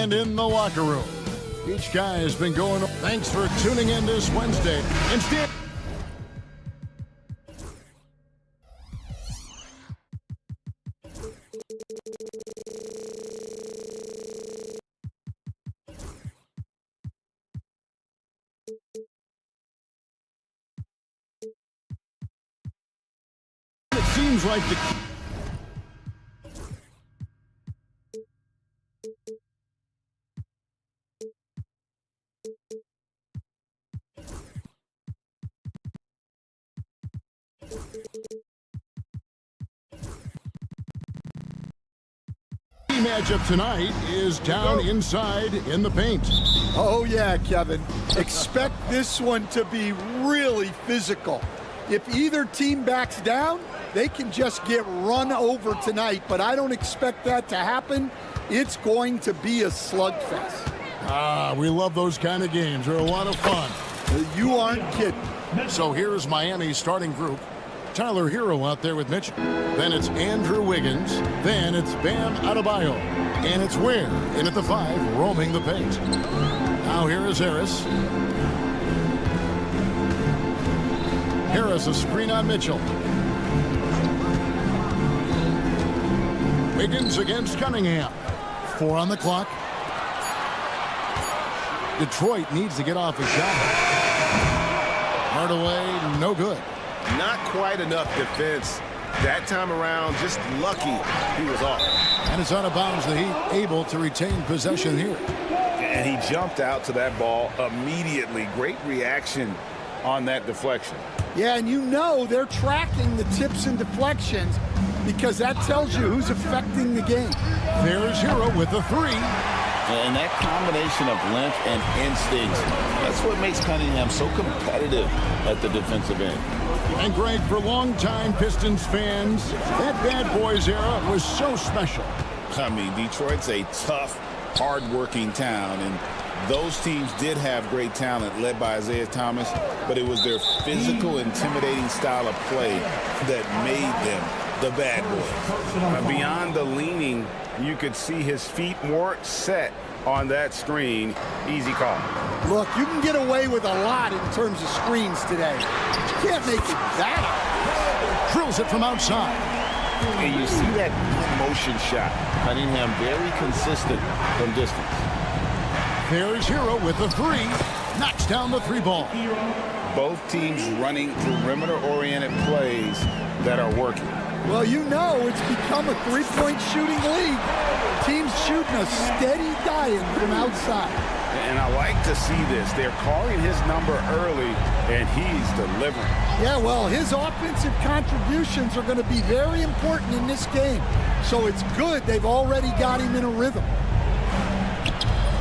And in the locker room, each guy has been going. Thanks for tuning in this Wednesday. Instead. It seems like the matchup tonight is down inside in the paint. Oh yeah, Kevin. Expect this one to be really physical. If either team backs down, they can just get run over tonight, but I don't expect that to happen. It's going to be a slugfest. We love those kind of games. They're a lot of fun. You aren't kidding. So here's Miami's starting group. Tyler Hero out there with Mitchell. Then it's Andrew Wiggins. Then it's Bam Adebayo. And it's Ware in at the 5, roaming the paint. Now here is Harris. Harris, a screen on Mitchell. Wiggins against Cunningham. 4 on the clock. Detroit needs to get off a shot. Hardaway, no good. Not quite enough defense that time around. Just lucky he was off. And it's out of bounds. The Heat able to retain possession here. And he jumped out to that ball immediately. Great reaction on that deflection. Yeah, and you know they're tracking the tips and deflections because that tells you who's affecting the game. There's Hero with the 3. And that combination of length and instincts, that's what makes Cunningham so competitive at the defensive end. And Greg, for longtime Pistons fans, that Bad Boys era was so special. I mean, Detroit's a tough, hard-working town, and those teams did have great talent led by Isaiah Thomas, but it was their physical, intimidating style of play that made them the Bad Boys. Beyond the leaning, you could see his feet weren't set on that screen. Easy call. Look, you can get away with a lot in terms of screens today. You can't make it that. Drills it from outside. And you see that motion shot. Cunningham very consistent from distance. There's Hero with the 3. Knocks down the 3 ball. Both teams running perimeter-oriented plays that are working. Well, you know it's become a three-point shooting league. Teams shooting a steady diet from outside. And I like to see this. They're calling his number early, and he's delivering. Yeah, well, his offensive contributions are going to be very important in this game. So it's good they've already got him in a rhythm.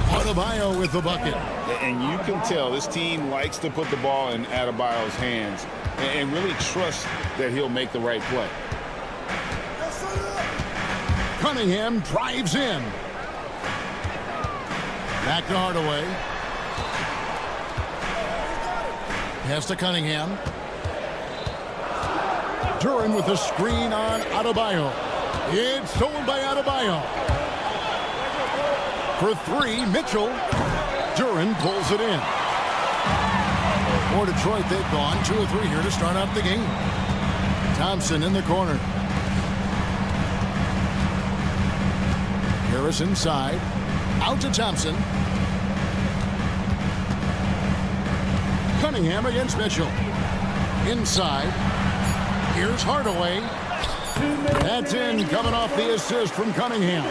Adebayo with the bucket. And you can tell this team likes to put the ball in Adebayo's hands and really trust that he'll make the right play. Cunningham drives in. Back to Hardaway. Pass to Cunningham. Duran with a screen on Adebayo. It's stolen by Adebayo. For 3, Mitchell. Duran pulls it in. For Detroit, they've gone 2 of 3 here to start out the game. Thompson in the corner. Harris inside. Out to Thompson. Cunningham against Mitchell. Inside. Here's Hardaway. That's in, coming off the assist from Cunningham.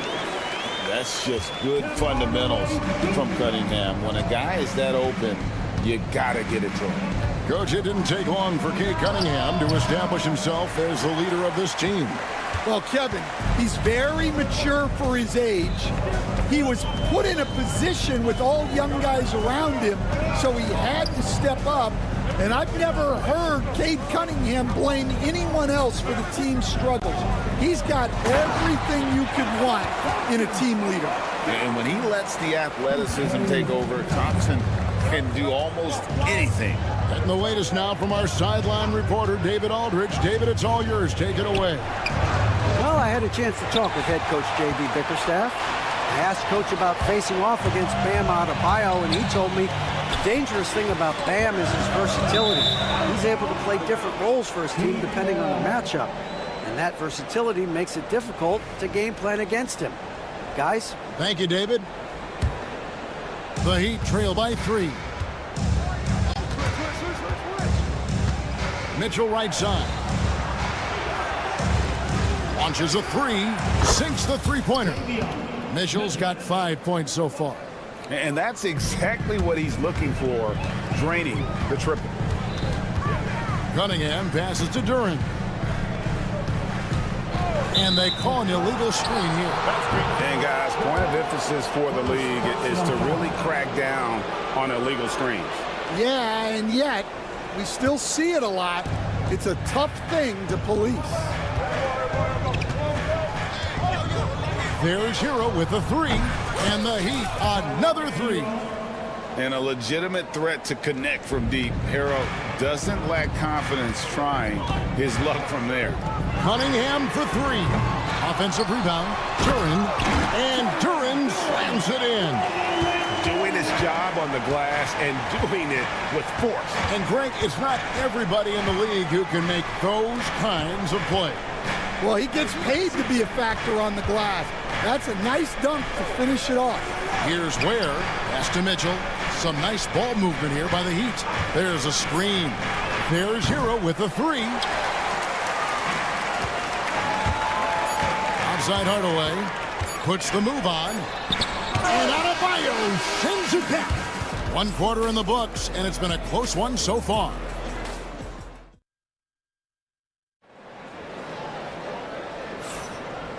That's just good fundamentals from Cunningham. When a guy is that open, you got to get it to him. Coach, it didn't take long for Kate Cunningham to establish himself as the leader of this team. Well, Kevin, he's very mature for his age. He was put in a position with all young guys around him, so he had to step up. And I've never heard Cade Cunningham blame anyone else for the team's struggles. He's got everything you could want in a team leader. And when he lets the athleticism take over, Thompson can do almost anything. Getting the latest now from our sideline reporter, David Aldridge. David, it's all yours. Take it away. Well, I had a chance to talk with head coach J.B. Bickerstaff. I asked Coach about facing off against Bam Adebayo, and he told me the dangerous thing about Bam is his versatility. He's able to play different roles for his team depending on the matchup, and that versatility makes it difficult to game plan against him. Guys? Thank you, David. The Heat trail by 3. Mitchell right side. Launches a 3, sinks the three-pointer. Mitchell's got 5 points so far. And that's exactly what he's looking for, draining the triple. Cunningham passes to Duran. And they call an illegal screen here. And guys, point of emphasis for the league is to really crack down on illegal screens. Yeah, and yet we still see it a lot. It's a tough thing to police. There's Hero with a 3, and the Heat another 3. And a legitimate threat to connect from deep. Hero doesn't lack confidence trying his luck from there. Cunningham for 3. Offensive rebound. Duran. And Duran slams it in. Doing his job on the glass and doing it with force. And Greg, it's not everybody in the league who can make those kinds of plays. Well, he gets paid to be a factor on the glass. That's a nice dunk to finish it off. Here's Ware. Pass to Mitchell. Some nice ball movement here by the Heat. There's a screen. There's Hero with a 3. Outside Hardaway. Puts the move on. And Adebayo sends it back. 1 quarter in the books, and it's been a close one so far.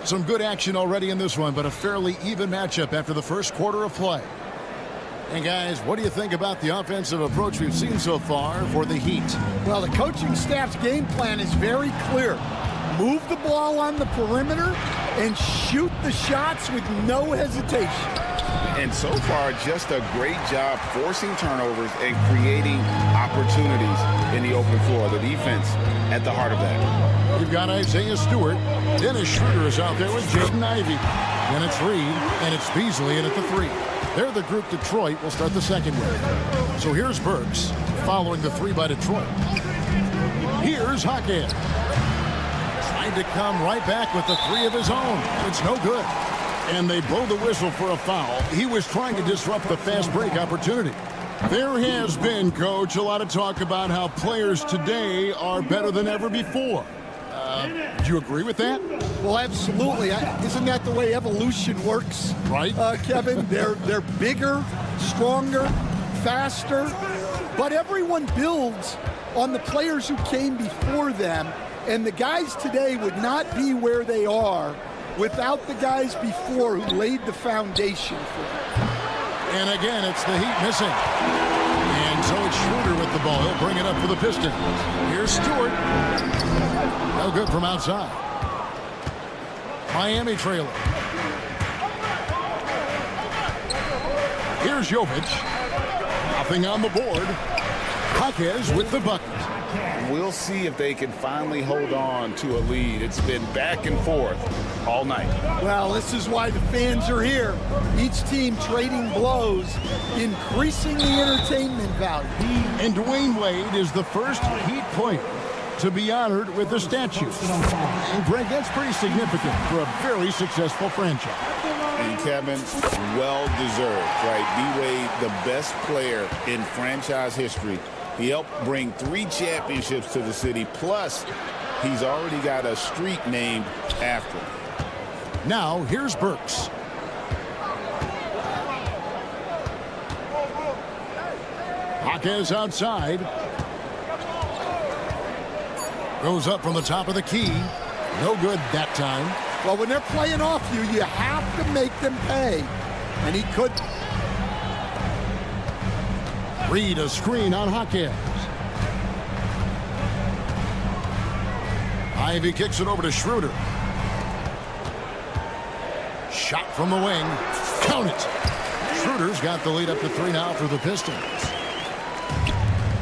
Some good action already in this one, but a fairly even matchup after the first quarter of play. And guys, what do you think about the offensive approach we've seen so far for the Heat? Well, the coaching staff's game plan is very clear. Move the ball on the perimeter and shoot the shots with no hesitation. And so far, just a great job forcing turnovers and creating opportunities in the open floor. The defense at the heart of that. We've got Isaiah Stewart. Dennis Schroeder is out there with Jaden Ivey. Then it's Reed, and it's Beasley in at the 3. They're the group Detroit will start the second with. So here's Burks following the 3 by Detroit. Here's Hawkins. Trying to come right back with the 3 of his own. It's no good. And they blow the whistle for a foul. He was trying to disrupt the fast break opportunity. There has been, Coach, a lot of talk about how players today are better than ever before. Do you agree with that? Well, absolutely. Isn't that the way evolution works? Right. Kevin, they're bigger, stronger, faster, but everyone builds on the players who came before them, and the guys today would not be where they are without the guys before who laid the foundation for them. And again, it's the Heat missing. And so it's Schroeder with the ball. He'll bring it up for the Pistons. Here's Stewart. No good from outside. Miami trailer. Here's Jovic. Nothing on the board. Hawkins with the bucket. We'll see if they can finally hold on to a lead. It's been back and forth all night. Well, this is why the fans are here. Each team trading blows, increasing the entertainment value. And Dwayne Wade is the first Heat player to be honored with a statue. And Greg, that's pretty significant for a very successful franchise. And Kevin, well-deserved, right? D-Wade, the best player in franchise history. He helped bring 3 championships to the city, plus he's already got a street named after him. Now, here's Burks. Hawkins outside. Goes up from the top of the key. No good that time. Well, when they're playing off you, you have to make them pay. And he couldn't. Reed a screen on Hawkins. Ivy kicks it over to Schroeder. Shot from the wing. Count it. Schroeder's got the lead up to 3 now for the Pistons.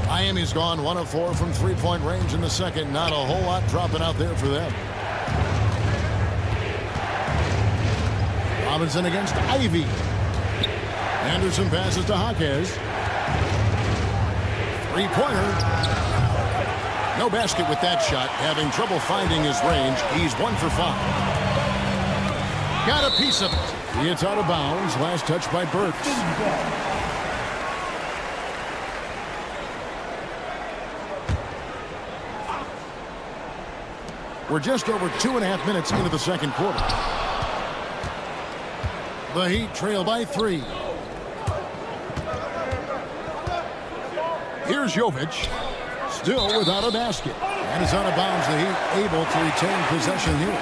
Miami's gone 1 of 4 from three-point range in the second. Not a whole lot dropping out there for them. Robinson against Ivy. Anderson passes to Jaquez. Three-pointer. No basket with that shot. Having trouble finding his range. He's 1 for 5. Got a piece of it. It's out of bounds. Last touch by Burks. We're just over 2.5 minutes into the second quarter. The Heat trail by 3. Here's Jovic. Still without a basket. And it's out of bounds. The Heat able to retain possession here.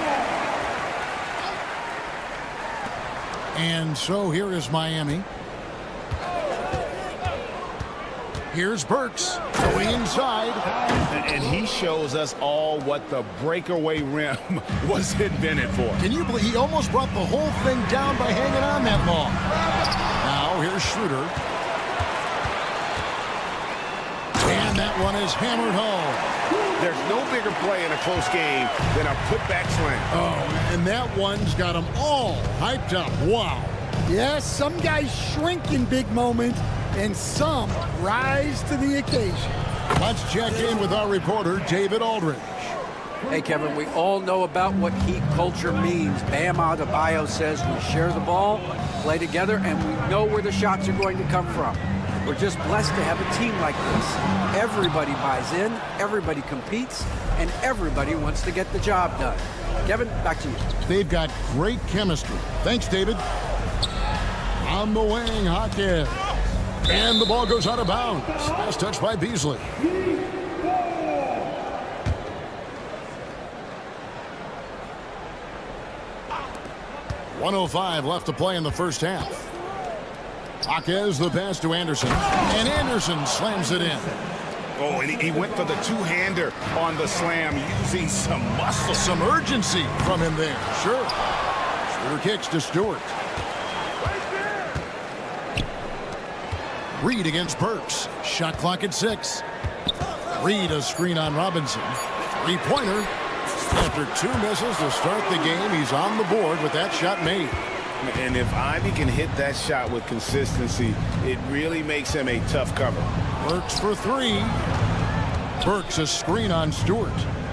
And so here is Miami. Here's Burks going inside. And he shows us all what the breakaway rim was invented for. Can you believe he almost brought the whole thing down by hanging on that long? Now here's Schroeder. And that one is hammered home. There's no bigger play in a close game than a putback slam. Oh, and that one's got them all hyped up. Wow. Yes, some guys shrink in big moments, and some rise to the occasion. Let's check in with our reporter, David Aldridge. Hey, Kevin, we all know about what Heat culture means. Bam Adebayo says we share the ball, play together, and we know where the shots are going to come from. We're just blessed to have a team like this. Everybody buys in, everybody competes, and everybody wants to get the job done. Kevin, back to you. They've got great chemistry. Thanks, David. On the wing, Jaquez. And the ball goes out of bounds. Last touch by Beasley. .105 left to play in the first half. Jaquez the pass to Anderson. And Anderson slams it in. Oh, and he went for the two-hander on the slam using some muscle. Some urgency from him there. Sure. Schroeder kicks to Stewart. Reed against Burks. Shot clock at 6. Reed a screen on Robinson. Three-pointer. After 2 misses to start the game, he's on the board with that shot made. And if Ivy can hit that shot with consistency, it really makes him a tough cover. Burks for 3. Burks a screen on Stewart.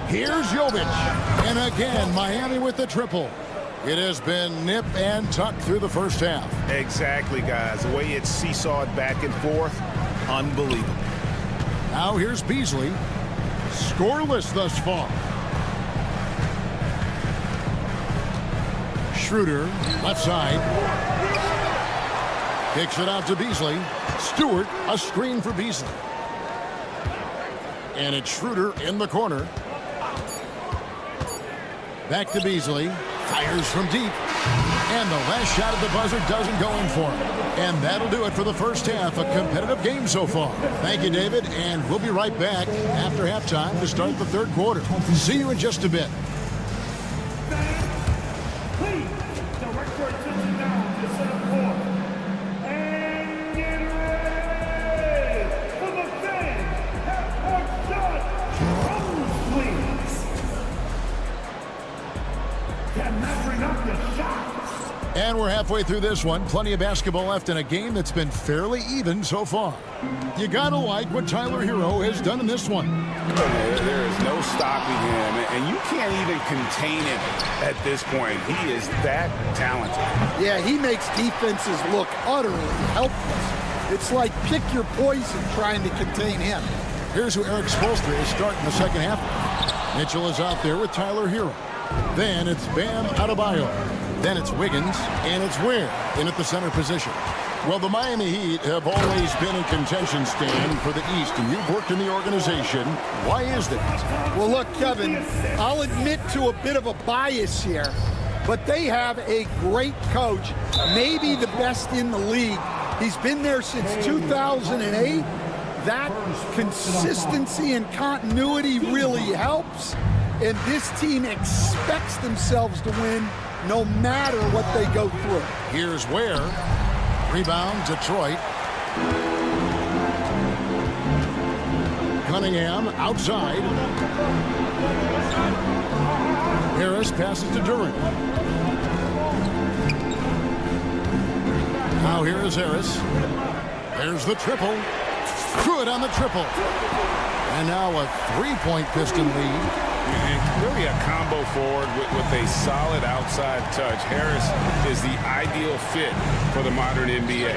Here's Jovic. And again, Miami with the triple. It has been nip and tuck through the first half. Exactly, guys. The way it's seesawed back and forth, unbelievable. Now here's Beasley. Scoreless thus far. Schroeder, left side. Kicks it out to Beasley. Stewart, a screen for Beasley. And it's Schroeder in the corner. Back to Beasley. Fires from deep. And the last shot at the buzzer doesn't go in for him. And that'll do it for the first half. A competitive game so far. Thank you, David. And we'll be right back after halftime to start the third quarter. See you in just a bit. And we're halfway through this one. Plenty of basketball left in a game that's been fairly even so far. You gotta like what Tyler Hero has done in this one. There is no stopping him, and you can't even contain him at this point. He is that talented. Yeah, he makes defenses look utterly helpless. It's like pick your poison trying to contain him. Here's who Eric Spoelstra is starting the second half. Mitchell is out there with Tyler Hero. Then it's Bam Adebayo. Then it's Wiggins, and it's Ware in at the center position. Well, the Miami Heat have always been in contention, Stan, for the East, and you've worked in the organization. Why is that? Well, look, Kevin, I'll admit to a bit of a bias here, but they have a great coach, maybe the best in the league. He's been there since 2008. That consistency and continuity really helps, and this team expects themselves to win no matter what they go through. Here's Ware. Rebound, Detroit. Cunningham outside. Harris passes to Durant. Now here is Harris. There's the triple. Good on the triple. And now a 3-point Piston lead. And really a combo forward with a solid outside touch. Harris is the ideal fit for the modern NBA.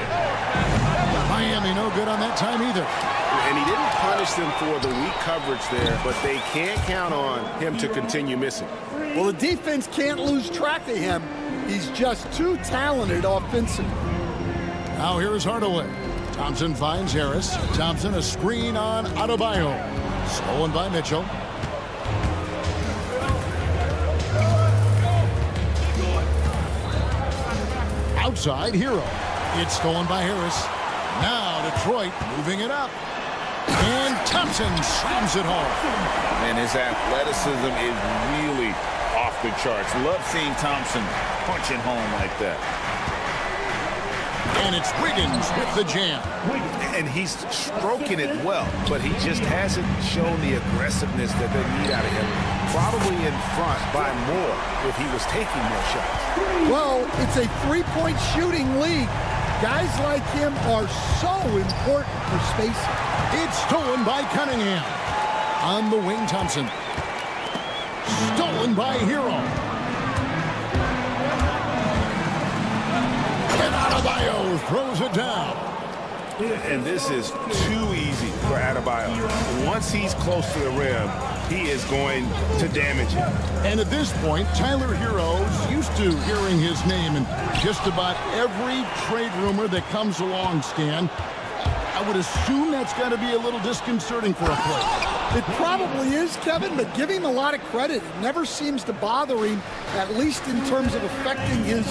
Miami no good on that time either. And he didn't punish them for the weak coverage there, but they can't count on him to continue missing. Well, the defense can't lose track of him. He's just too talented offensively. Now here is Hardaway. Thompson finds Harris. Thompson a screen on Adebayo. Stolen by Mitchell. Outside, Hero. It's stolen by Harris. Now Detroit moving it up. And Thompson slams it home. And his athleticism is really off the charts. Love seeing Thompson punching home like that. And it's Wiggins with the jam. And he's stroking it well, but he just hasn't shown the aggressiveness that they need out of him. Probably in front by more if he was taking more shots. Well, it's a three-point shooting league. Guys like him are so important for spacing. It's stolen by Cunningham. On the wing, Thompson. Stolen by Hero. And Adebayo throws it down. And this is too easy for Adebayo. Once he's close to the rim, he is going to damage it. And at this point, Tyler Hero's used to hearing his name in just about every trade rumor that comes along, Stan. I would assume that's got to be a little disconcerting for a player. It probably is, Kevin, but give him a lot of credit. It never seems to bother him, at least in terms of affecting his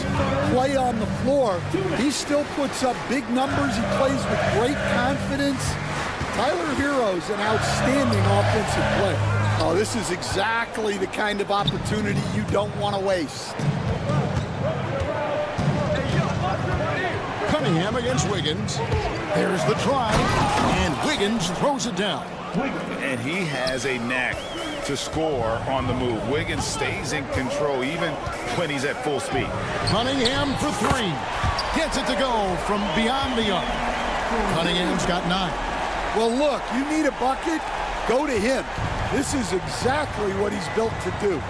play on the floor. He still puts up big numbers. He plays with great confidence. Tyler Hero's an outstanding offensive player. Oh, this is exactly the kind of opportunity you don't want to waste. Cunningham against Wiggins. There's the try, and Wiggins throws it down. And he has a knack to score on the move. Wiggins stays in control even when he's at full speed. Cunningham for three. Gets it to go from beyond the arc. Cunningham's got 9. Well, look, you need a bucket, go to him. This is exactly what he's built to do.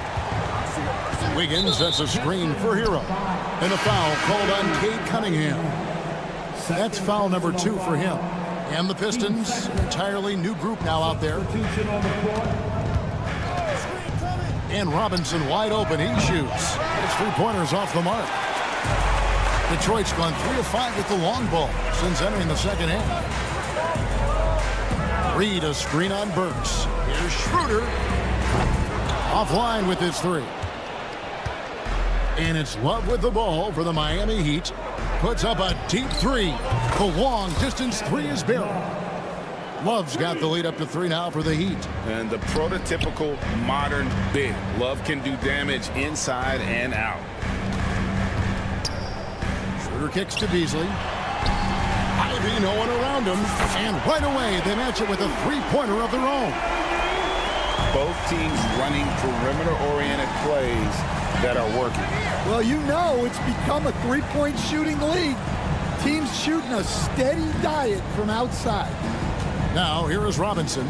Wiggins sets a screen for Hero. And a foul called on Cade Cunningham. That's foul number 2 for him. And the Pistons, an entirely new group now out there. And Robinson wide open. He shoots. His 3-pointers off the mark. Detroit's gone 3 of 5 with the long ball since entering the second half. Reed a screen on Burks. Here's Schroeder. Offline with his 3. And it's Love with the ball for the Miami Heat. Puts up a deep 3. The long distance 3 is buried. Love's got the lead up to 3 now for the Heat. And the prototypical modern big. Love can do damage inside and out. Schroeder kicks to Beasley. Ivy, no one around him. And right away, they match it with a 3-pointer of their own. Both teams running perimeter-oriented plays that are working. Well, you know it's become a 3-point shooting league. Teams shooting a steady diet from outside. Now, here is Robinson.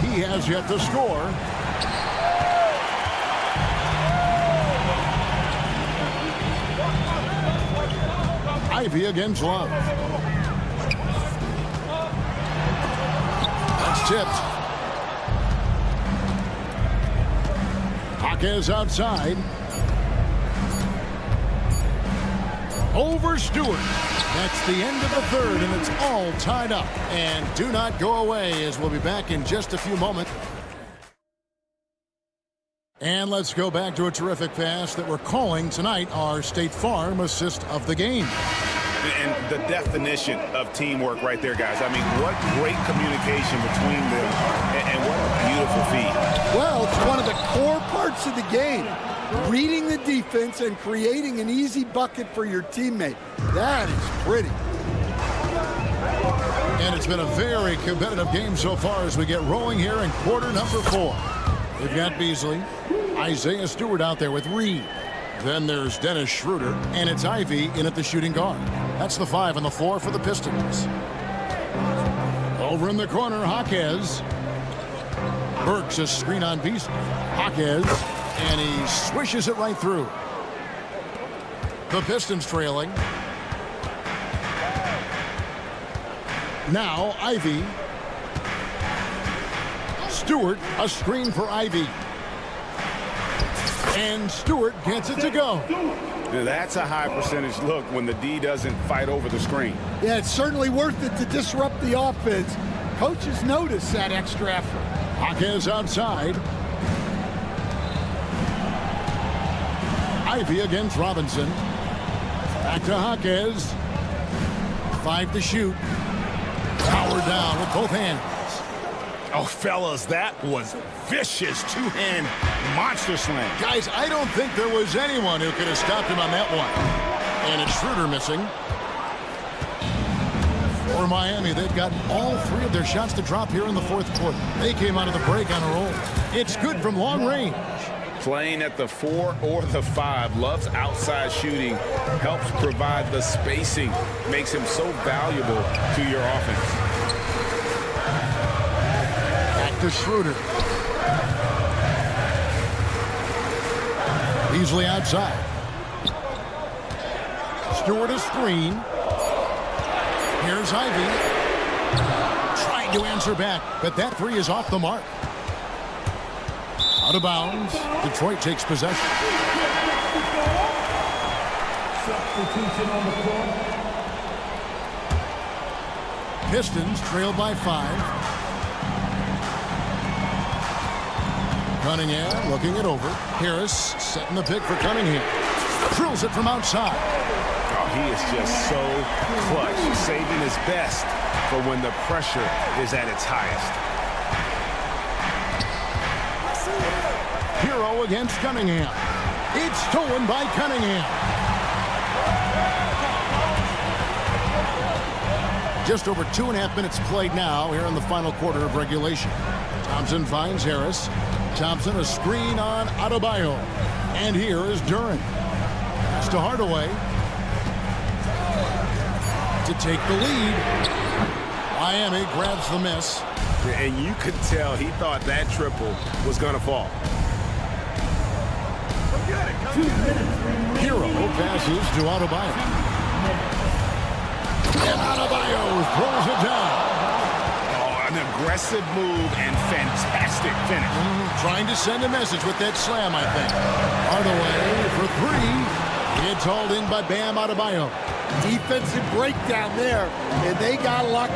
He has yet to score. Ivy against Love. That's tipped. Hawkes outside. Over Stewart. That's the end of the third, and it's all tied up. And do not go away, as we'll be back in just a few moments. And let's go back to a terrific pass that we're calling tonight our State Farm assist of the game. And the definition of teamwork right there, guys. I mean, what great communication between them, and what a beautiful feed. Well, it's one of the core parts of the game. Reading the defense and creating an easy bucket for your teammate. That is pretty. And it's been a very competitive game so far as we get rolling here in quarter number 4. We've got Beasley, Isaiah Stewart out there with Reed, Then there's Dennis Schroeder, and it's Ivy in at the shooting guard. That's the 5 on the floor for the Pistons. Over in the corner, Jaquez. Burks a screen on Beasley. Jaquez, and he swishes it right through. The Pistons trailing. Now Ivy. Stewart, a screen for Ivy. And Stewart gets it to go. That's a high percentage look when the D doesn't fight over the screen. Yeah, it's certainly worth it to disrupt the offense. Coaches notice that extra effort. Jaquez outside. Ivy against Robinson. Back to Jaquez. 5 to shoot. Powered down with both hands. Oh, fellas, that was a vicious two-hand monster slam. Guys, I don't think there was anyone who could have stopped him on that one. And it's Schroeder missing. For Miami, they've got all 3 of their shots to drop here in the 4th quarter. They came out of the break on a roll. It's good from long range. Playing at the 4 or the 5, loves outside shooting, helps provide the spacing, makes him so valuable to your offense. To Schroeder. Beasley outside. Stewart a screen. Here's Ivy. Trying to answer back, but that 3 is off the mark. Out of bounds. Detroit takes possession. Pistons trail by 5. Cunningham looking it over. Harris setting the pick for Cunningham. Drills it from outside. Oh, he is just so clutch, saving his best for when the pressure is at its highest. Hero against Cunningham. It's stolen by Cunningham. Just over 2.5 minutes played now here in the final quarter of regulation. Thompson finds Harris. Thompson a screen on Adebayo. And here is Duran. Pass to Hardaway. To take the lead. Miami grabs the miss. And you could tell he thought that triple was going to fall. Hero passes to Adebayo. And Adebayo throws it down. An aggressive move and fantastic finish. Trying to send a message with that slam, I think. Hardaway for 3. It's hauled in by Bam Adebayo. Defensive breakdown there, and they got lucky.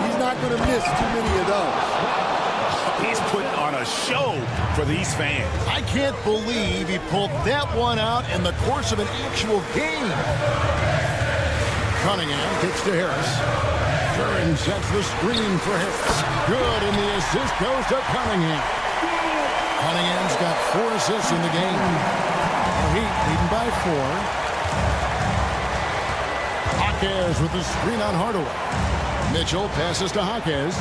He's not going to miss too many of those. He's putting on a show for these fans. I can't believe he pulled that one out in the course of an actual game. Cunningham kicks to Harris. Duran sets the screen for Harris. Good, and the assist goes to Cunningham. Cunningham's got 4 assists in the game. The Heat leading by 4. Jaquez with the screen on Hardaway. Mitchell passes to Jaquez.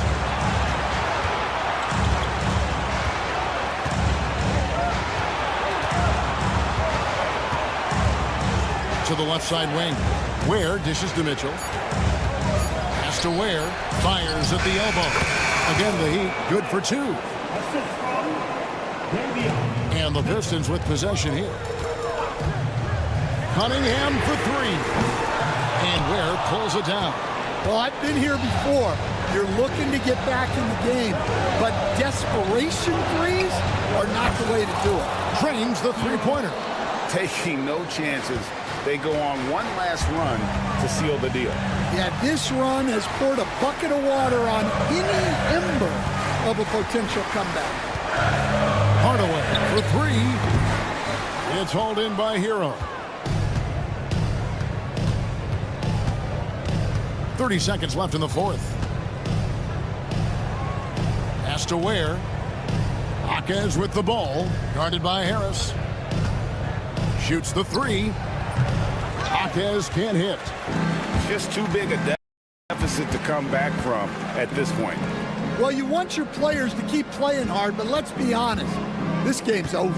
To the left side wing. Ware dishes to Mitchell. Pass to Ware. Fires at the elbow. Again, the Heat good for 2. And the Pistons with possession here. Cunningham for 3. And Ware pulls it down. Well, I've been here before. You're looking to get back in the game, but desperation threes are not the way to do it. Trains the 3-pointer. Taking no chances. They go on one last run to seal the deal. Yeah, this run has poured a bucket of water on any ember of a potential comeback. Hardaway for 3. It's hauled in by Hero. 30 seconds left in the 4th. Pass to Ware. Jaquez with the ball. Guarded by Harris. Shoots the 3. Jaquez can't hit. Just too big a deficit to come back from at this point. Well, you want your players to keep playing hard, but let's be honest. This game's over.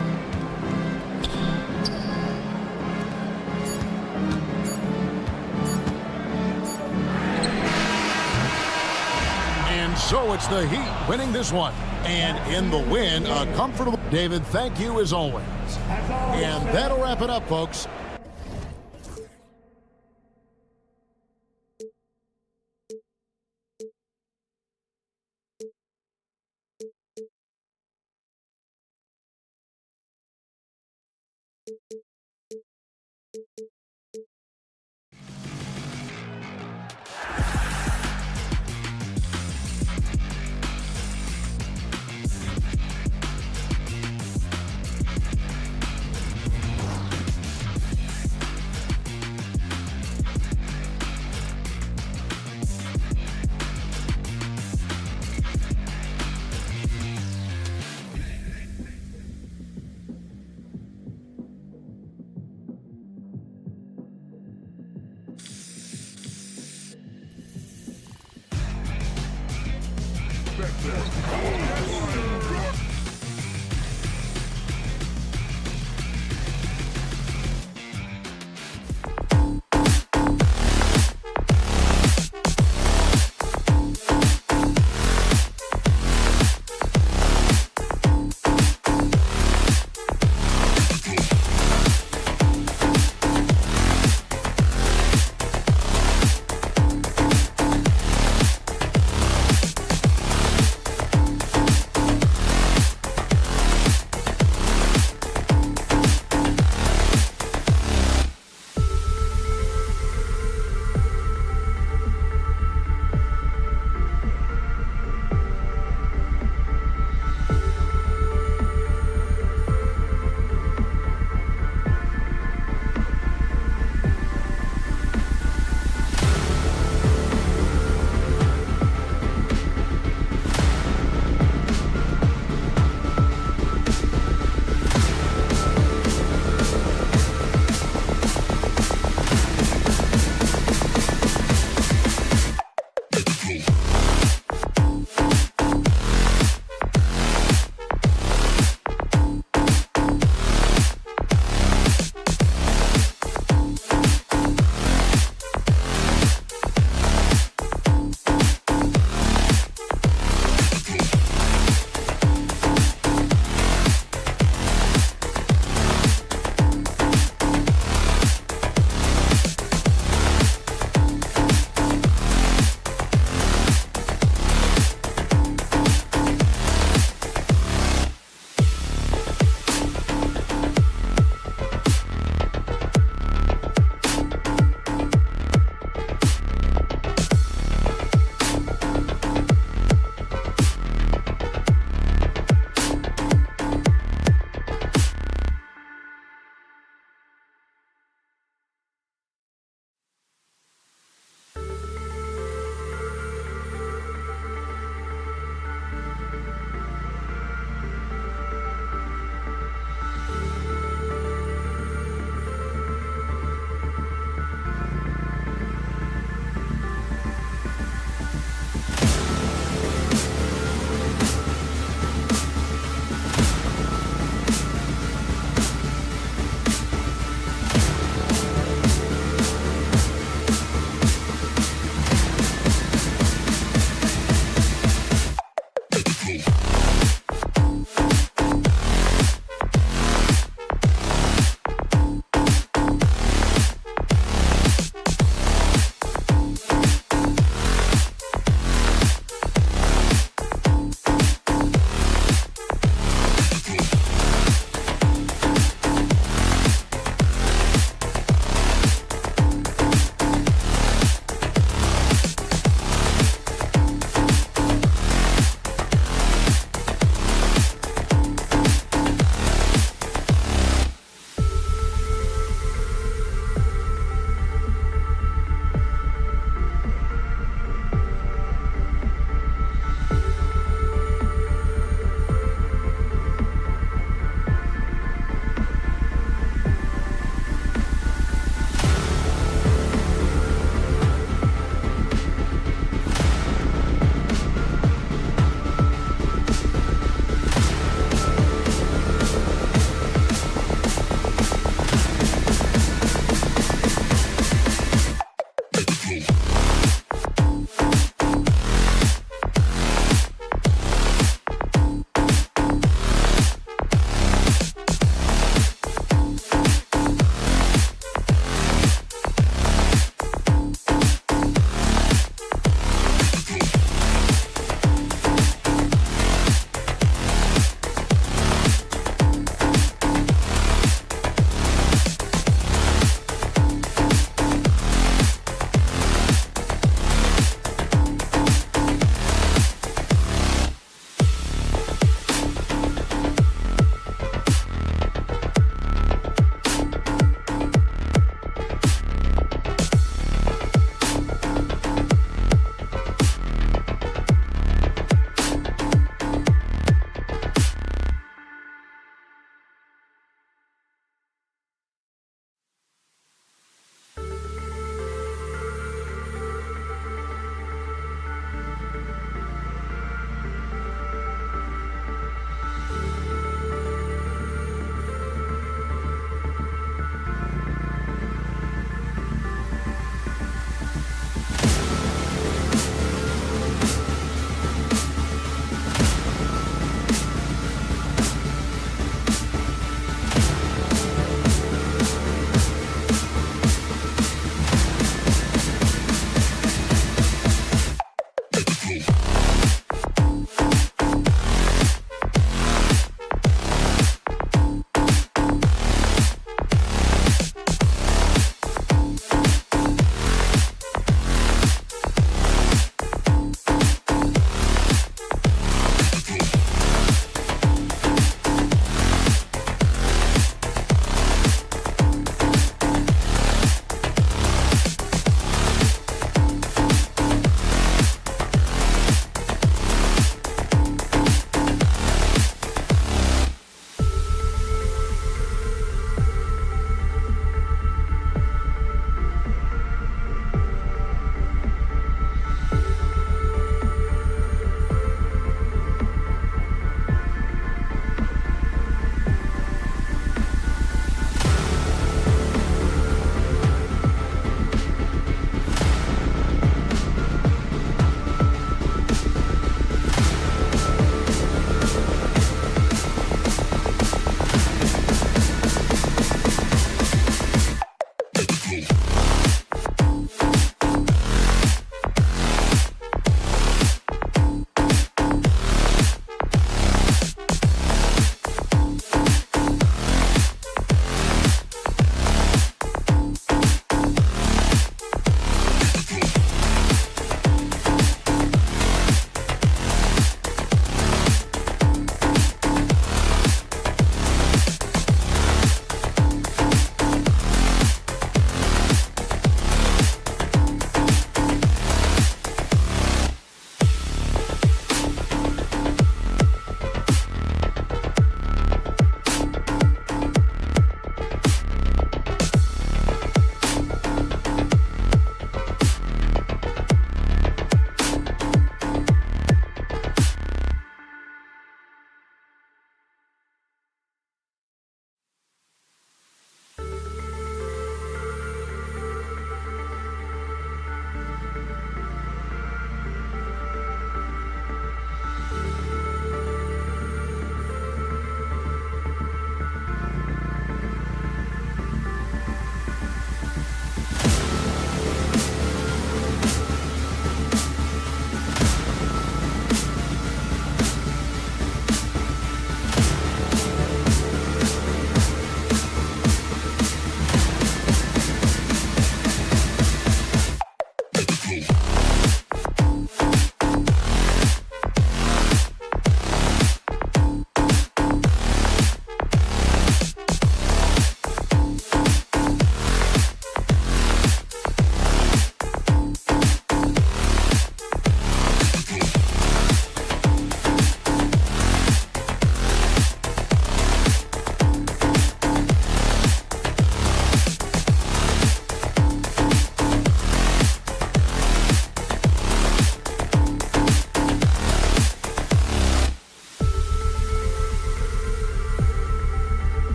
So it's the Heat winning this one. And in the win, a comfortable... David, thank you as always. And that'll wrap it up, folks.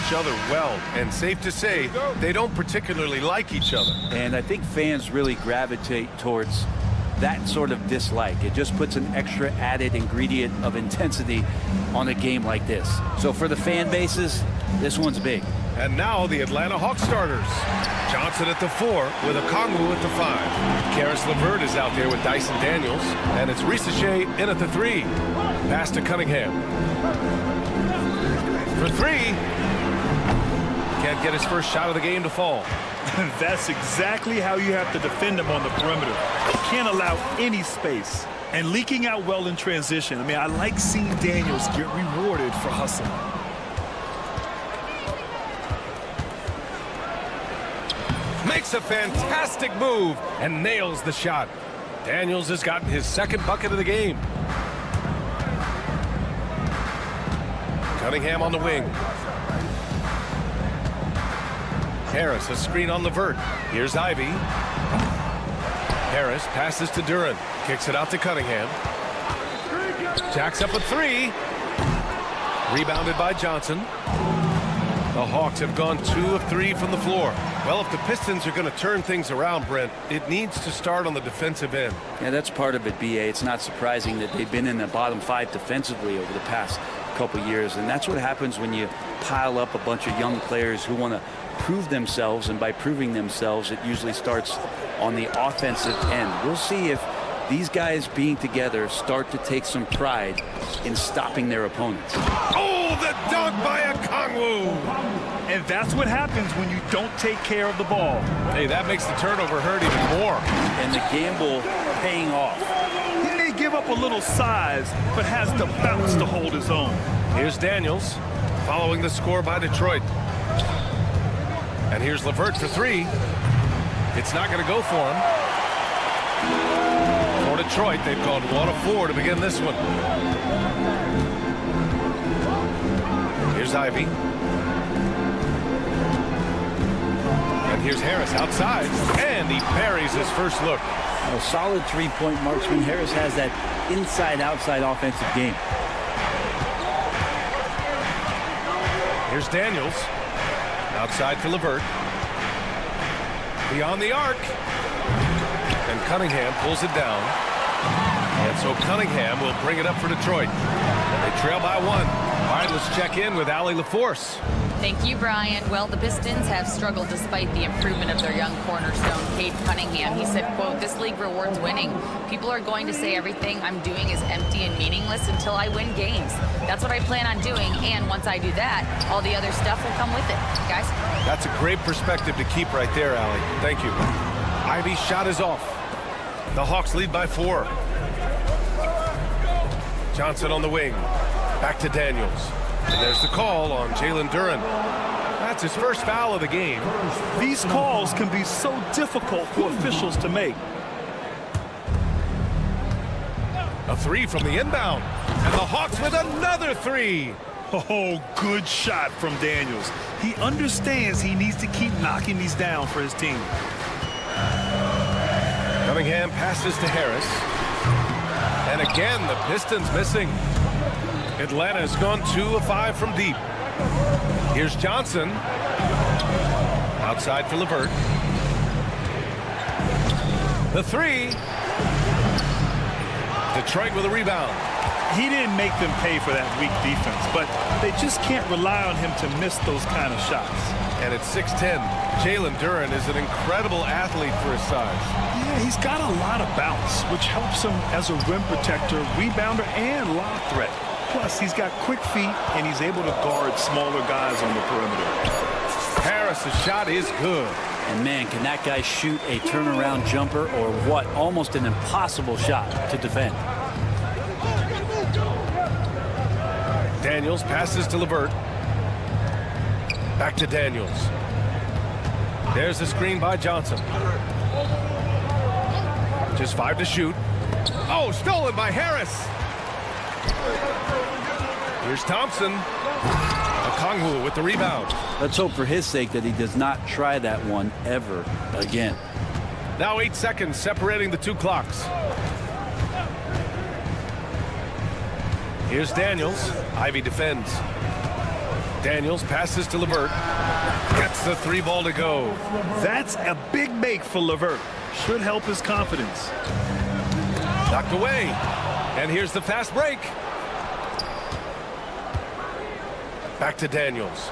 each other well, and safe to say, they don't particularly like each other. And I think fans really gravitate towards that sort of dislike. It just puts an extra added ingredient of intensity on a game like this. So for the fan bases, this one's big. And now the Atlanta Hawks starters. Johnson at the 4 with Okongwu at the 5. Karis LeVert is out there with Dyson Daniels. And it's Ricochet in at the 3. Pass to Cunningham. For 3. Can't get his first shot of the game to fall. That's exactly how you have to defend him on the perimeter. Can't allow any space. And leaking out well in transition. I mean, I like seeing Daniels get rewarded for hustling. Makes a fantastic move and nails the shot. Daniels has gotten his second bucket of the game. Cunningham on the wing. Harris, a screen on LeVert. Here's Ivy. Harris passes to Duren. Kicks it out to Cunningham. Jacks up a 3. Rebounded by Johnson. The Hawks have gone 2 of 3 from the floor. Well, if the Pistons are going to turn things around, Brent, it needs to start on the defensive end. Yeah, that's part of it, B.A. It's not surprising that they've been in the bottom 5 defensively over the past couple years, and that's what happens when you pile up a bunch of young players who want to prove themselves, and by proving themselves, it usually starts on the offensive end. We'll see if these guys being together start to take some pride in stopping their opponents. Oh, the dunk by Okongwu! And that's what happens when you don't take care of the ball. Hey, that makes the turnover hurt even more. And the gamble paying off. He may give up a little size, but has the bounce to hold his own. Here's Daniels, following the score by Detroit. And here's LeVert for 3. It's not going to go for him. For Detroit, they've gone 1 of 4 to begin this one. Here's Ivy. And here's Harris outside. And he parries his first look. A solid three-point marksman. Harris has that inside-outside offensive game. Here's Daniels. Outside for LeVert. Beyond the arc. And Cunningham pulls it down. And so Cunningham will bring it up for Detroit. They trail by 1. All right, let's check in with Allie LaForce. Thank you, Brian. Well, the Pistons have struggled despite the improvement of their young cornerstone, Cade Cunningham. He said, quote, "This league rewards winning. People are going to say everything I'm doing is empty and meaningless until I win games. That's what I plan on doing, and once I do that, all the other stuff will come with it." Guys? That's a great perspective to keep right there, Allie. Thank you. Ivy's shot is off. The Hawks lead by 4. Johnson on the wing. Back to Daniels. And there's the call on Jalen Duren. That's his first foul of the game. These calls can be so difficult for officials to make. A 3 from the inbound. And the Hawks with another 3. Oh, good shot from Daniels. He understands he needs to keep knocking these down for his team. Cunningham passes to Harris. And again, the Pistons missing. Atlanta has gone 2 of 5 from deep. Here's Johnson. Outside for LeVert. The 3. Detroit with a rebound. He didn't make them pay for that weak defense, but they just can't rely on him to miss those kind of shots. And at 6'10", Jalen Duren is an incredible athlete for his size. Yeah, he's got a lot of bounce, which helps him as a rim protector, rebounder, and lob threat. Plus, he's got quick feet, and he's able to guard smaller guys on the perimeter. Harris' shot is good. And man, can that guy shoot a turnaround jumper or what? Almost an impossible shot to defend. Daniels passes to LeVert. Back to Daniels. There's the screen by Johnson. Just 5 to shoot. Oh, stolen by Harris. Here's Thompson. Okongwu with the rebound. Let's hope for his sake that he does not try that one ever again. Now 8 seconds separating the 2 clocks. Here's Daniels. Ivy defends. Daniels passes to LeVert. Gets the 3 ball to go. That's a big make for LeVert. Should help his confidence. Knocked away. And here's the fast break. Back to Daniels.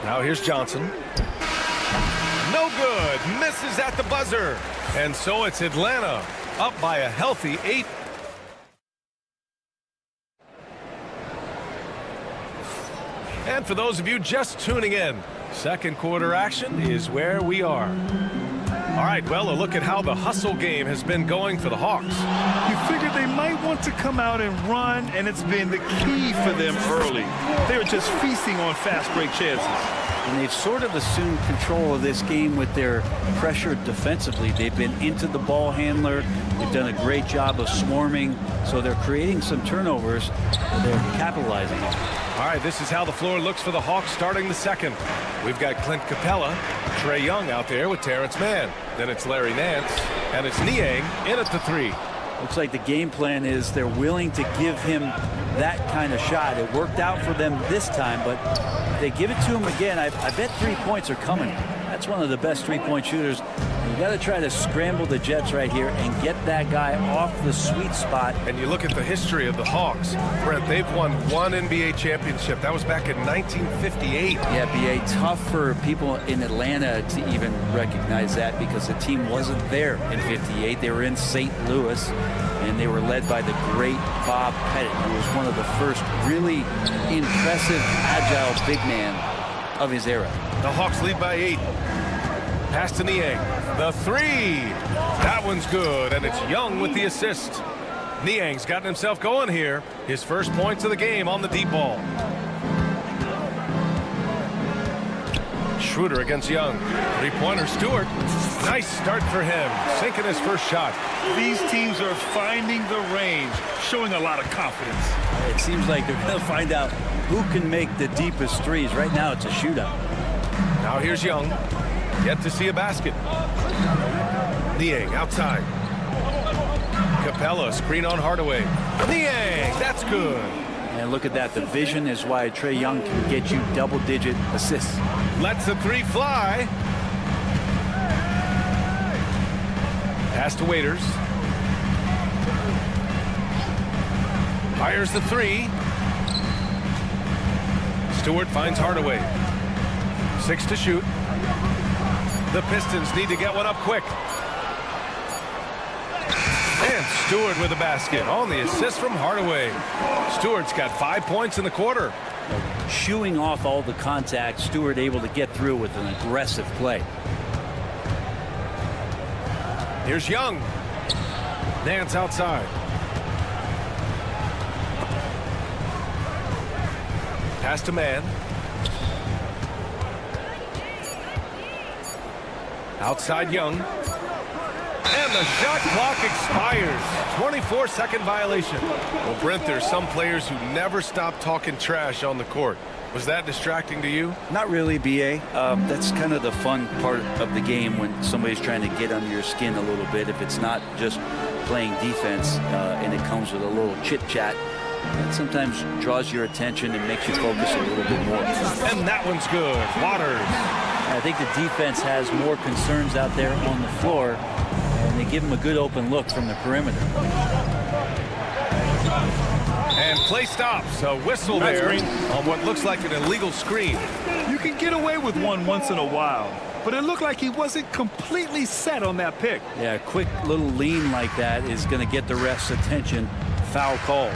Now here's Johnson. No good. Misses at the buzzer. And so it's Atlanta up by a healthy 8. And for those of you just tuning in, second quarter action is where we are. All right, well, a look at how the hustle game has been going for the Hawks. You figured they might want to come out and run, and it's been the key for them early. They're just feasting on fast break chances. And they've sort of assumed control of this game with their pressure defensively. They've been into the ball handler. They've done a great job of swarming. So they're creating some turnovers that they're capitalizing on. All right, this is how the floor looks for the Hawks starting the second. We've got Clint Capella, Trae Young out there with Terrence Mann. Then it's Larry Nance, and it's Niang in at the 3. Looks like the game plan is they're willing to give him that kind of shot. It worked out for them this time, but if they give it to him again, I bet 3 points are coming. That's one of the best three-point shooters. You got to try to scramble the Jets right here and get that guy off the sweet spot. And you look at the history of the Hawks, Brent, they've won 1 NBA championship. That was back in 1958. Yeah, B.A., tough for people in Atlanta to even recognize that because the team wasn't there in 58. They were in St. Louis, and they were led by the great Bob Pettit, who was one of the first really impressive, agile big man of his era. The Hawks lead by 8. Pass to Niang. The 3. That one's good, and it's Young with the assist. Niang's gotten himself going here. His first points of the game on the deep ball. Schroeder against Young. 3-pointer Stewart. Nice start for him. Sinking his first shot. These teams are finding the range, showing a lot of confidence. It seems like they're going to find out who can make the deepest threes. Right now, it's a shootout. Now here's Young. Yet to see a basket. Niang outside. Capella screen on Hardaway. Niang, that's good. And look at that. The vision is why Trae Young can get you double-digit assists. Lets the 3 fly. Pass to Waiters. Fires the 3. Stewart finds Hardaway. 6 to shoot. The Pistons need to get one up quick. And Stewart with a basket on the assist from Hardaway. Stewart's got 5 points in the quarter. Shooing off all the contact, Stewart able to get through with an aggressive play. Here's Young. Nance outside. Pass to Mann. Outside Young. And the shot clock expires. 24-second violation. Well, Brent, there's some players who never stop talking trash on the court. Was that distracting to you? Not really, B.A. That's kind of the fun part of the game when somebody's trying to get under your skin a little bit. If it's not just playing defense and it comes with a little chit-chat, it sometimes draws your attention and makes you focus a little bit more. And that one's good. Waters. I think the defense has more concerns out there on the floor, and they give them a good open look from the perimeter. And play stops. A whistle there on what looks like an illegal screen. You can get away with one once in a while, but it looked like he wasn't completely set on that pick. Yeah, a quick little lean like that is going to get the ref's attention. Foul call.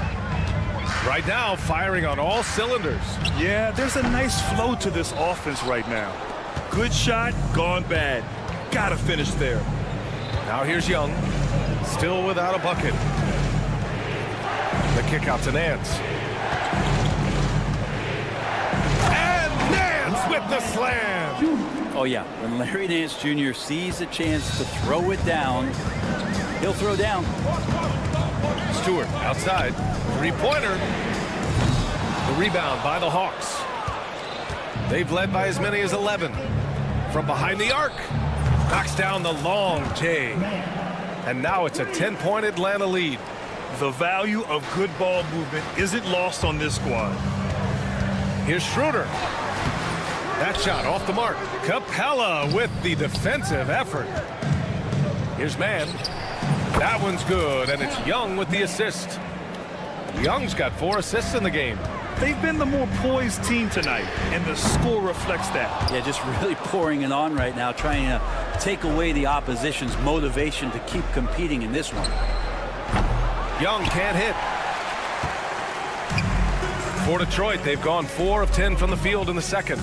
Right now, firing on all cylinders. Yeah, there's a nice flow to this offense right now. Good shot, gone bad. Gotta finish there. Now here's Young. Still without a bucket. The kick out to Nance. And Nance with the slam. Oh, yeah. When Larry Nance Jr. sees a chance to throw it down, he'll throw down. Stewart outside. Three-pointer. The rebound by the Hawks. They've led by as many as 11. From behind the arc. Knocks down the long J. And now it's a 10-point Atlanta lead. The value of good ball movement isn't lost on this squad. Here's Schroeder. That shot off the mark. Capella with the defensive effort. Here's Mann. That one's good, and it's Young with the assist. Young's got 4 assists in the game. They've been the more poised team tonight, and the score reflects that. Yeah, just really pouring it on right now, trying to take away the opposition's motivation to keep competing in this one. Young can't hit. For Detroit, they've gone 4 of 10 from the field in the second.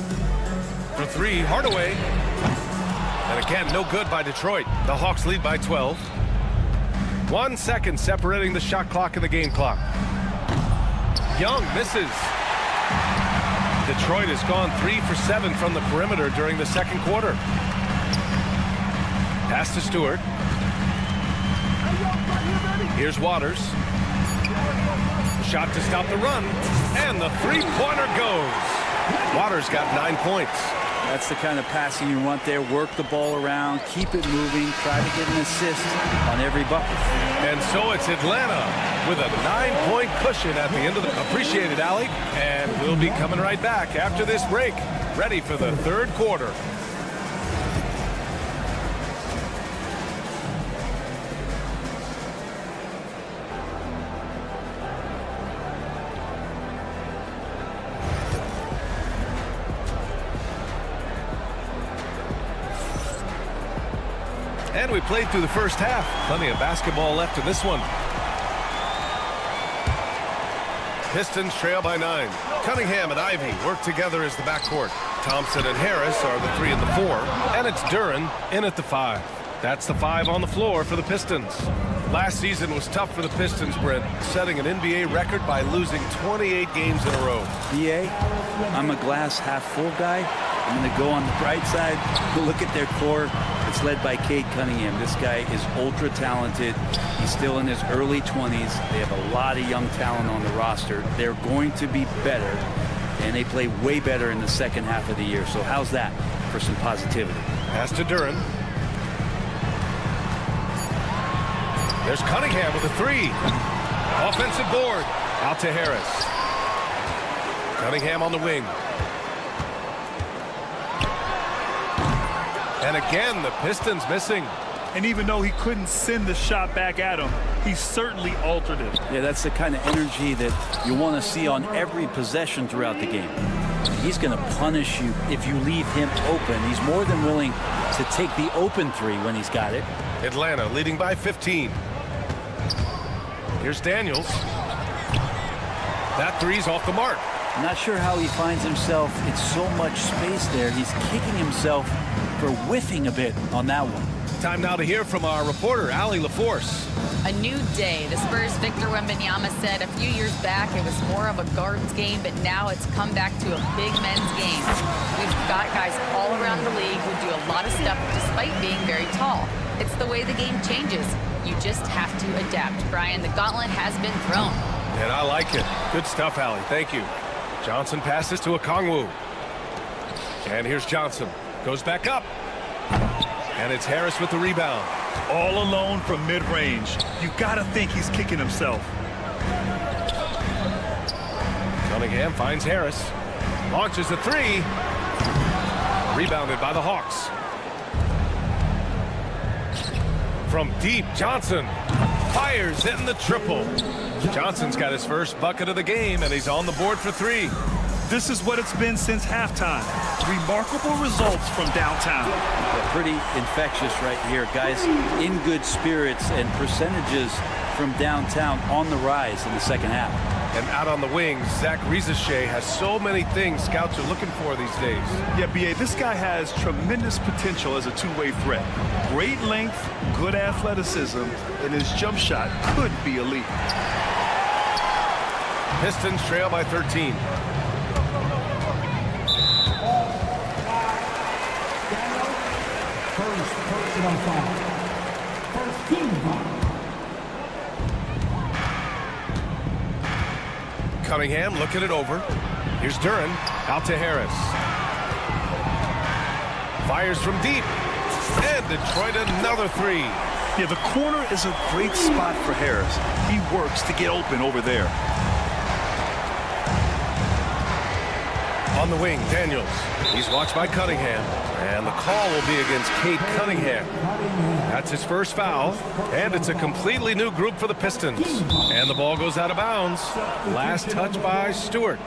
For 3, Hardaway. And again, no good by Detroit. The Hawks lead by 12. 1 second separating the shot clock and the game clock. Young misses. Detroit has gone 3 for 7 from the perimeter during the second quarter. Pass to Stewart. Here's Waters. Shot to stop the run. And the three-pointer goes. Waters got 9 points. That's the kind of passing you want there. Work the ball around, keep it moving, try to get an assist on every bucket. And so it's Atlanta with a 9-point cushion at the end of the... Appreciate it, Allie. And we'll be coming right back after this break. Ready for the third quarter. And we played through the first half. Plenty of basketball left in this one. Pistons trail by 9. Cunningham and Ivy work together as the backcourt. Thompson and Harris are the 3 and the 4. And it's Duren in at the 5. That's the 5 on the floor for the Pistons. Last season was tough for the Pistons, Brent, setting an NBA record by losing 28 games in a row. BA, I'm a glass half full guy. I'm going to go on the bright side. Look at their core. It's led by Cade Cunningham. This guy is ultra talented. He's still in his early 20s. They have a lot of young talent on the roster. They're going to be better, and they play way better in the second half of the year. So how's that for some positivity? Pass to Duren. There's Cunningham with a 3. Offensive board. Out to Harris. Cunningham on the wing. And again, the Pistons missing. And even though he couldn't send the shot back at him, he certainly altered it. Yeah, that's the kind of energy that you want to see on every possession throughout the game. He's going to punish you if you leave him open. He's more than willing to take the open 3 when he's got it. Atlanta leading by 15. Here's Daniels. That 3's off the mark. I'm not sure how he finds himself in so much space there. He's kicking himself for whiffing a bit on that one. Time now to hear from our reporter, Allie LaForce. A new day. The Spurs' Victor Wembanyama said a few years back it was more of a guards game, but now it's come back to a big men's game. We've got guys all around the league who do a lot of stuff despite being very tall. It's the way the game changes. You just have to adapt. Brian, the gauntlet has been thrown. And I like it. Good stuff, Allie. Thank you. Johnson passes to Okongwu. And here's Johnson. Goes back up. And it's Harris with the rebound. All alone from mid-range. You gotta think he's kicking himself. Cunningham finds Harris. Launches a 3. Rebounded by the Hawks. From deep, Johnson fires in the triple. Johnson's got his first bucket of the game, and he's on the board for 3. This is what it's been since halftime. Remarkable results from downtown. Yeah, pretty infectious right here. Guys in good spirits and percentages from downtown on the rise in the second half. And out on the wing, Zach Rizachet has so many things scouts are looking for these days. Yeah, B.A., this guy has tremendous potential as a two-way threat. Great length, good athleticism, and his jump shot could be elite. Pistons trail by 13. First personal foul. First team foul. Cunningham looking it over. Here's Duren. Out to Harris. Fires from deep. And Detroit another 3. Yeah, the corner is a great spot for Harris. He works to get open over there. On the wing, Daniels. He's watched by Cunningham. And the call will be against Cade Cunningham. That's his first foul. And it's a completely new group for the Pistons. And the ball goes out of bounds. Last touch by Stewart.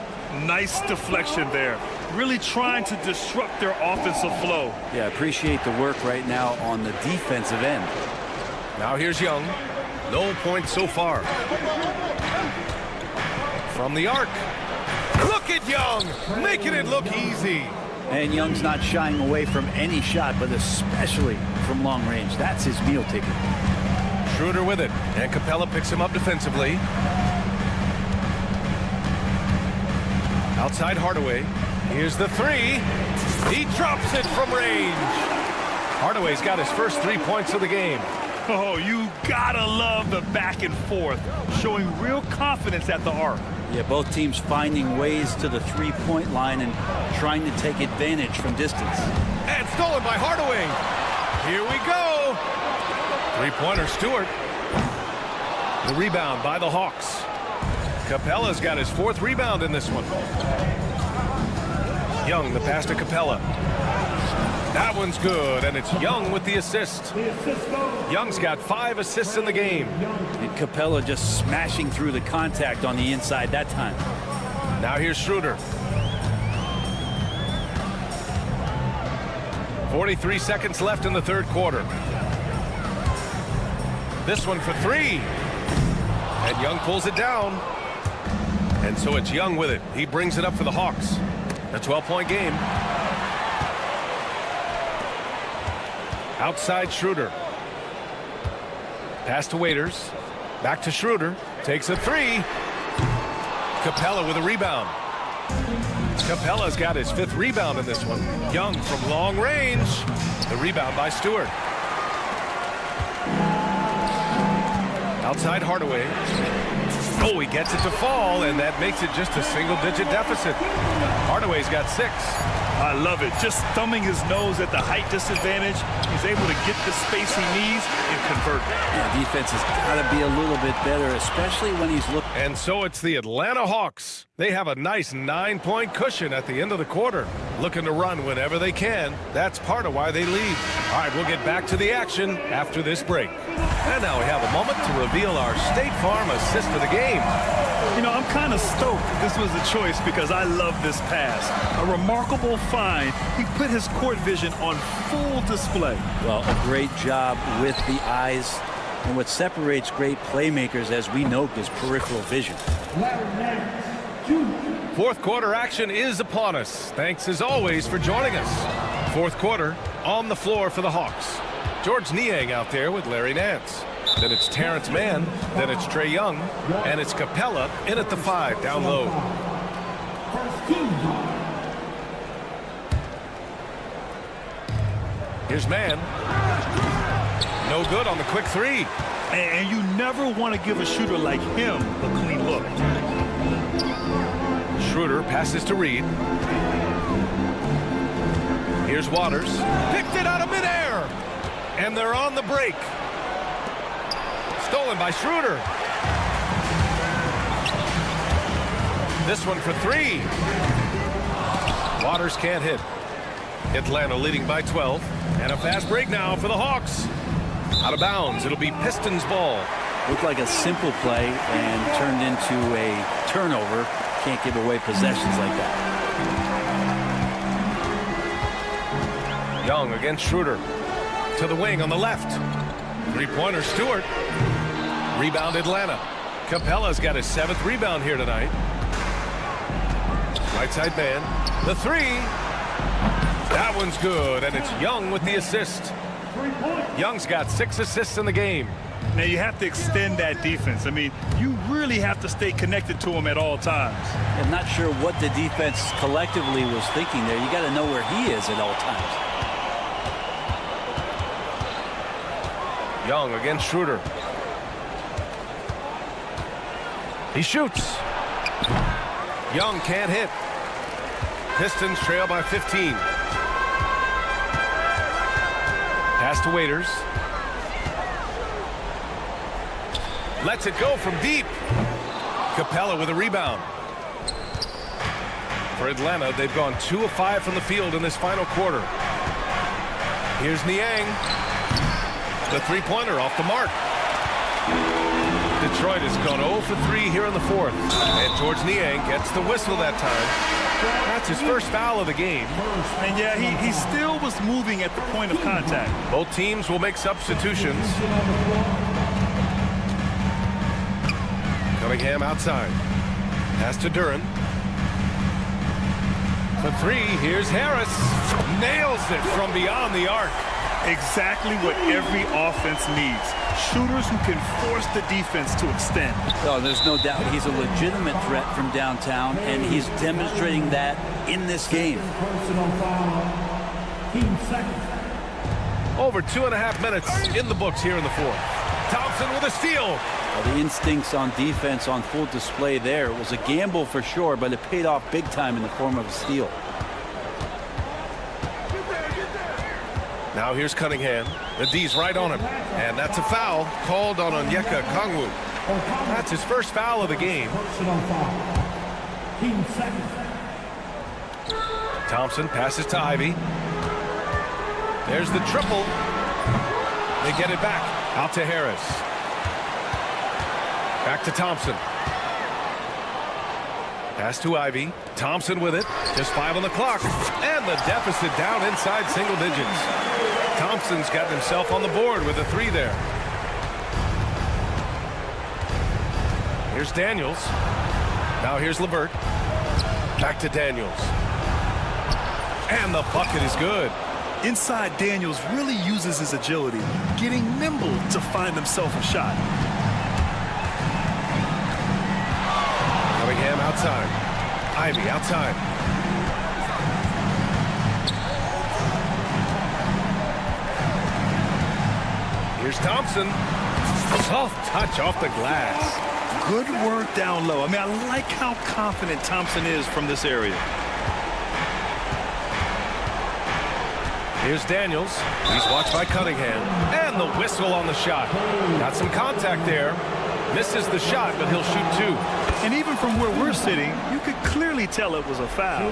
Nice deflection there. Really trying to disrupt their offensive flow. Yeah, appreciate the work right now on the defensive end. Now here's Young. No points so far. From the arc. Look at Young, making it look easy. And Young's not shying away from any shot, but especially from long range. That's his meal ticket. Schroeder with it, and Capella picks him up defensively. Outside Hardaway. Here's the three. He drops it from range. Hardaway's got his first 3 points of the game. Oh, you gotta love the back and forth, showing real confidence at the arc. Yeah, both teams finding ways to the three-point line and trying to take advantage from distance. And stolen by Hardaway. Here we go. Three-pointer Stewart. The rebound by the Hawks. Capella's got his 4th rebound in this one. Young, the pass to Capella. That one's good, and it's Young with the assist. Young's got 5 assists in the game. And Capella just smashing through the contact on the inside that time. Now here's Schroeder. 43 seconds left in the 3rd quarter. This one for 3. And Young pulls it down. And so it's Young with it. He brings it up for the Hawks. A 12-point game. Outside Schroeder. Pass to Waiters. Back to Schroeder. Takes a 3. Capella with a rebound. Capella's got his 5th rebound in this one. Young from long range. The rebound by Stewart. Outside Hardaway. Oh, he gets it to fall, and that makes it just a single-digit deficit. Hardaway's got 6. I love it. Just thumbing his nose at the height disadvantage. He's able to get the space he needs and convert. Yeah, defense has got to be a little bit better, especially when he's looking. And so it's the Atlanta Hawks. They have a nice 9-point cushion at the end of the quarter. Looking to run whenever they can. That's part of why they lead. All right, we'll get back to the action after this break. And now we have a moment to reveal our State Farm assist of the game. You know, I'm kind of stoked this was a choice because I love this pass. A remarkable find. He put his court vision on full display. Well, a great job with the eyes. And what separates great playmakers, as we know, is peripheral vision. 4th quarter action is upon us. Thanks as always for joining us. 4th quarter on the floor for the Hawks. George Niang out there with Larry Nance. Then it's Terrence Mann. Then it's Trae Young. And it's Capella in at the 5 down low. Here's Mann. No good on the quick 3. And you never want to give a shooter like him a clean look. Schroeder passes to Reed. Here's Waters. Picked it out of midair. And they're on the break. Stolen by Schroeder. This one for 3. Waters can't hit. Atlanta leading by 12. And a fast break now for the Hawks. Out of bounds. It'll be Pistons ball. Looked like a simple play and turned into a turnover. Can't give away possessions like that. Young against Schroeder. To the wing on the left. 3-pointer Stewart. Rebound Atlanta. Capella's got his 7th rebound here tonight. Right side man. The 3. That one's good, and it's Young with the assist. Young's got 6 assists in the game. Now you have to extend that defense. I mean, you really have to stay connected to him at all times. I'm not sure what the defense collectively was thinking there. You got to know where he is at all times. Young against Schroeder. He shoots. Young can't hit. Pistons trail by 15. Pass to Waiters. Lets it go from deep. Capella with a rebound. For Atlanta, they've gone 2 of 5 from the field in this final quarter. Here's Niang. The three-pointer off the mark. Detroit has gone 0 for 3 here in the fourth. And George Niang gets the whistle that time. That's his first foul of the game. And yeah, he still was moving at the point of contact. Both teams will make substitutions. Cunningham outside. Pass to Duran. For 3, here's Harris. Nails it from beyond the arc. Exactly what every offense needs. Shooters who can force the defense to extend. Oh, there's no doubt he's a legitimate threat from downtown, and he's demonstrating that in this game. Personal foul. Team second. Over 2.5 minutes in the books here in the fourth. Thompson with a steal. Well, the instincts on defense on full display there. It was a gamble for sure, but it paid off big time in the form of a steal. Now here's Cunningham. The D's right on him. And that's a foul called on Onyeka Kongwu. That's his first foul of the game. Personal foul. Team second. Thompson passes to Ivy. There's the triple. They get it back. Out to Harris. Back to Thompson. Pass to Ivy. Thompson with it. Just 5 on the clock. And the deficit down inside single digits. Thompson's got himself on the board with a 3 there. Here's Daniels. Now here's LeVert. Back to Daniels. And the bucket is good. Inside, Daniels really uses his agility, getting nimble to find himself a shot. Cunningham outside. Ivy outside. Here's Thompson. Soft touch off the glass. Good work down low. I mean, I like how confident Thompson is from this area. Here's Daniels. He's watched by Cunningham. And the whistle on the shot. Got some contact there. Misses the shot, but he'll shoot 2. And even from where we're sitting, you could clearly tell it was a foul.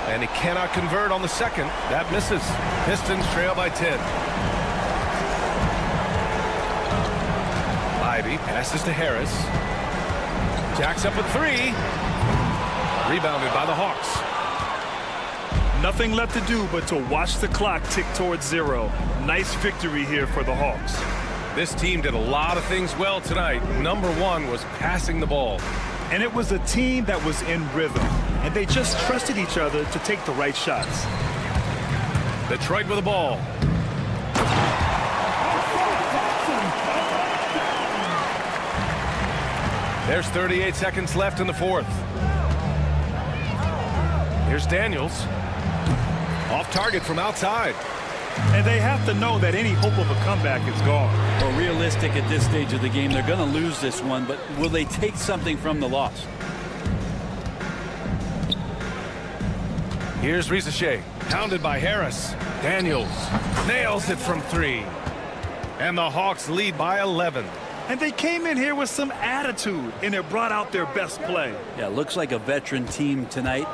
And he cannot convert on the second. That misses. Pistons trail by 10. Ivy passes to Harris. Jacks up at 3. Rebounded by the Hawks. Nothing left to do but to watch the clock tick towards 0. Nice victory here for the Hawks. This team did a lot of things well tonight. Number 1 was passing the ball. And it was a team that was in rhythm. And they just trusted each other to take the right shots. Detroit with the ball. There's 38 seconds left in the fourth. Here's Daniels. Off target from outside. And they have to know that any hope of a comeback is gone. Well, realistic at this stage of the game, they're going to lose this one, but will they take something from the loss? Here's Rizachet, pounded by Harris. Daniels nails it from 3. And the Hawks lead by 11. And they came in here with some attitude, and it brought out their best play. Yeah, looks like a veteran team tonight,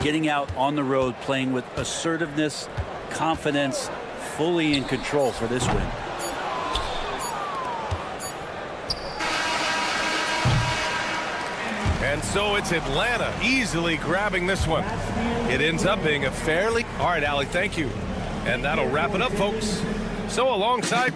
getting out on the road, playing with assertiveness, confidence, fully in control for this win. And so it's Atlanta easily grabbing this one. It ends up being a fairly... All right, Allie, thank you. And that'll wrap it up, folks. So alongside...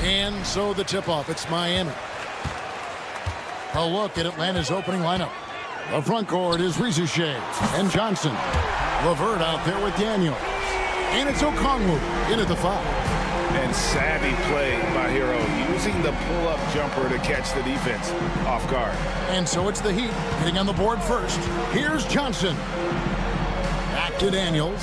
And so the tip-off, it's Miami. A look at Atlanta's opening lineup. The front court is Rizuchet and Johnson. LeVert out there with Daniels. And it's Okongwu in at the 5. And savvy play by Hero, using the pull-up jumper to catch the defense off guard. And so it's the Heat hitting on the board first. Here's Johnson. Back to Daniels.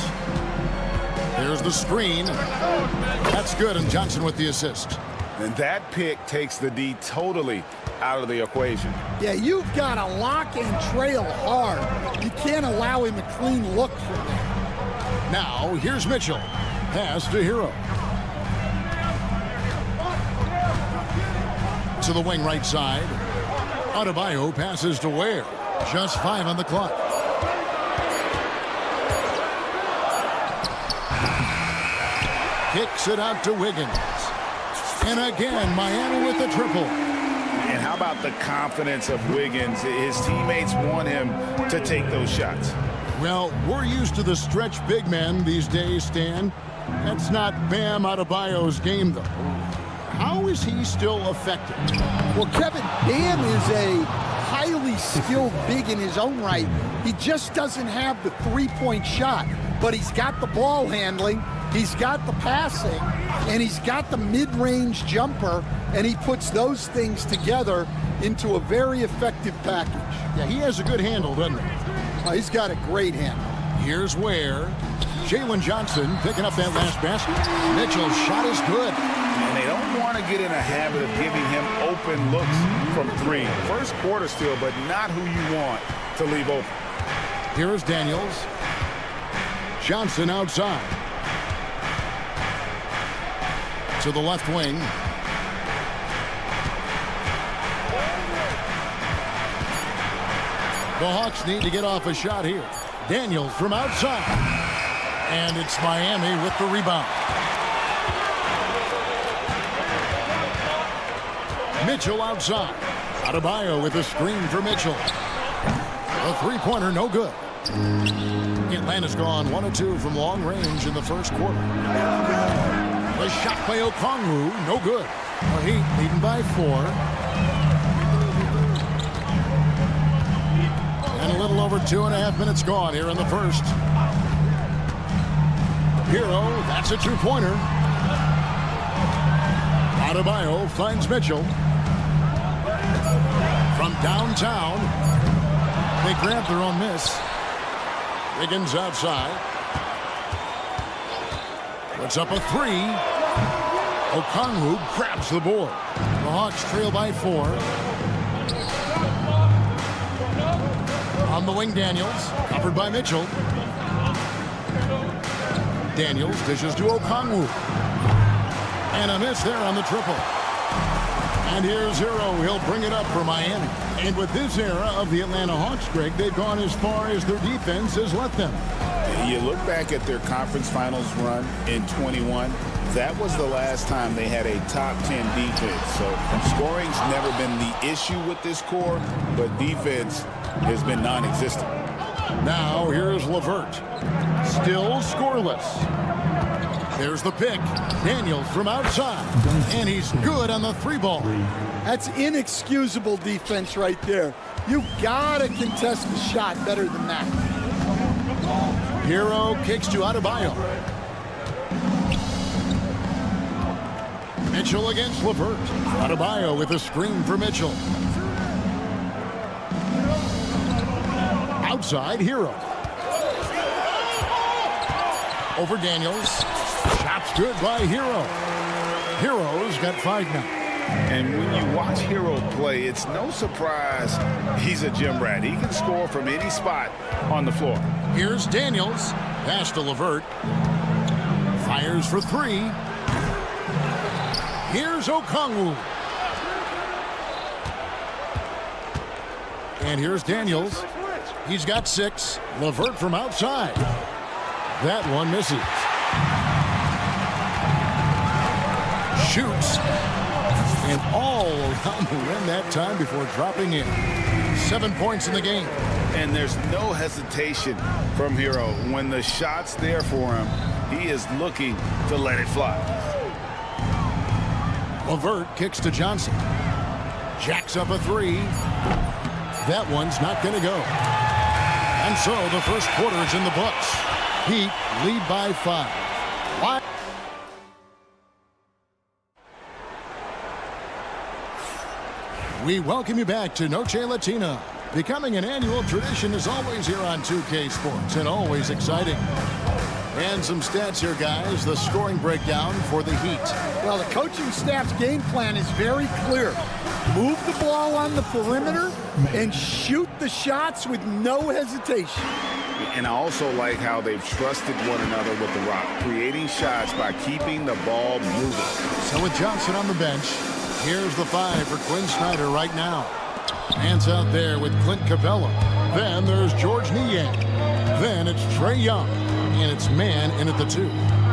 Here's the screen. That's good, and Johnson with the assist. And that pick takes the D totally out of the equation. Yeah, you've got to lock and trail hard. You can't allow him a clean look from there. Now, here's Mitchell. Pass to Hero. To the wing right side. Adebayo passes to Ware. Just 5 on the clock. Kicks it out to Wiggins. And again, Miami with the triple. And how about the confidence of Wiggins? His teammates want him to take those shots. Well, we're used to the stretch big men these days, Stan. That's not Bam Adebayo's game, though. How is he still effective? Well, Kevin, Bam is a highly skilled big in his own right. He just doesn't have the three-point shot, but he's got the ball handling, he's got the passing, and he's got the mid-range jumper, and he puts those things together into a very effective package. Yeah, he has a good handle, doesn't he? He's got a great handle. Here's Ware. Jalen Johnson picking up that last basket. Mitchell's shot is good. And they don't want to get in a habit of giving him open looks from 3. First quarter still, but not who you want to leave open. Here's Daniels. Johnson outside. To the left wing. The Hawks need to get off a shot here. Daniels from outside. And it's Miami with the rebound. Mitchell outside. Adebayo with a screen for Mitchell. A three-pointer, no good. Atlanta's gone 1 of 2 from long range in the first quarter. The shot by Okongwu, no good. The Heat leading by 4. And a little over 2.5 minutes gone here in the first. Hero, that's a two-pointer. Adebayo finds Mitchell. From downtown, they grab their own miss. Wiggins outside. Puts up a 3. Okongwu grabs the board. The Hawks trail by 4. On the wing, Daniels, covered by Mitchell. Daniels dishes to Okongwu. And a miss there on the triple. And here's Hero. He'll bring it up for Miami. And with this era of the Atlanta Hawks, Greg, they've gone as far as their defense has let them. You look back at their conference finals run in 21. That was the last time they had a top 10 defense. So scoring's never been the issue with this core, but defense has been non-existent. Now here's LeVert. Still scoreless. There's the pick. Daniels from outside. And he's good on the 3-ball. That's inexcusable defense right there. You gotta contest the shot better than that. Hero kicks to Adebayo. Mitchell against LeVert. Adebayo with a screen for Mitchell. Outside, Hero. Over Daniels. Shot's good by Hero. Hero's got 5 now. And when you watch Hero play, it's no surprise he's a gym rat. He can score from any spot on the floor. Here's Daniels. Pass to LeVert. Fires for 3. Here's Okongwu. And here's Daniels. He's got 6. LeVert from outside. That one misses. Shoots. And all around the rim that time before dropping in. 7 points in the game. And there's no hesitation from Hero. When the shot's there for him, he is looking to let it fly. LeVert kicks to Johnson. Jacks up a three. That one's not going to go. And so the first quarter is in the books. Heat lead by 5. We welcome you back to Noche Latina. Becoming an annual tradition is always here on 2K Sports and always exciting. And some stats here, guys. The scoring breakdown for the Heat. Well, the coaching staff's game plan is very clear. Move the ball on the perimeter and shoot the shots with no hesitation. And I also like how they've trusted one another with the rock, creating shots by keeping the ball moving. So with Johnson on the bench, here's the 5 for Quinn Snyder right now. Hands out there with Clint Capella. Then there's George Niang. Then it's Trae Young. And it's man in at the 2.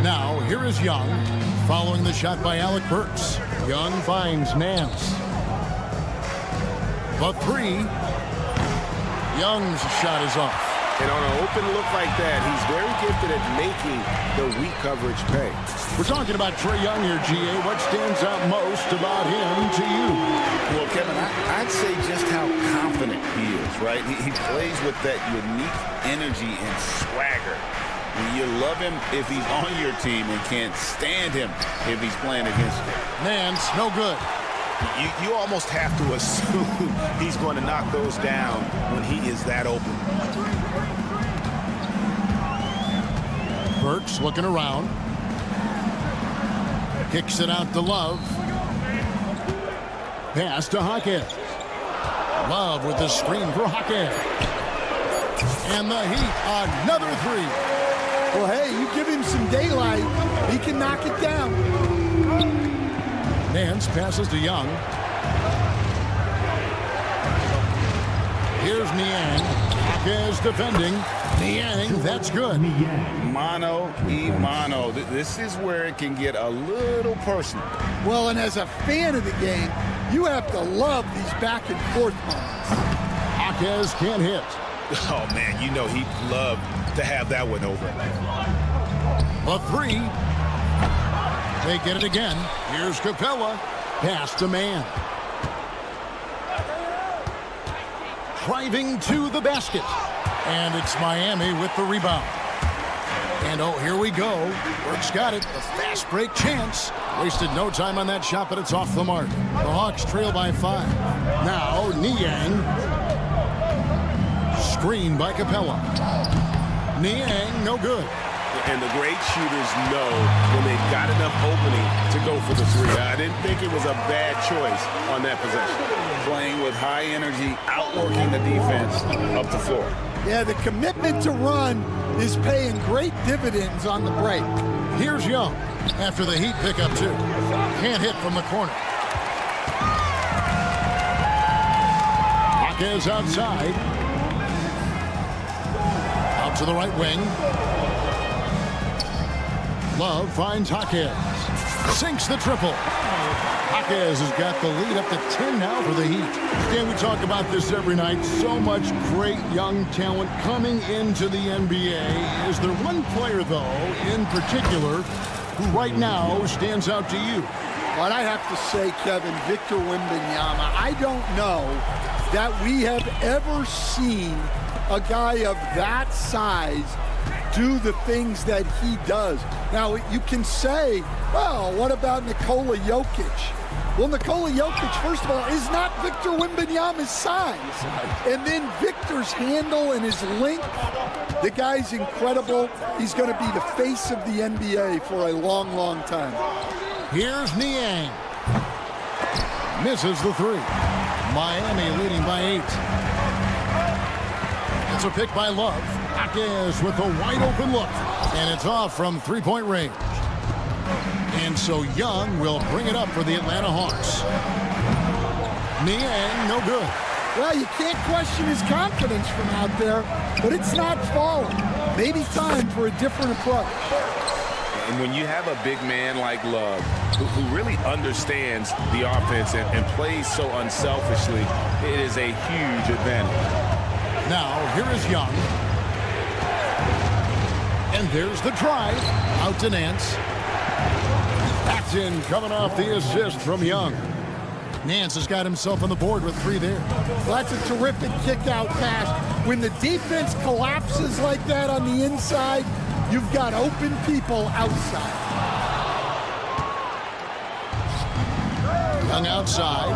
Now, here is Young, following the shot by Alec Burks. Young finds Nance. The 3. Young's shot is off. And on an open look like that, he's very gifted at making the weak coverage pay. We're talking about Trae Young here, GA. What stands out most about him to you? Well, Kevin, I'd say just how confident he is, right? He plays with that unique energy and swagger. You love him if he's on your team and can't stand him if he's playing against you. Nance, no good. You almost have to assume he's going to knock those down when he is that open. Burks looking around. Kicks it out to Love. Pass to Hawkins. Love with the screen for Hawkins. And the Heat, another 3. Well, hey, you give him some daylight, he can knock it down. Nance passes to Young. Here's Niang. Hawkins defending. Niang, that's good. Mano. This is where it can get a little personal. Well, and as a fan of the game, you have to love these back and forth moments. Hawkins can't hit. Oh, man, you know he'd love to have that one over. A 3. They get it again. Here's Capella. Pass to man. Driving to the basket. And it's Miami with the rebound. And oh, here we go. Burks got it. A fast break chance. Wasted no time on that shot, but it's off the mark. The Hawks trail by 5. Now, Niang. Screen by Capella. Niang, no good. And the great shooters know when they've got enough opening to go for the 3. I didn't think it was a bad choice on that possession. Playing with high energy, outworking the defense up the floor. Yeah, the commitment to run is paying great dividends on the break. Here's Young after the Heat pick up 2. Can't hit from the corner. Hawkins outside. Out to the right wing. Love finds Hawkins. Sinks the triple. Hawkins has got the lead up to 10 now for the Heat. Dan, we talk about this every night. So much great young talent coming into the NBA. Is there one player, though, in particular, who right now stands out to you? But I have to say, Kevin, Victor Wembanyama, I don't know that we have ever seen a guy of that size do the things that he does. Now, you can say, well, what about Nikola Jokic? Well, Nikola Jokic, first of all, is not Victor Wembanyama's size. And then Victor's handle and his length, the guy's incredible. He's going to be the face of the NBA for a long, long time. Here's Niang. Misses the 3. Miami leading by 8. It's a pick by Love. Hawkins with a wide open look. And it's off from three-point range. And so Young will bring it up for the Atlanta Hawks. Niang, no good. Well, you can't question his confidence from out there, but it's not falling. Maybe time for a different approach. And when you have a big man like Love, who really understands the offense and plays so unselfishly, it is a huge advantage. Now, here is Young. And there's the drive. Out to Nance. That's in, coming off the assist from Young. Nance has got himself on the board with 3 there. Well, that's a terrific kick-out pass. When the defense collapses like that on the inside, you've got open people outside. Young outside.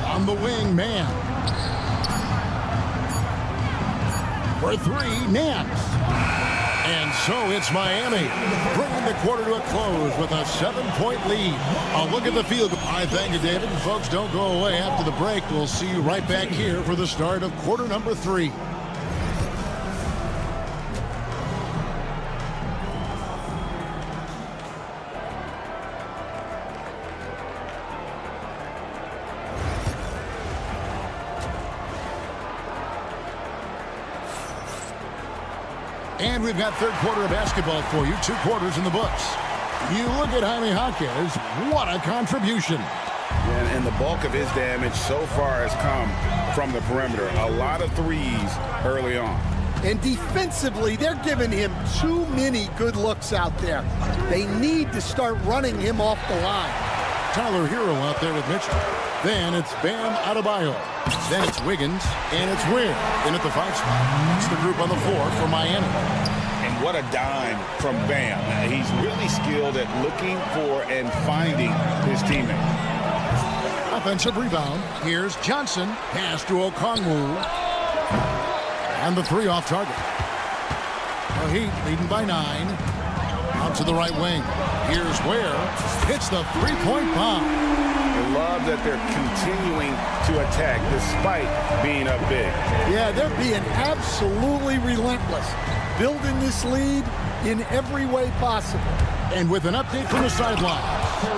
On the wing, man. For 3, Nance. And so it's Miami, bringing the quarter to a close with a 7-point lead. A look at the field. I thank you, David. And folks, don't go away after the break. We'll see you right back here for the start of quarter number 3. And we've got third quarter of basketball for you. 2 quarters in the books. You look at Jaime Jaquez. What a contribution. And the bulk of his damage so far has come from the perimeter. A lot of threes early on. And defensively, they're giving him too many good looks out there. They need to start running him off the line. Tyler Hero out there with Mitchell. Then it's Bam Adebayo. Then it's Wiggins. And it's Ware in at the 5 spot. That's the group on the floor for Miami. And what a dime from Bam. He's really skilled at looking for and finding his teammate. Offensive rebound. Here's Johnson. Pass to Okongwu. And the 3 off target. The Heat leading by 9. Out to the right wing. Here's Ware. Hits the 3-point bomb. I love that they're continuing to attack despite being up big. Yeah, they're being absolutely relentless. Building this lead in every way possible. And with an update from the sideline,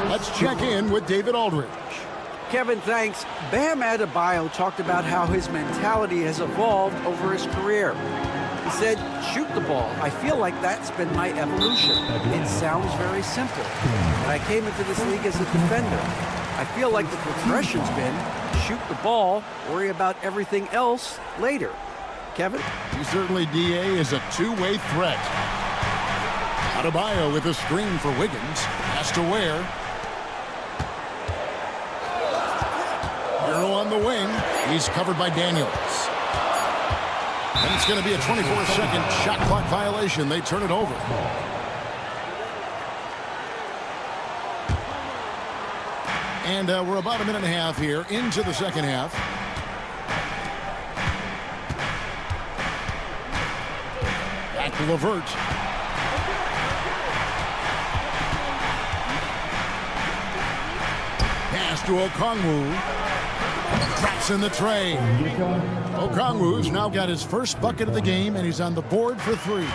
let's check in with David Aldridge. Kevin, thanks. Bam Adebayo talked about how his mentality has evolved over his career. He said, shoot the ball. I feel like that's been my evolution. It sounds very simple. But I came into this league as a defender. I feel like the progression's been shoot the ball, worry about everything else later. Kevin? He certainly, DA, is a two-way threat. Adebayo with a screen for Wiggins. Has to Ware. Hero on the wing. He's covered by Daniels. And it's going to be a 24-second shot clock violation. They turn it over. And we're about a minute and a half here into the second half. Back to LeVert. Pass to Okongwu. Drops in the tray. Okongwu's now got his first bucket of the game, and he's on the board for 3.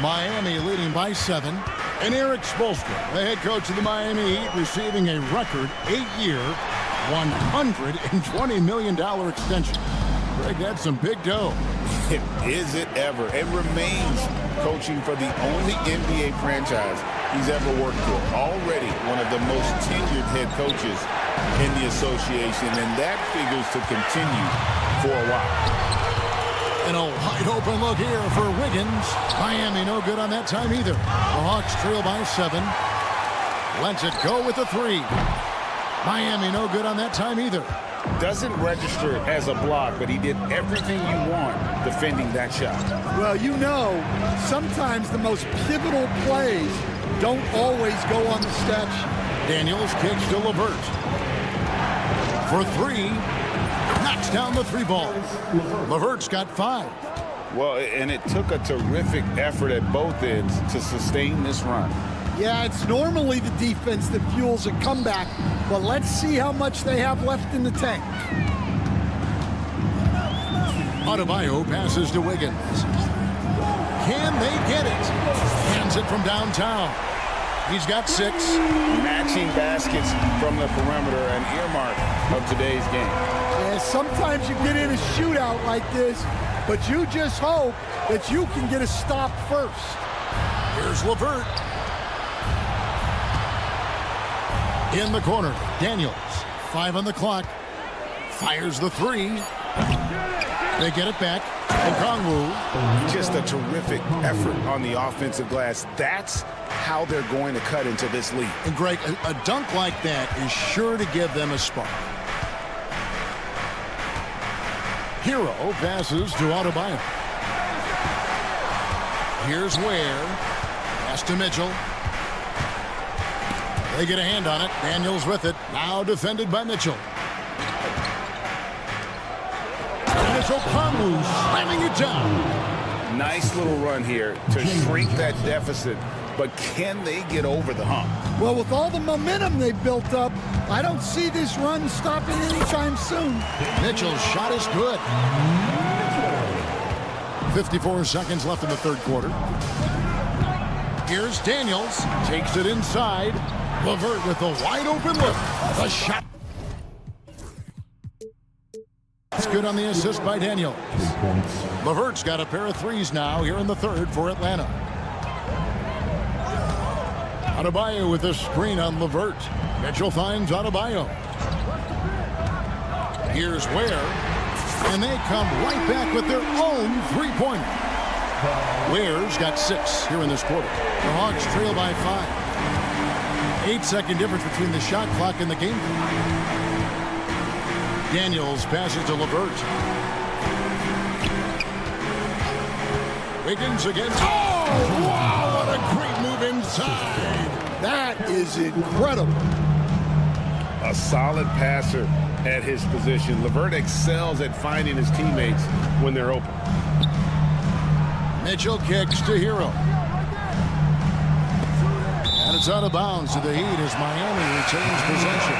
Miami leading by 7. And Eric Spoelstra, the head coach of the Miami Heat, receiving a record 8-year, $120 million extension. Greg, that's some big dough. Is it ever? It remains coaching for the only NBA franchise he's ever worked for. Already one of the most tenured head coaches in the association, and that figures to continue for a while. And a wide open look here for Wiggins. Miami no good on that time either. The Hawks trail by 7. Lets it go with the 3. Miami no good on that time either. Doesn't register as a block, but he did everything you want defending that shot. Well, you know, sometimes the most pivotal plays don't always go on the stat sheet. Daniels kicks to LeVert. For 3. Knocks down the 3 ball. LeVert's got 5. Well, and it took a terrific effort at both ends to sustain this run. Yeah, it's normally the defense that fuels a comeback, but let's see how much they have left in the tank. Adebayo passes to Wiggins. Can they get it? Hands it from downtown. He's got 6. Matching baskets from the perimeter, an earmark of today's game. Yeah, sometimes you get in a shootout like this, but you just hope that you can get a stop first. Here's LeVert. In the corner, Daniels. 5 on the clock. Fires the 3. They get it back. Okongwu. Just a terrific effort on the offensive glass. That's how they're going to cut into this lead. And Greg, a dunk like that is sure to give them a spark. Hero passes to Adebayo. Here's Ware. Pass to Mitchell. They get a hand on it. Daniels with it. Now defended by Mitchell. Mitchell Conley slamming it down. Nice little run here to shrink that deficit, but can they get over the hump? Well, with all the momentum they've built up, I don't see this run stopping anytime soon. Mitchell's shot is good. 54 seconds left in the third quarter. Here's Daniels. Takes it inside. LeVert with a wide open look. The shot. It's good on the assist by Daniels. LeVert's got a pair of threes now here in the third for Atlanta. Adebayo with a screen on LeVert. Mitchell finds Adebayo. Here's Ware. And they come right back with their own three-pointer. Ware's got 6 here in this quarter. The Hawks trail by 5. 8-second difference between the shot clock and the game clock. Daniels passes to LeVert. Wiggins against. Oh, wow, what a great move inside. That is incredible. A solid passer at his position. LeVert excels at finding his teammates when they're open. Mitchell kicks to Hero. And it's out of bounds to the Heat as Miami retains possession.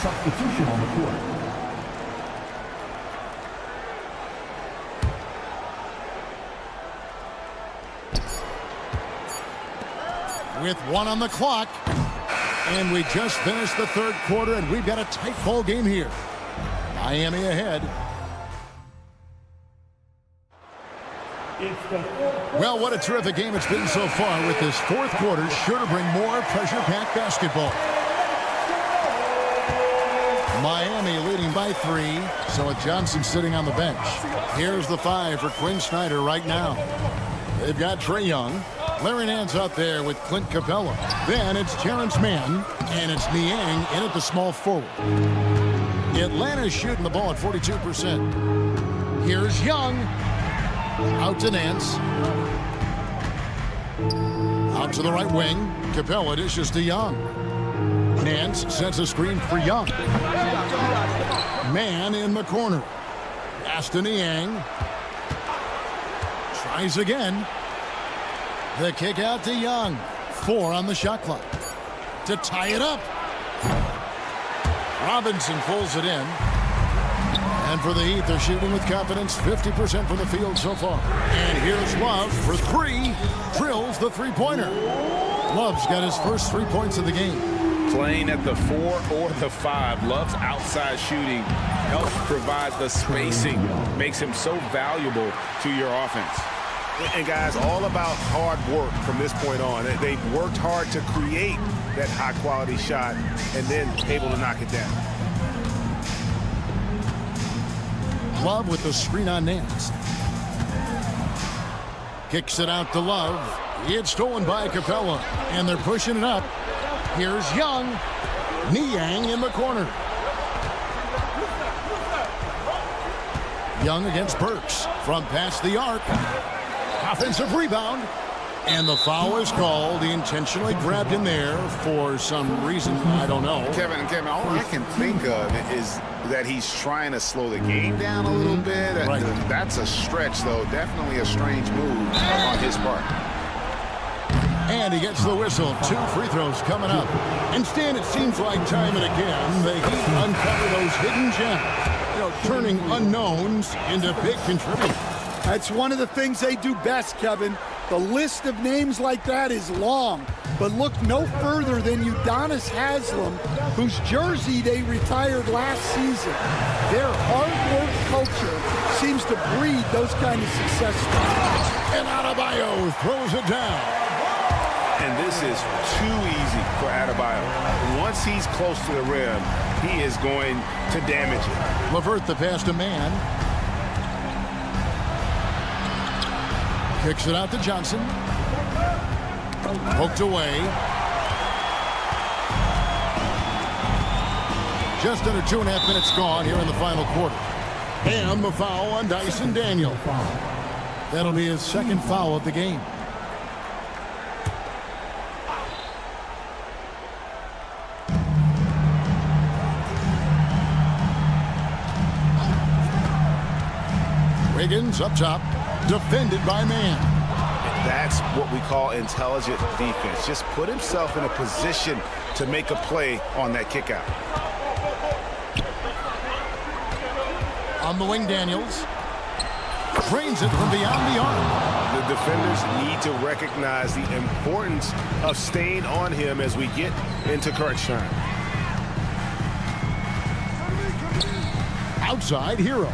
Substitution on the court. With 1 on the clock. And we just finished the third quarter, and we've got a tight ball game here. Miami ahead. Well, what a terrific game it's been so far, with this fourth quarter sure to bring more pressure-packed basketball. Miami leading by 3, so with Johnson sitting on the bench. Here's the 5 for Quinn Snyder right now. They've got Trae Young. Larry Nance out there with Clint Capella. Then it's Terrence Mann, and it's Niang in at the small forward. Atlanta's shooting the ball at 42%. Here's Young. Out to Nance. Out to the right wing. Capella dishes to Young. Nance sets a screen for Young. Man in the corner. Pass to Niang. Tries again. The kick out to Young. 4 on the shot clock. To tie it up. Robinson pulls it in. And for the Heat, they're shooting with confidence, 50% from the field so far. And here's Love for 3. Drills the three-pointer. Love's got his first 3 points of the game. Playing at the 4 or the 5, Love's outside shooting helps provide the spacing, makes him so valuable to your offense. And guys, all about hard work from this point on. They've worked hard to create that high-quality shot and then able to knock it down. Love with the screen on Nance. Kicks it out to Love. It's stolen by Capella, and they're pushing it up. Here's Young. Niang in the corner. Young against Burks from past the arc. Offensive rebound. And the foul is called. He intentionally grabbed him there for some reason. I don't know. Kevin, all I can think of is that he's trying to slow the game down a little bit. Right. That's a stretch, though. Definitely a strange move on his part. And he gets the whistle. 2 free throws coming up. And Stan, it seems like time and again the Heat uncover those hidden gems, turning unknowns into big contributors. That's one of the things they do best, Kevin. The list of names like that is long, but look no further than Udonis Haslem, whose jersey they retired last season. Their hard work culture seems to breed those kind of success stories. And Adebayo throws it down. And this is too easy for Adebayo. Once he's close to the rim, he is going to damage it. LeVert the pass to Mann. Kicks it out to Johnson. Poked away. Just under 2.5 minutes gone here in the final quarter. And the foul on Dyson Daniel. That'll be his second foul of the game. Wiggins up top, defended by man. That's what we call intelligent defense. Just put himself in a position to make a play on that kick out. On the wing, Daniels trains it from beyond the arc. The defenders need to recognize the importance of staying on him as we get into crunch time. Outside, Hero.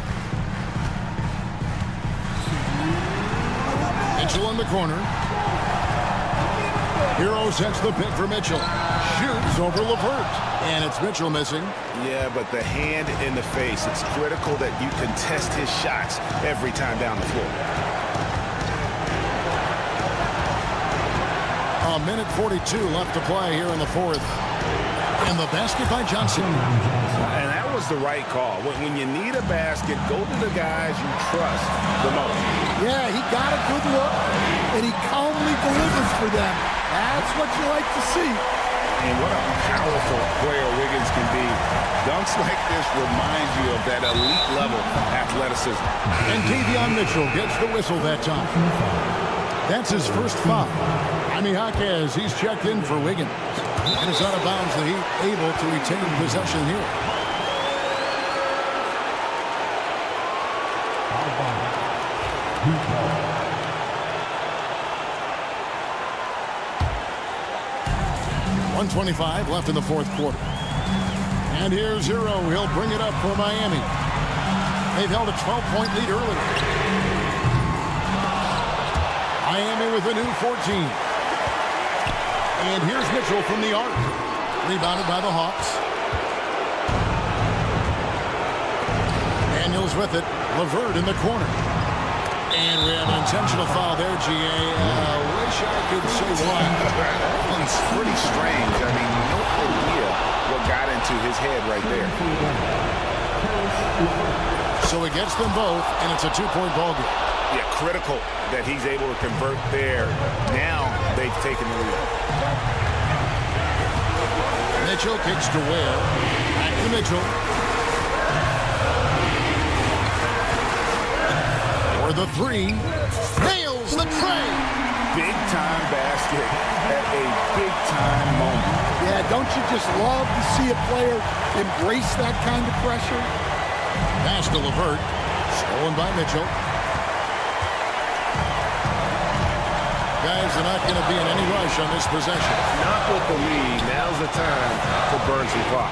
Mitchell in the corner. Hero sets the pick for Mitchell. Shoots over LeVert. And it's Mitchell missing. Yeah, but the hand in the face, it's critical that you contest his shots every time down the floor. A minute 42 left to play here in the fourth. And the basket by Johnson. And that was the right call. When you need a basket, go to the guys you trust the most. Yeah, he got a good look, and he calmly delivers for them. That's what you like to see. And what a powerful player Wiggins can be. Dunks like this remind you of that elite level athleticism. And Davion Mitchell gets the whistle that time. That's his first foul. Jaime Jaquez, he's checked in for Wiggins. And it's out of bounds. The Heat able to retain possession here. .125 left in the fourth quarter. And here's Hero. He'll bring it up for Miami. They've held a 12-point lead earlier. Miami with a new 14. And here's Mitchell from the arc. Rebounded by the Hawks. Daniels with it. LeVert in the corner. And we have an intentional foul there, G.A. Wish I could say why. It's pretty strange. I mean, no idea what got into his head right there. So he gets them both, and it's a two-point ball game. Yeah, critical that he's able to convert there. Now they've taken the lead. Mitchell kicks to Ware. Back to Mitchell. For the three. Nails the tray. Big-time basket at a big-time moment. Yeah, don't you just love to see a player embrace that kind of pressure? Pass to LeVert. Stolen by Mitchell. Guys are not going to be in any rush on this possession. Not with the lead. Now's the time to burn some clock.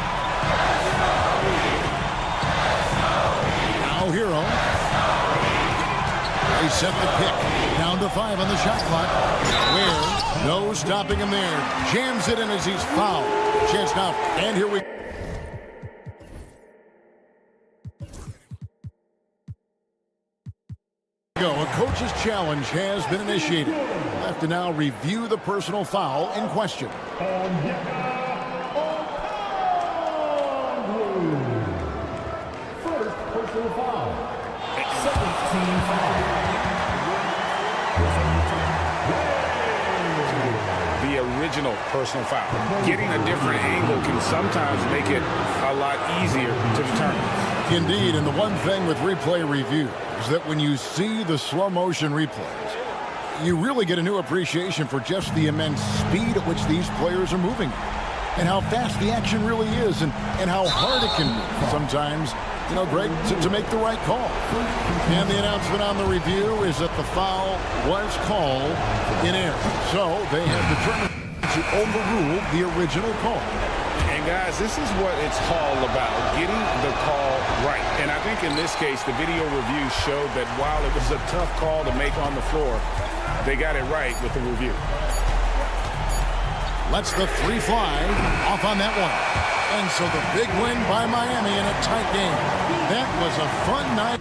Now Hero. They set the pick. Down to 5 on the shot clock. Ware, no stopping him there. Jams it in as he's fouled. Chance now. And here we go. A coach's challenge has been initiated. We'll have to now review the personal foul in question. First personal foul. Second team foul. The original personal foul. Getting a different angle can sometimes make it a lot easier to determine. Indeed, and the one thing with replay review is that when you see the slow motion replays, you really get a new appreciation for just the immense speed at which these players are moving and how fast the action really is and how hard it can be sometimes, Greg, to make the right call. And the announcement on the review is that the foul was called in error. So they have determined to overrule the original call. And guys, this is what it's all about, getting the call right. And I think in this case, the video review showed that while it was a tough call to make on the floor, they got it right with the review. Lets the three fly off on that one. And so the big win by Miami in a tight game. That was a fun night.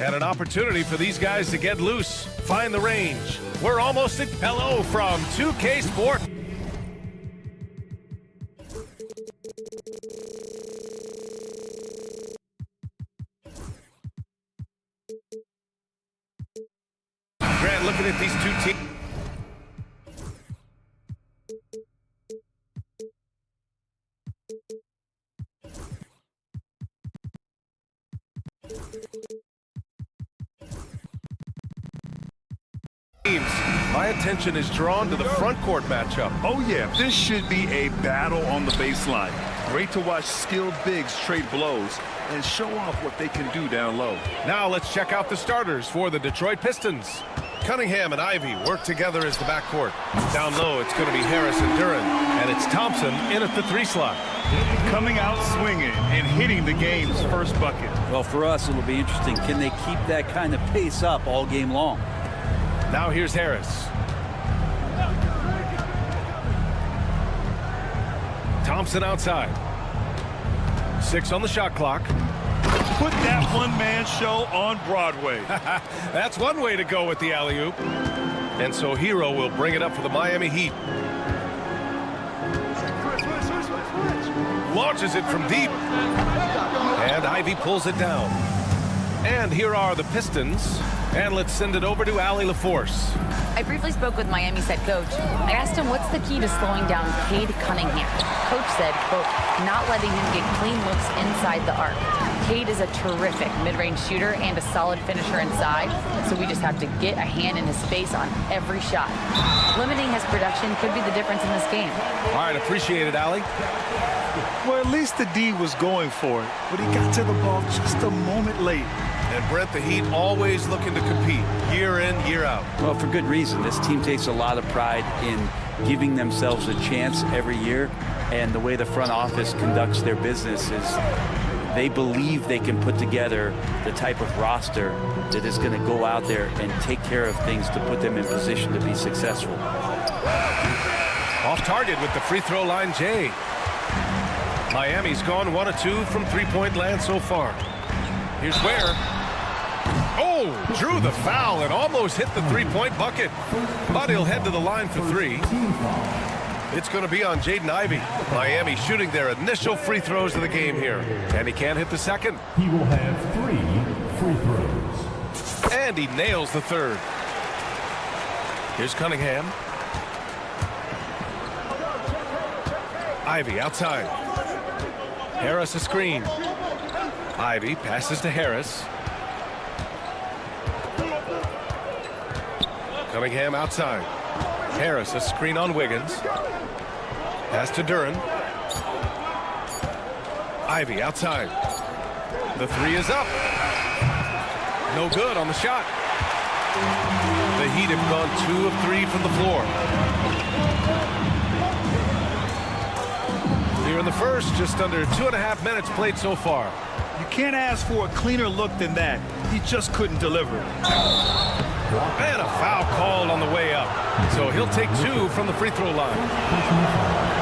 And an opportunity for these guys to get loose, find the range. We're almost at hello from 2K Sport. Grant looking at these two teams. My attention is drawn to the front court matchup. Oh yeah, this should be a battle on the baseline. Great to watch skilled bigs trade blows and show off what they can do down low. Now let's check out the starters for the Detroit Pistons. Cunningham and Ivy work together as the backcourt. Down low, it's going to be Harris and Duran, and it's Thompson in at the 3 slot. Coming out swinging and hitting the game's first bucket. Well, for us, it'll be interesting. Can they keep that kind of pace up all game long? Now here's Harris. Thompson outside. 6 on the shot clock. Put that one-man show on Broadway. That's one way to go with the alley-oop. And so Hero will bring it up for the Miami Heat. Launches it from deep. And Ivy pulls it down. And here are the Pistons. And let's send it over to Allie LaForce. I briefly spoke with Miami's head coach. I asked him what's the key to slowing down Cade Cunningham. Coach said, quote, not letting him get clean looks inside the arc. Cade is a terrific mid-range shooter and a solid finisher inside, so we just have to get a hand in his face on every shot. Limiting his production could be the difference in this game. All right, appreciate it, Allie. Well, at least the D was going for it, but he got to the ball just a moment late. And Brent, the Heat always looking to compete year in, year out. Well, for good reason. This team takes a lot of pride in giving themselves a chance every year. And the way the front office conducts their business is they believe they can put together the type of roster that is going to go out there and take care of things to put them in position to be successful. Off target with the free throw line, Jay. Miami's gone 1 of 2 from three-point land so far. Here's Ware. Oh, drew the foul and almost hit the three-point bucket. But he'll head to the line for 3. It's going to be on Jaden Ivey. Miami shooting their initial free throws of the game here. And he can't hit the second. He will have 3 free throws. And he nails the third. Here's Cunningham. Ivey outside. Harris a screen. Ivy passes to Harris. Cunningham outside. Harris a screen on Wiggins. Pass to Duran. Ivy outside. The 3 is up. No good on the shot. The Heat have gone 2 of 3 from the floor. Here in the first, just under 2.5 minutes played so far. You can't ask for a cleaner look than that. He just couldn't deliver. And a foul called on the way up. So he'll take 2 from the free throw line.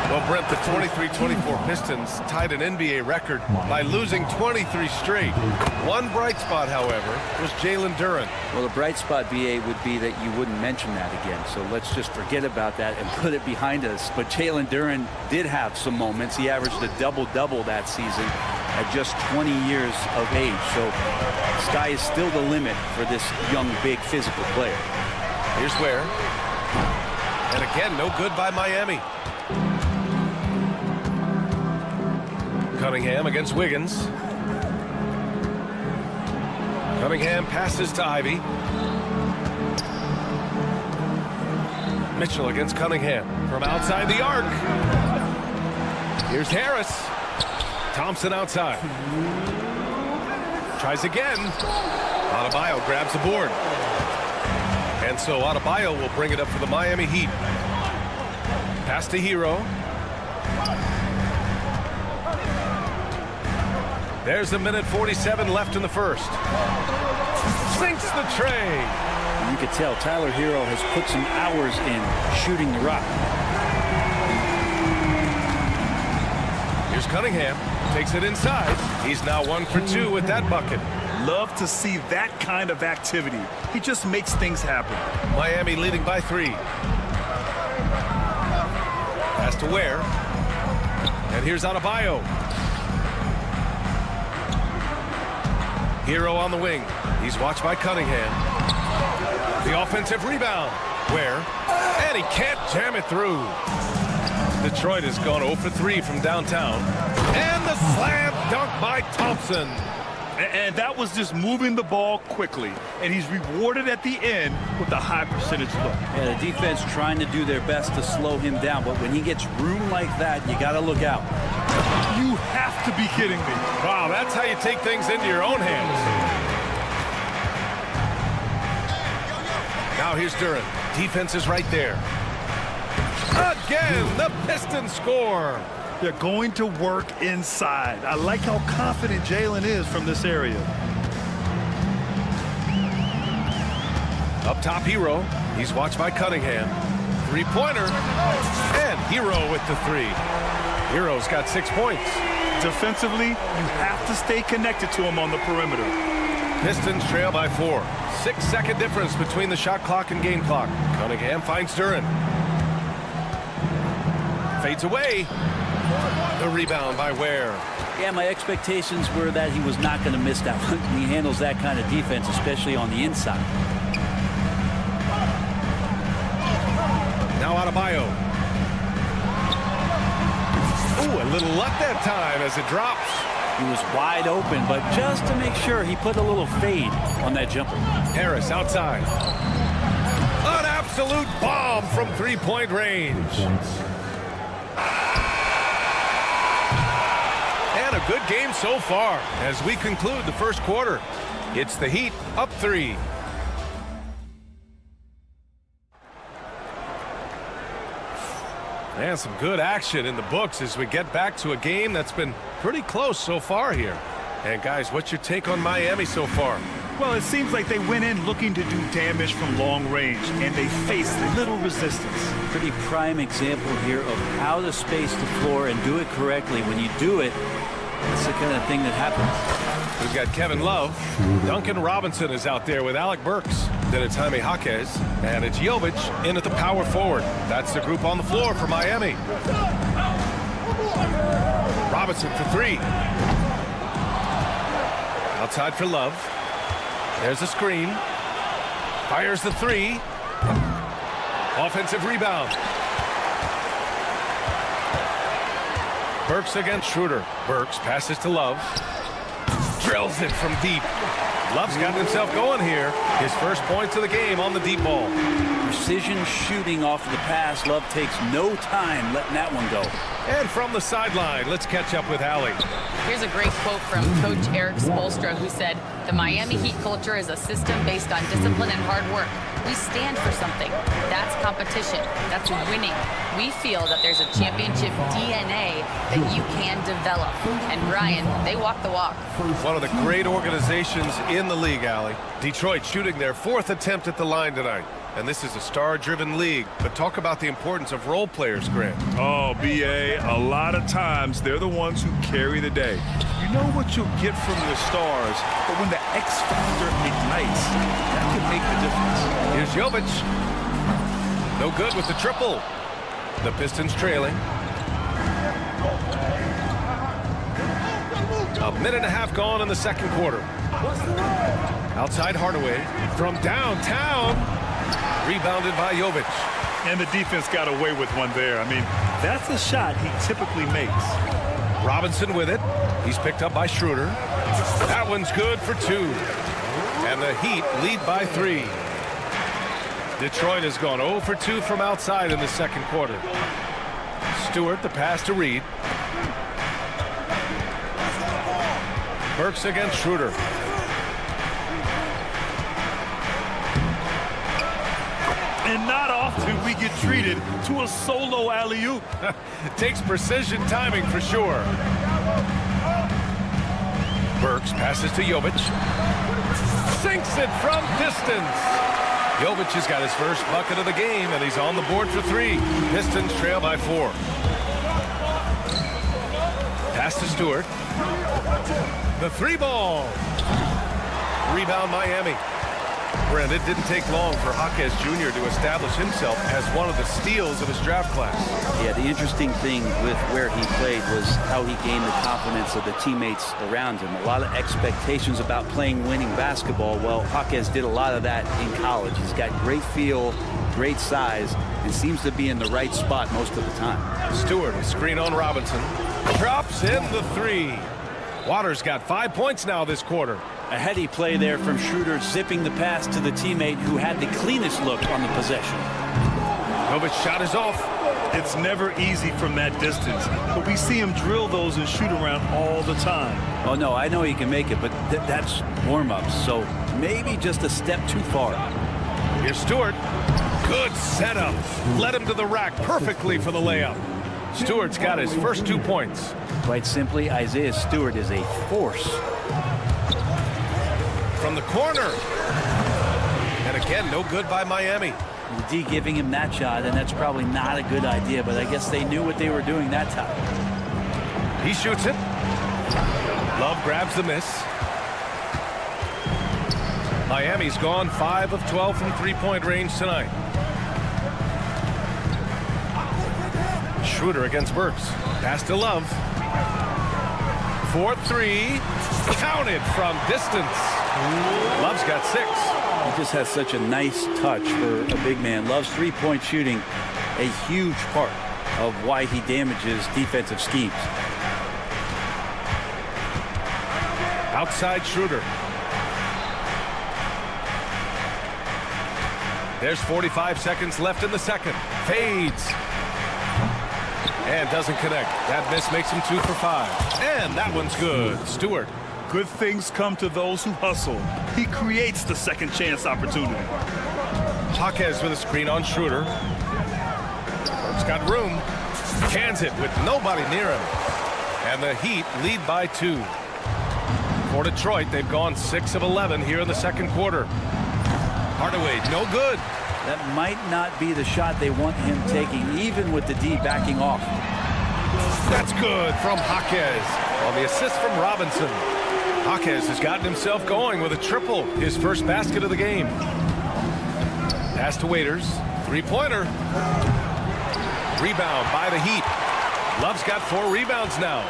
Well, Brent, the 23-24 Pistons tied an NBA record by losing 23 straight. One bright spot, however, was Jalen Duran. Well, the bright spot, BA, would be that you wouldn't mention that again. So let's just forget about that and put it behind us. But Jalen Duran did have some moments. He averaged a double-double that season at just 20 years of age. So sky is still the limit for this young, big, physical player. Here's Ware. And again, no good by Miami. Cunningham against Wiggins. Cunningham passes to Ivy. Mitchell against Cunningham from outside the arc. Here's Harris. Thompson outside. Tries again. Adebayo grabs the board. And so Adebayo will bring it up for the Miami Heat. Pass to Hero. There's a minute 47 left in the first. Sinks the tray. You could tell Tyler Hero has put some hours in shooting the rock. Here's Cunningham. Takes it inside. He's now 1 for 2 with that bucket. Love to see that kind of activity. He just makes things happen. Miami leading by 3. Pass to Ware. And here's Adebayo. Hero on the wing. He's watched by Cunningham. The offensive rebound. Ware. And he can't jam it through. Detroit has gone 0 for 3 from downtown. And the slam dunk by Thompson. And that was just moving the ball quickly. And he's rewarded at the end with a high percentage look. Yeah, the defense trying to do their best to slow him down. But when he gets room like that, you got to look out. You have to be kidding me. Wow, that's how you take things into your own hands. Now here's Duren. Defense is right there. Again, the Pistons score. They're going to work inside. I like how confident Jalen is from this area. Up top, Hero. He's watched by Cunningham. Three-pointer. And Hero with the 3. Hero's got 6 points. Defensively, you have to stay connected to him on the perimeter. Pistons trail by 4. 6-second difference between the shot clock and game clock. Cunningham finds Duren. Fades away. The rebound by Ware. Yeah, my expectations were that he was not going to miss that one. He handles that kind of defense, especially on the inside. Now Adebayo. Ooh, a little luck that time as it drops. He was wide open, but just to make sure, he put a little fade on that jumper. Harris outside. An absolute bomb from three-point range. And a good game so far as we conclude the first quarter. It's the Heat up 3. And some good action in the books as we get back to a game that's been pretty close so far here. And guys, what's your take on Miami so far? Well, it seems like they went in looking to do damage from long range, and they faced little resistance. Pretty prime example here of how to space the floor and do it correctly. When you do it, that's the kind of thing that happens. We've got Kevin Love. Duncan Robinson is out there with Alec Burks. Then it's Jaime Jaquez. And it's Jovic in at the power forward. That's the group on the floor for Miami. Robinson for 3. Outside for Love. There's a screen. Fires the 3. Offensive rebound. Burks against Schroeder. Burks passes to Love. Drills it from deep. Love's got himself going here. His first points of the game on the deep ball. Precision shooting off the pass. Love takes no time letting that one go. And from the sideline, let's catch up with Allie. Here's a great quote from Coach Eric Spoelstra, who said, "The Miami Heat culture is a system based on discipline and hard work. We stand for something. That's competition. That's winning. We feel that there's a championship DNA that you can develop." And Brian, they walk the walk. One of the great organizations in the league, Allie. Detroit shooting their 4th attempt at the line tonight. And this is a star-driven league. But talk about the importance of role players, Grant. Oh, B.A., a lot of times they're the ones who carry the day. You know what you'll get from your stars, but when the X factor ignites, that can make the difference. Here's Jovic. No good with the triple. The Pistons trailing. A minute and a half gone in the second quarter. Outside Hardaway from downtown. Rebounded by Jovic. And the defense got away with one there. I mean, that's a shot he typically makes. Robinson with it. He's picked up by Schroeder. That one's good for 2. And the Heat lead by 3. Detroit has gone 0 for 2 from outside in the second quarter. Stewart, the pass to Reed. Burks against Schroeder. And not often we get treated to a solo alley-oop. Takes precision timing for sure. Burks passes to Jovic. Sinks it from distance. Jovic has got his first bucket of the game, and he's on the board for 3. Pistons trail by 4. Pass to Stewart. The 3 ball. rebound Miami. Brent, it didn't take long for Jaquez Jr. to establish himself as one of the steals of his draft class. Yeah, the interesting thing with where he played was how he gained the confidence of the teammates around him. A lot of expectations about playing winning basketball. Well, Jaquez did a lot of that in college. He's got great feel, great size, and seems to be in the right spot most of the time. Stewart, a screen on Robinson. Drops in the three. Waters got 5 points now this quarter. A heady play there from Schroeder, zipping the pass to the teammate who had the cleanest look on the possession. Novic's shot is off. It's never easy from that distance, but we see him drill those and shoot around all the time. Oh, no, I know he can make it, but that's warm-ups, so maybe just a step too far. Here's Stewart. Good setup. Led him to the rack perfectly for the layup. Stewart's got his first 2 points. Quite simply, Isaiah Stewart is a force. From the corner. And again, no good by Miami. The D giving him that shot, and that's probably not a good idea, but I guess they knew what they were doing that time. He shoots it. Love grabs the miss. Miami's gone 5 of 12 from three-point range tonight. Schroeder against Burks. Pass to Love. 4-3. Counted from distance. Love's got 6. He just has such a nice touch for a big man. Love's three-point shooting a huge part of why he damages defensive schemes. Outside Schroeder. There's 45 seconds left in the second. Fades. And doesn't connect. That miss makes him 2 for 5. And that one's good. Stewart. Good things come to those who hustle. He creates the second chance opportunity. Jaquez with a screen on Schroeder. Burke's got room. Cans it with nobody near him. And the Heat lead by 2. For Detroit, they've gone 6 of 11 here in the second quarter. Hardaway, no good. That might not be the shot they want him taking, even with the D backing off. That's good from Jaquez on the assist from Robinson. Jaquez has gotten himself going with a triple, his first basket of the game. Pass to Waiters. Three-pointer. Rebound by the Heat. Love's got 4 rebounds now.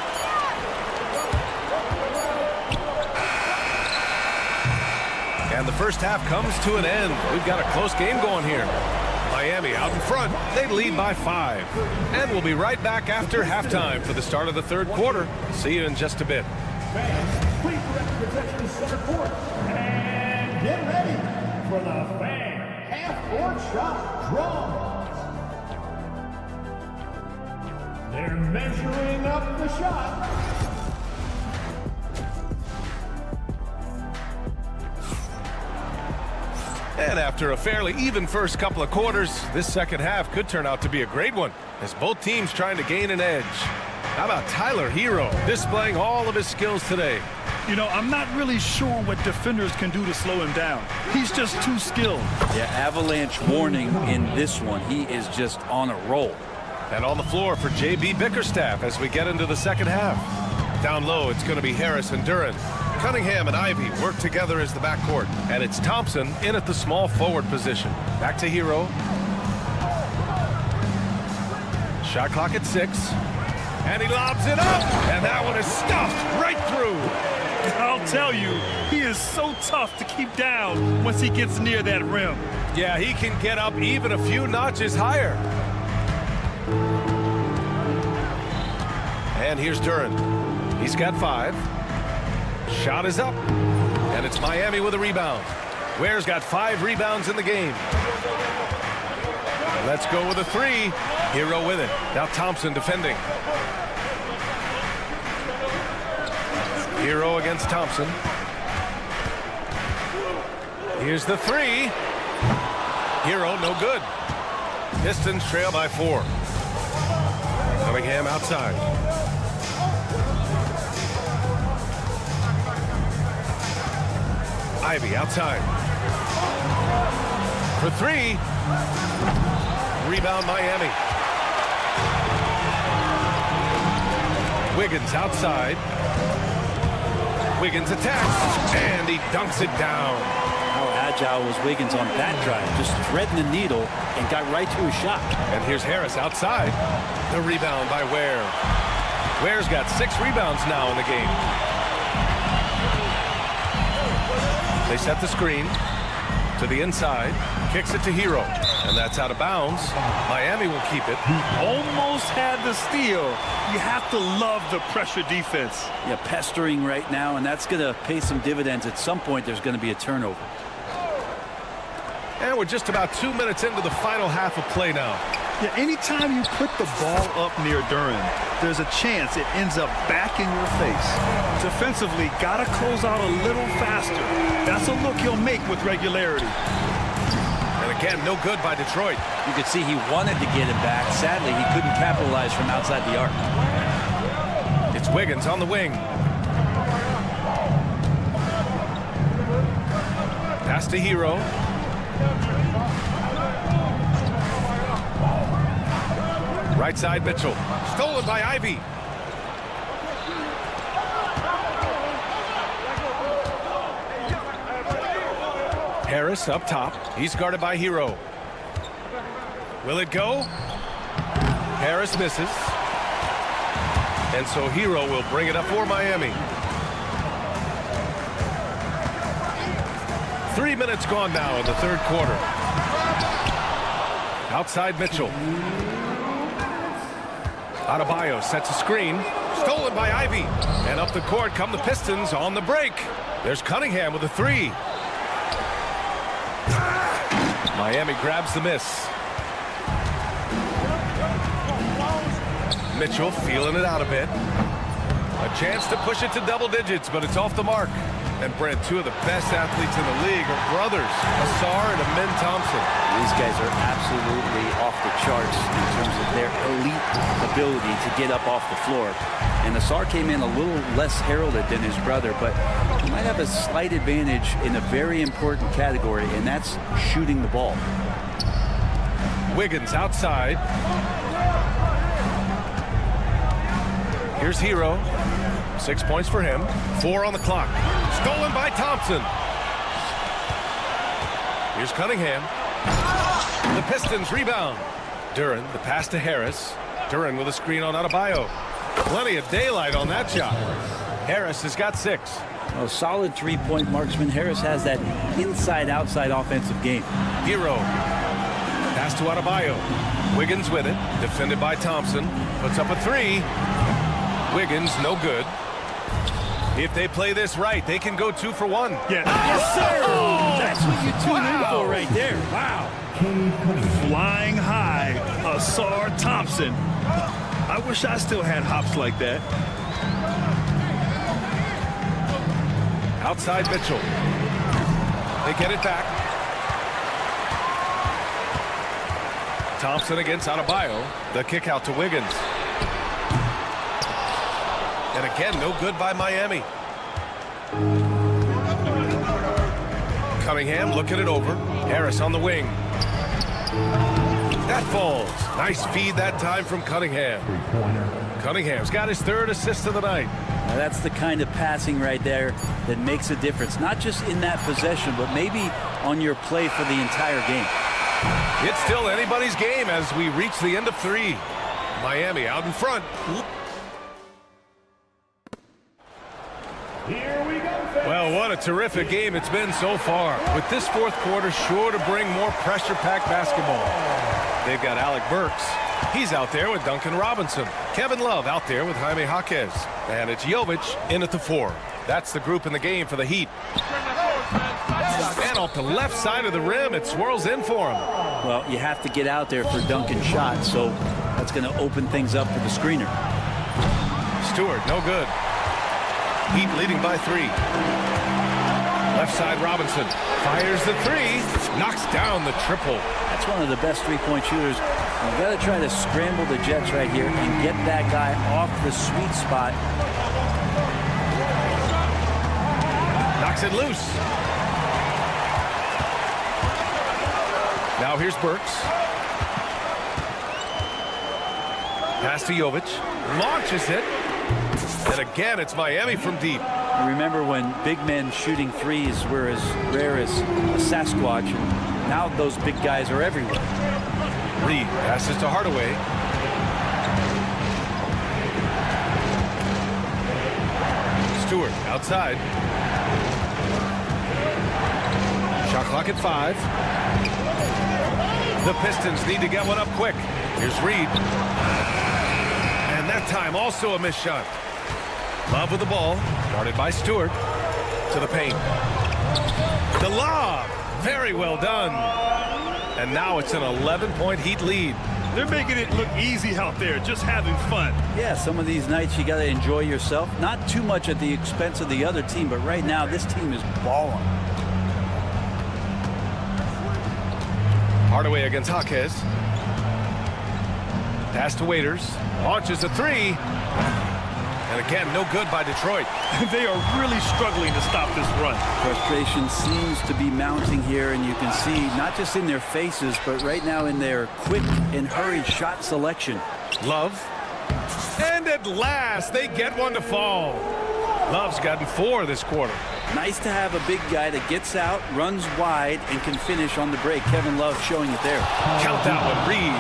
And the first half comes to an end. We've got a close game going here. Miami out in front. They lead by 5. And we'll be right back after halftime for the start of the third quarter. See you in just a bit. Fans, please direct your attention to center court. And get ready for the fan half-court shot draws. They're measuring up the shot. And after a fairly even first couple of quarters, this second half could turn out to be a great one as both teams trying to gain an edge. How about Tyler Hero displaying all of his skills today? You know, I'm not really sure what defenders can do to slow him down. He's just too skilled. Yeah, avalanche warning in this one. He is just on a roll. And on the floor for J.B. Bickerstaff as we get into the second half. Down low, it's going to be Harris and Duran. Cunningham and Ivy work together as the backcourt. And it's Thompson in at the small forward position. Back to Hero. Shot clock at 6. And he lobs it up. And that one is stuffed right through. I'll tell you, he is so tough to keep down once he gets near that rim. Yeah, he can get up even a few notches higher. And here's Duran. He's got 5. Shot is up. And it's Miami with a rebound. Ware's got 5 rebounds in the game. Let's go with a 3. Hero with it. Now Thompson defending. Hero against Thompson. Here's the 3. Hero, no good. Pistons trail by 4. Cunningham outside. Ivy outside. For 3. Rebound Miami. Wiggins outside. Wiggins attacks, and he dunks it down. How agile was Wiggins on that drive? Just threading the needle and got right to his shot. And here's Harris outside. The rebound by Ware. Ware's got 6 rebounds now in the game. They set the screen to the inside, kicks it to Hero, and that's out of bounds. Miami will keep it. Almost had the steal. You have to love the pressure defense. Yeah, pestering right now, and that's going to pay some dividends. At some point, there's going to be a turnover. And we're just about 2 minutes into the final half of play now. Yeah, anytime you put the ball up near Duren, there's a chance it ends up back in your face. Defensively, got to close out a little faster. That's a look he'll make with regularity. And again, no good by Detroit. You could see he wanted to get him back. Sadly, he couldn't capitalize from outside the arc. It's Wiggins on the wing. Pass to Hero. Right side Mitchell. Stolen by Ivy. Harris up top. He's guarded by Hero. Will it go? Harris misses. And so Hero will bring it up for Miami. 3 minutes gone now in the third quarter. Outside Mitchell. Adebayo sets a screen. Stolen by Ivy. And up the court come the Pistons on the break. There's Cunningham with a 3. Miami grabs the miss. Mitchell feeling it out a bit. A chance to push it to double digits, but it's off the mark. And Brent, 2 of the best athletes in the league are brothers, Asar and Amin Thompson. These guys are absolutely off the charts in terms of their elite ability to get up off the floor. And Asar came in a little less heralded than his brother, but he might have a slight advantage in a very important category, and that's shooting the ball. Wiggins outside. Here's Hero. 6 points for him. 4 on the clock. Stolen by Thompson. Here's Cunningham. The Pistons rebound. Duren, the pass to Harris. Duren with a screen on Adebayo. Plenty of daylight on that shot. Harris has got 6. A solid three-point marksman. Harris has that inside-outside offensive game. Hero. Pass to Adebayo. Wiggins with it. Defended by Thompson. Puts up a 3. Wiggins, no good. If they play this right, they can go 2 for 1. Yeah. Yes, sir! That's what you tune in for right there. Wow. Flying high, Asar Thompson. I wish I still had hops like that. Outside Mitchell. They get it back. Thompson against Adebayo. The kick out to Wiggins. And again, no good by Miami. Cunningham looking it over. Harris on the wing. That falls. Nice feed that time from Cunningham. Cunningham's got his 3rd assist of the night. Now that's the kind of passing right there that makes a difference. Not just in that possession, but maybe on your play for the entire game. It's still anybody's game as we reach the end of 3. Miami out in front. Here we go. Well, what a terrific game it's been so far. With this 4th quarter sure to bring more pressure-packed basketball. They've got Alec Burks. He's out there with Duncan Robinson. Kevin Love out there with Jaime Jaquez. And it's Jovic in at the 4. That's the group in the game for the Heat. And off the left side of the rim, it swirls in for him. Well, you have to get out there for Duncan's shot, so that's going to open things up for the screener. Stewart, no good. Heat leading by 3. Left side Robinson fires the 3, knocks down the triple. That's one of the best three-point shooters. You've got to try to scramble the Jets right here and get that guy off the sweet spot. Knocks it loose. Now here's Burks. Pass to Jovic. Launches it. And again, it's Miami from deep. I remember when big men shooting threes were as rare as a Sasquatch, and now those big guys are everywhere. Reed passes to Hardaway. Stewart outside. Shot clock at 5. The Pistons need to get one up quick. Here's Reed. And that time also a missed shot. Love with the ball. Guarded by Stewart. To the paint. The lob. Very well done. And now it's an 11-point Heat lead. They're making it look easy out there, just having fun. Yeah, some of these nights you got to enjoy yourself. Not too much at the expense of the other team, but right now this team is balling. Hardaway against Jaquez. Pass to Waiters. Launches a 3. And again, no good by Detroit. They are really struggling to stop this run. Frustration seems to be mounting here, and you can see not just in their faces, but right now in their quick and hurried shot selection. Love. And at last, they get one to fall. Love's gotten 4 this quarter. Nice to have a big guy that gets out, runs wide, and can finish on the break. Kevin Love showing it there. Count that one, Reed.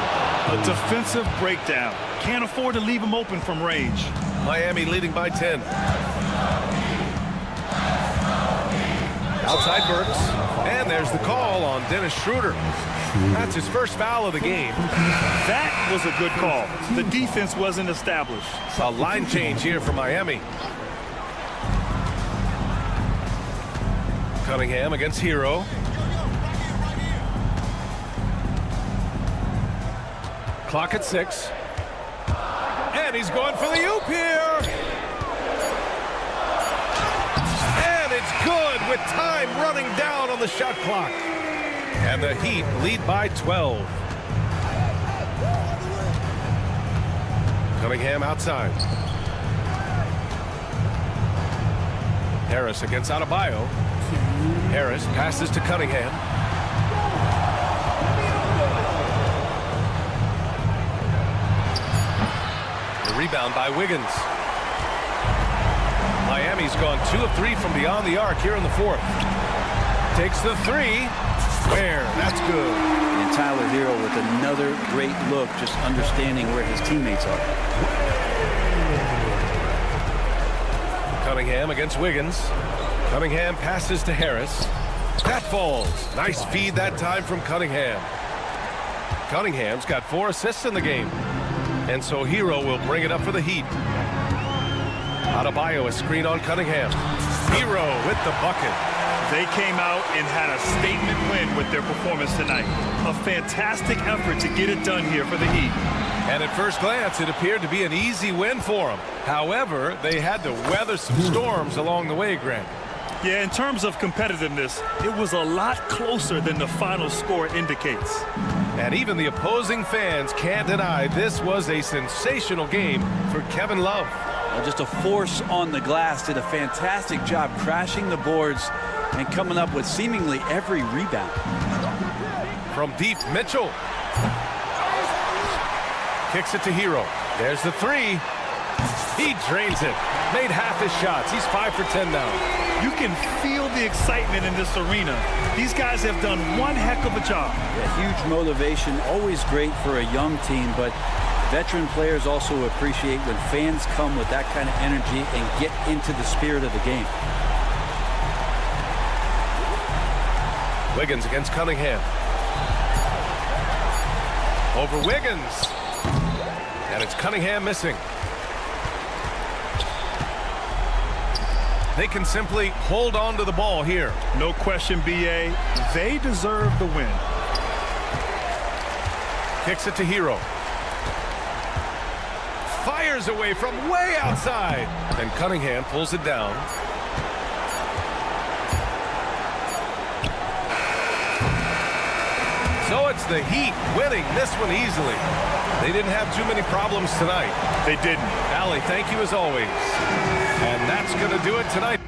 A defensive breakdown. Can't afford to leave him open from range. Miami leading by 10. Outside Burks. And there's the call on Dennis Schroeder. That's his first foul of the game. That was a good call. The defense wasn't established. A line change here for Miami. Cunningham against Hero. Clock at 6. And he's going for the oop here. And it's good with time running down on the shot clock. And the Heat lead by 12. Cunningham outside. Harris against Adebayo. Harris passes to Cunningham. The rebound by Wiggins. Miami's gone 2 of 3 from beyond the arc here in the 4th. Takes the 3. Where? That's good. And Tyler Hero with another great look, just understanding where his teammates are. Cunningham against Wiggins. Cunningham passes to Harris. That falls. Nice feed that time from Cunningham. Cunningham's got 4 assists in the game. And so Hero will bring it up for the Heat. Adebayo, a screen on Cunningham. Hero with the bucket. They came out and had a statement win with their performance tonight. A fantastic effort to get it done here for the Heat. And at first glance, it appeared to be an easy win for them. However, they had to weather some storms along the way, Grant. Yeah, in terms of competitiveness, it was a lot closer than the final score indicates. And even the opposing fans can't deny this was a sensational game for Kevin Love. Just a force on the glass, did a fantastic job crashing the boards and coming up with seemingly every rebound. From deep, Mitchell. Kicks it to Hero. There's the 3. He drains it. Made half his shots. He's 5 for 10 now. You can feel the excitement in this arena. These guys have done one heck of a job. Yeah, huge motivation, always great for a young team, but veteran players also appreciate when fans come with that kind of energy and get into the spirit of the game. Wiggins against Cunningham. Over Wiggins. And it's Cunningham missing. They can simply hold on to the ball here. No question, B.A. They deserve the win. Kicks it to Hero. Fires away from way outside. And Cunningham pulls it down. So it's the Heat winning this one easily. They didn't have too many problems tonight. They didn't. Allie, thank you as always. And that's going to do it tonight.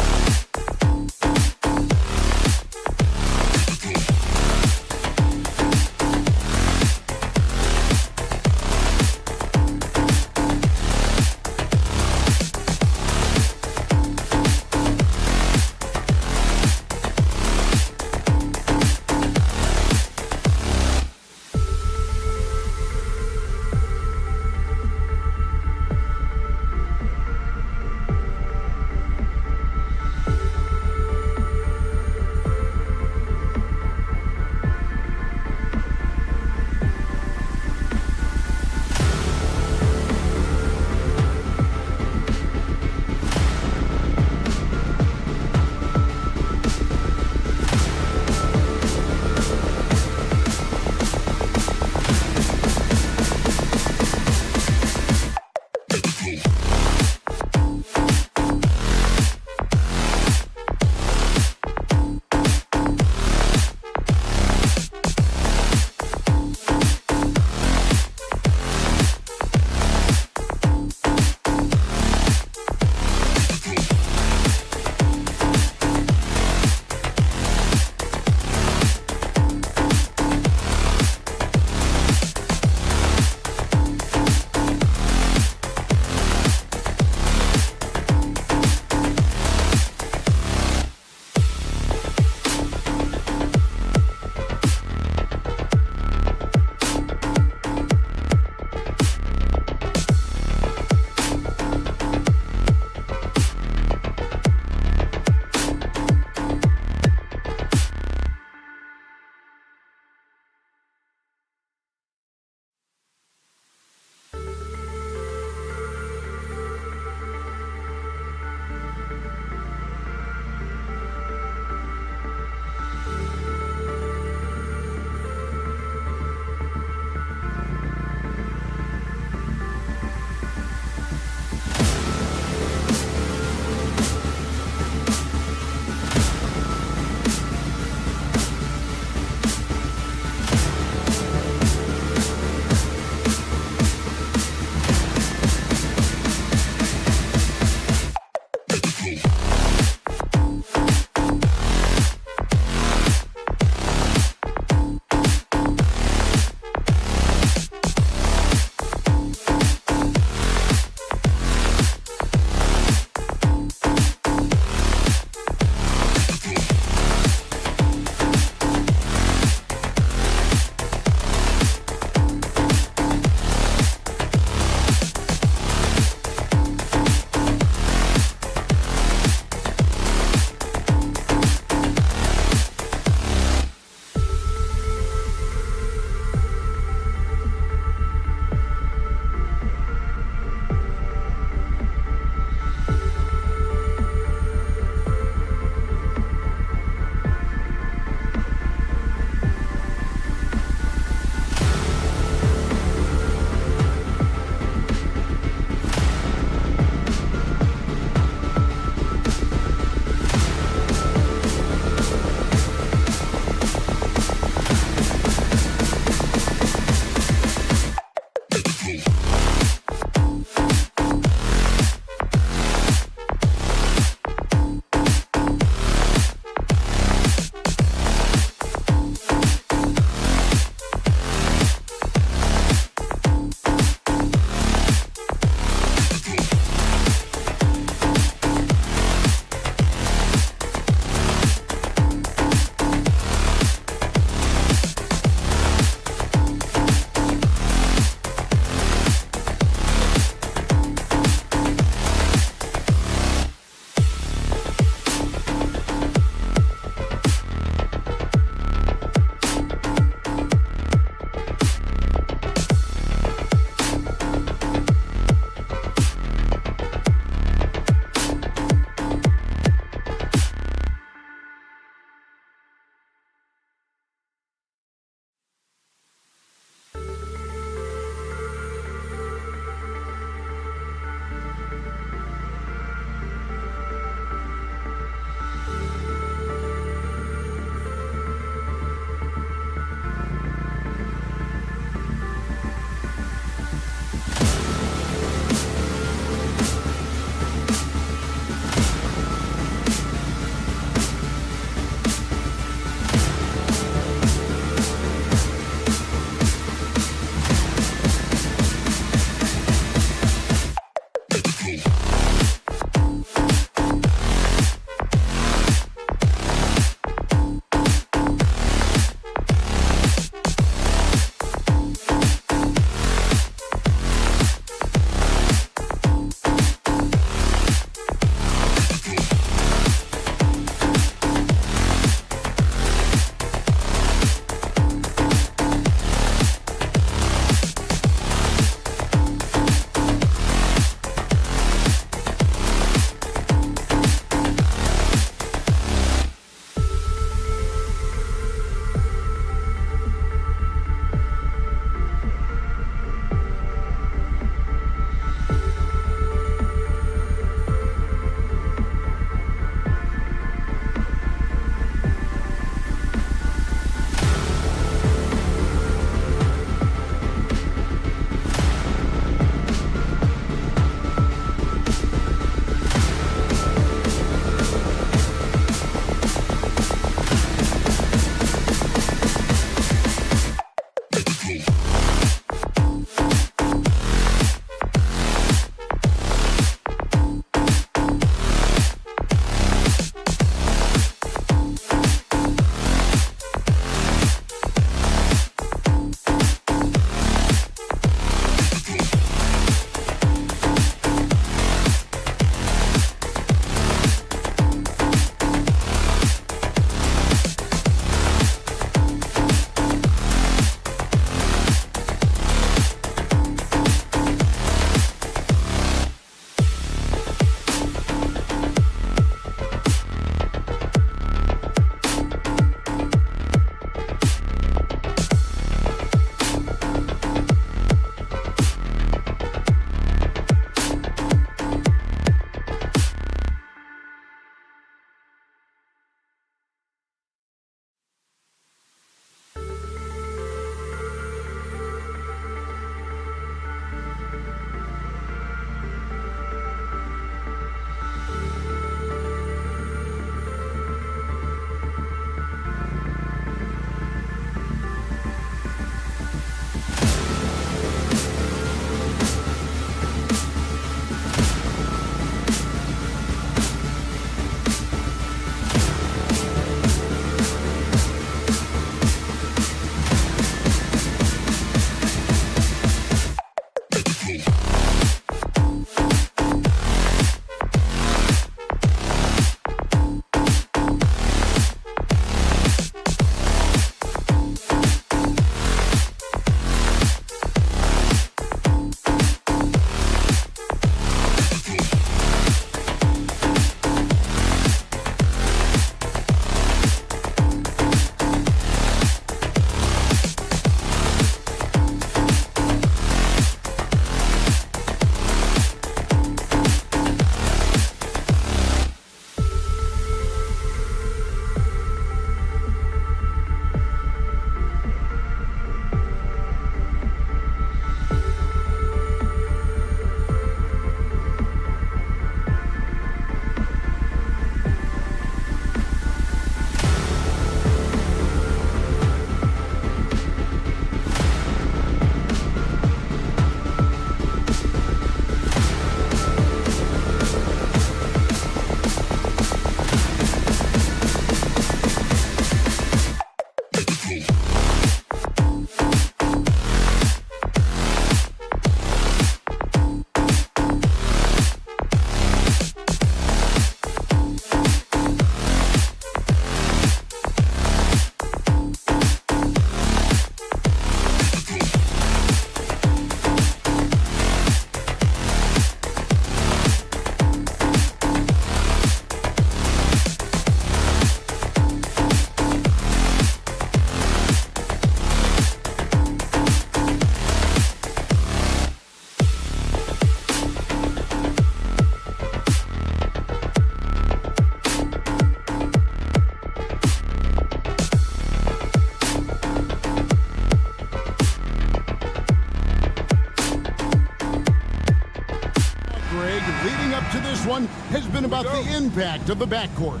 leading up to this one has been about the impact of the backcourt.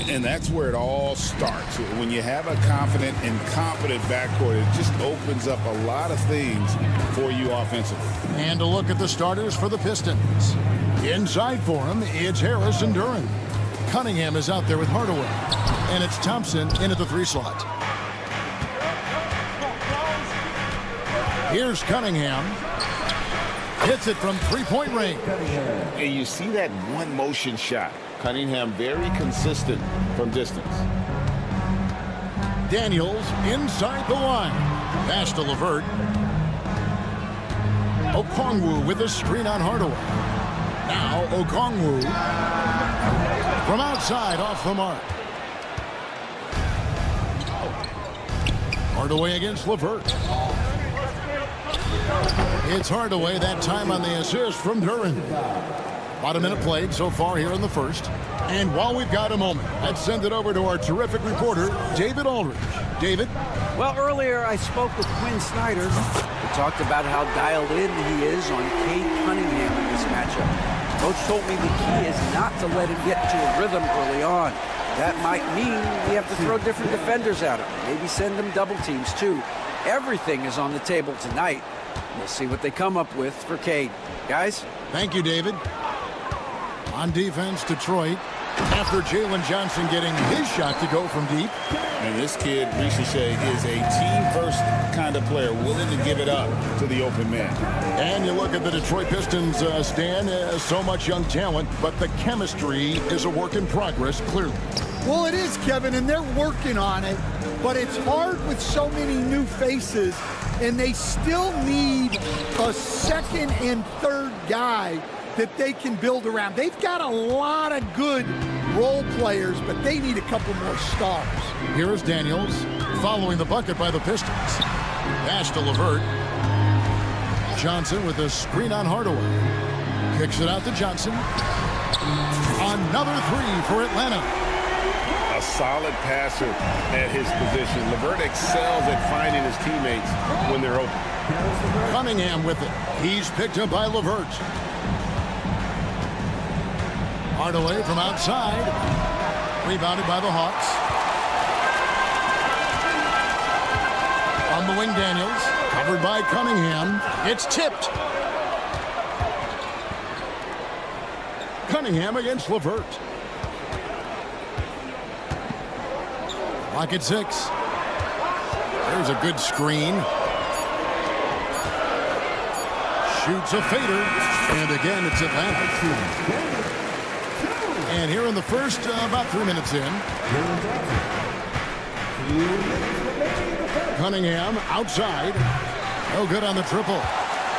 And that's where it all starts. When you have a confident and competent backcourt, it just opens up a lot of things for you offensively. And a look at the starters for the Pistons. Inside for him, it's Harris and Duran. Cunningham is out there with Hardaway. And it's Thompson in at the 3 slot. Here's Cunningham. Hits it from 3-point range. And you see that one motion shot. Cunningham very consistent from distance. Daniels inside the line. Pass to LeVert. Okongwu with a screen on Hardaway. Now Okongwu from outside off the mark. Hardaway against LeVert. It's Hardaway, that time on the assist from Duran. About a minute played so far here in the first. And while we've got a moment, let's send it over to our terrific reporter, David Aldridge. David? Well, earlier I spoke with Quinn Snyder. We talked about how dialed in he is on Cade Cunningham in this matchup. Coach told me the key is not to let him get into a rhythm early on. That might mean we have to throw different defenders at him. Maybe send them double teams too. Everything is on the table tonight. We'll see what they come up with for Cade. Guys? Thank you, David. On defense, Detroit. After Jalen Johnson getting his shot to go from deep. And this kid, Ricochet, is a team-first kind of player, willing to give it up to the open man. And you look at the Detroit Pistons, Stan, so much young talent, but the chemistry is a work in progress, clearly. Well, it is, Kevin, and they're working on it. But it's hard with so many new faces, and they still need a second and third guy that they can build around. They've got a lot of good role players, but they need a couple more stars. Here's Daniels following the bucket by the Pistons. Pass to LeVert. Johnson with a screen on Hardaway. Kicks it out to Johnson. Another 3 for Atlanta. A solid passer at his position. LeVert excels at finding his teammates when they're open. Cunningham with it. He's picked up by LeVert. Hardaway from outside. Rebounded by the Hawks. On the wing, Daniels. Covered by Cunningham. It's tipped. Cunningham against LeVert. Clock at 6. There's a good screen. Shoots a fader. And again, it's Atlanta. And here in the first, about 3 minutes in. Cunningham outside. No good on the triple.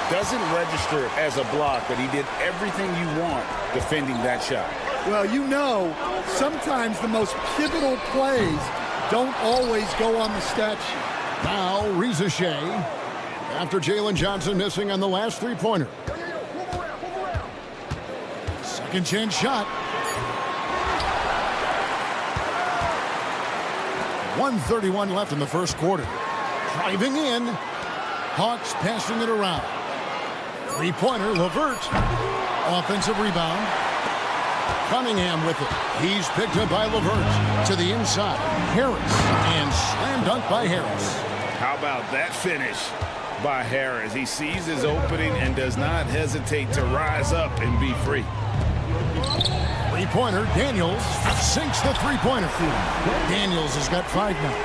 Doesn't register as a block, but he did everything you want defending that shot. Well, you know, sometimes the most pivotal plays don't always go on the stat sheet. Now, Ricochet, after Jalen Johnson missing on the last three-pointer. Second chance shot. 1:31 left in the first quarter. Driving in. Hawks passing it around. Three-pointer, LeVert. Offensive rebound. Cunningham with it. He's picked up by LeVert. To the inside. Harris. And slam dunk by Harris. How about that finish by Harris? He sees his opening and does not hesitate to rise up and be free. Three-pointer, Daniels sinks the three-pointer. Daniels has got 5 now.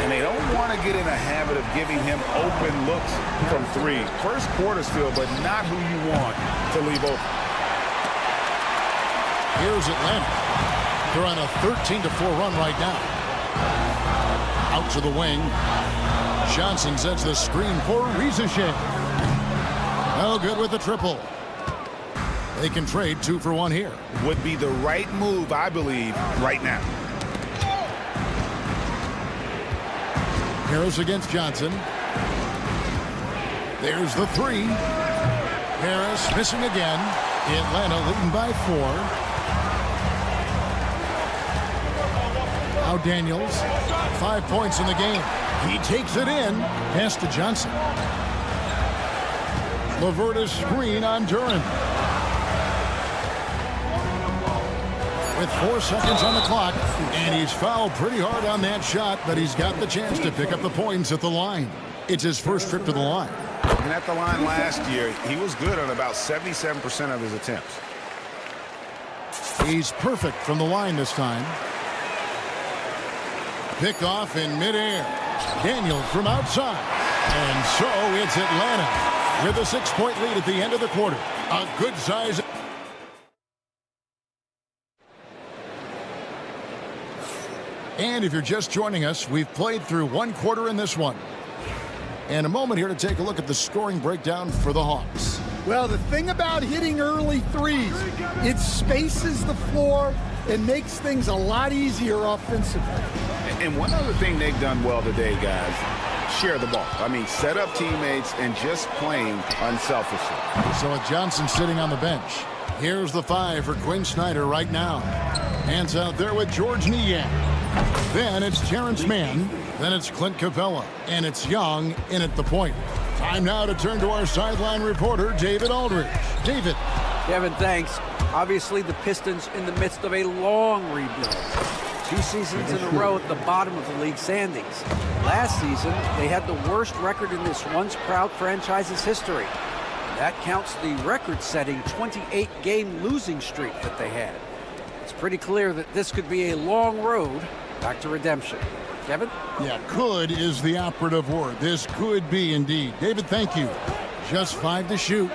And they don't want to get in a habit of giving him open looks from 3. First quarter still, but not who you want to leave open. Here's Atlanta. They're on a 13-4 run right now. Out to the wing. Johnson sets the screen for Ricochet. No good with the triple. They can trade 2 for 1 here. Would be the right move, I believe, right now. Harris against Johnson. There's the 3. Harris missing again. Atlanta leading by 4. Now Daniels. 5 points in the game. He takes it in. Pass to Johnson. LeVert screen on Duran. with 4 seconds on the clock. And he's fouled pretty hard on that shot, but he's got the chance to pick up the points at the line. It's his first trip to the line. And at the line last year, he was good on about 77% of his attempts. He's perfect from the line this time. Pick off in midair. Daniel from outside. And so it's Atlanta with a 6-point lead at the end of the quarter. A good size. And if you're just joining us, we've played through 1 quarter in this one. And a moment here to take a look at the scoring breakdown for the Hawks. Well, the thing about hitting early threes, it spaces the floor and makes things a lot easier offensively. And one other thing they've done well today, guys, share the ball. I mean, set up teammates and just playing unselfishly. So with Johnson sitting on the bench, here's the 5 for Quinn Snyder right now. Hands out there with George Niang. Then it's Terrence Mann. Then it's Clint Capella. And it's Young in at the point. Time now to turn to our sideline reporter, David Aldridge. David. Kevin, thanks. Obviously, the Pistons in the midst of a long rebuild. 2 seasons in a row at the bottom of the league standings. Last season, they had the worst record in this once-proud franchise's history. That counts the record-setting 28-game losing streak that they had. It's pretty clear that this could be a long road back to redemption. Kevin? Yeah, could is the operative word. This could be indeed. David, thank you. Just 5 to shoot.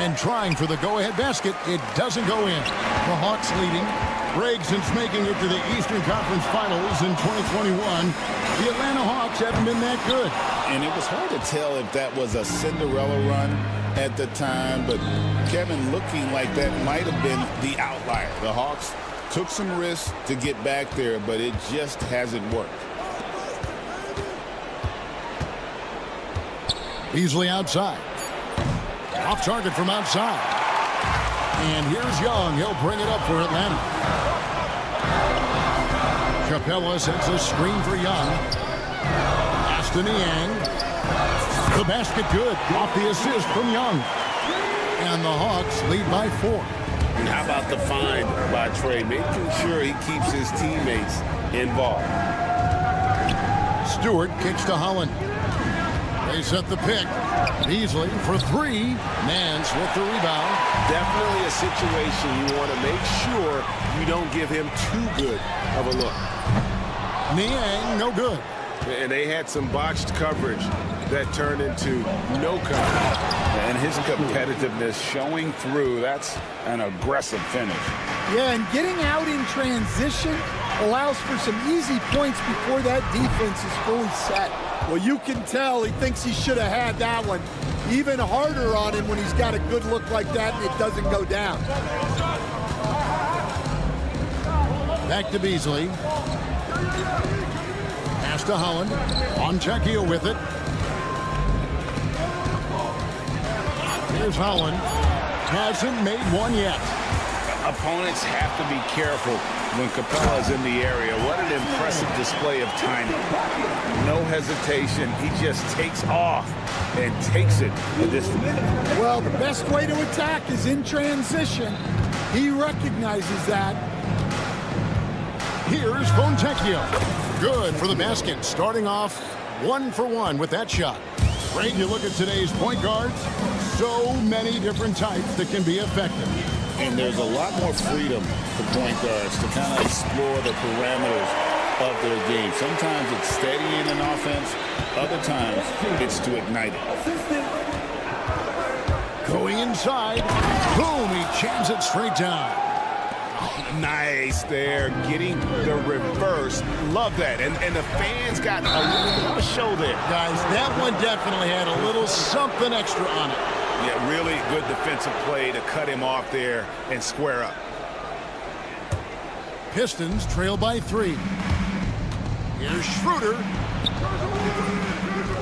And trying for the go-ahead basket. It doesn't go in. The Hawks leading. Break since making it to the Eastern Conference Finals in 2021. The Atlanta Hawks haven't been that good. And it was hard to tell if that was a Cinderella run at the time, but Kevin, looking like that might have been the outlier. The Hawks took some risks to get back there, but it just hasn't worked. Beasley outside. Off target from outside. And here's Young. He'll bring it up for Atlanta. Capella sets a screen for Young. Pass to Niang. The basket good. Off the assist from Young. And the Hawks lead by 4. And how about the find by Trey, making sure he keeps his teammates involved. Stewart kicks to Holland. They set the pick. Beasley for 3. Nance with the rebound. Definitely a situation you want to make sure you don't give him too good of a look. Niang, no good. And they had some botched coverage that turned into no coverage. And his competitiveness showing through. That's an aggressive finish. Yeah, and getting out in transition allows for some easy points before that defense is fully set. Well, you can tell he thinks he should have had that one. Even harder on him when he's got a good look like that and it doesn't go down. Back to Beasley. Pass to Holland. On Chekio with it. Here's Holland. Hasn't made one yet. Opponents have to be careful when Capella's in the area. What an impressive display of timing. No hesitation. He just takes off and takes it a distance. Well, the best way to attack is in transition. He recognizes that. Here's Fontecchio. Good for the basket. Starting off 1 for 1 with that shot. Great, you look at today's point guards. So many different types that can be effective. And there's a lot more freedom for point guards to kind of explore the parameters of their game. Sometimes it's steadying an offense. Other times it's to ignite it. Going inside. Boom, he jams it straight down. Nice there, getting the reverse. Love that. And the fans got a little bit of a show there. Guys, that one definitely had a little something extra on it. Yeah, really good defensive play to cut him off there and square up. Pistons trail by 3. Here's Schroeder.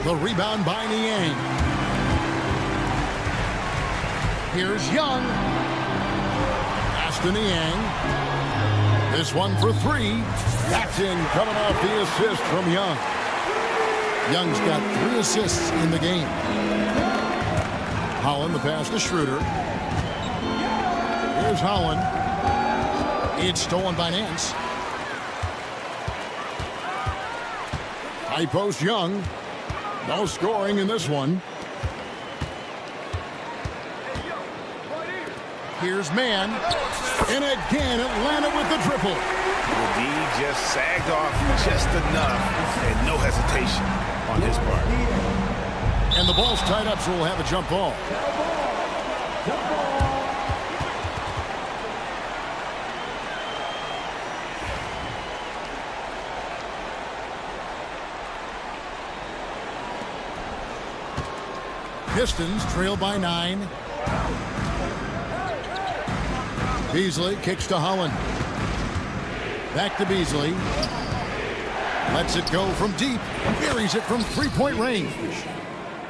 The rebound by Niang. Here's Young. Pass to Niang. This one for 3. That's in, coming off the assist from Young. Young's got 3 assists in the game. Holland, the pass to Schroeder. Here's Holland. It's stolen by Nance. High post Young. No scoring in this one. Here's Mann. And again, Atlanta with the triple. The D just sagged off just enough and no hesitation on his part. And the ball's tied up, so we'll have a jump ball. Pistons trail by 9. Beasley kicks to Holland. Back to Beasley. Lets it go from deep. Buries it from three-point range.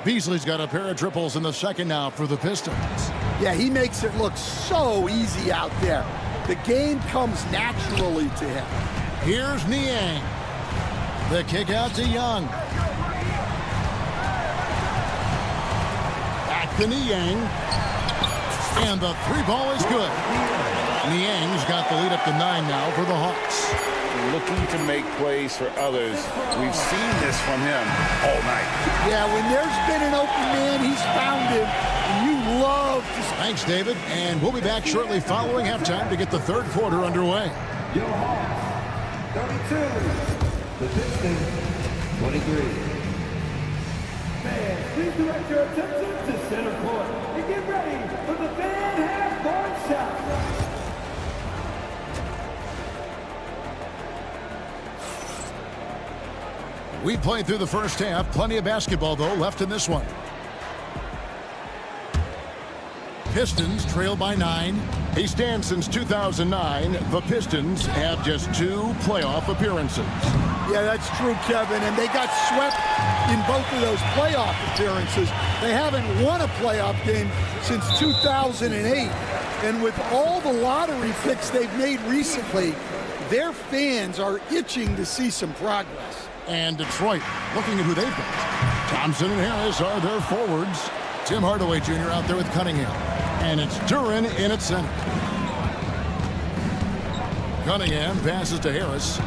Beasley's got a pair of triples in the second now for the Pistons. Yeah, he makes it look so easy out there. The game comes naturally to him. Here's Niang. The kick out to Young. Back to Niang. And the three ball is good. Niang's got the lead up to 9 now for the Hawks. Looking to make plays for others. We've seen this from him all night. Yeah, when there's been an open man, he's found him. And you love to... Thanks, David. And we'll be back shortly following halftime to get the third quarter underway. Your Hawks, 32. The Pistons, 23. Fans, please direct your attention to center court and get ready for the fan half-court shot. We played through the first half. Plenty of basketball, though, left in this one. Pistons trail by 9. He stands since 2009. The Pistons have just 2 playoff appearances. Yeah, that's true, Kevin. And they got swept in both of those playoff appearances. They haven't won a playoff game since 2008. And with all the lottery picks they've made recently, their fans are itching to see some progress. And Detroit looking at who they've got. Thompson and Harris are their forwards. Tim Hardaway Jr. out there with Cunningham. And it's Duren in at center. Cunningham passes to Harris.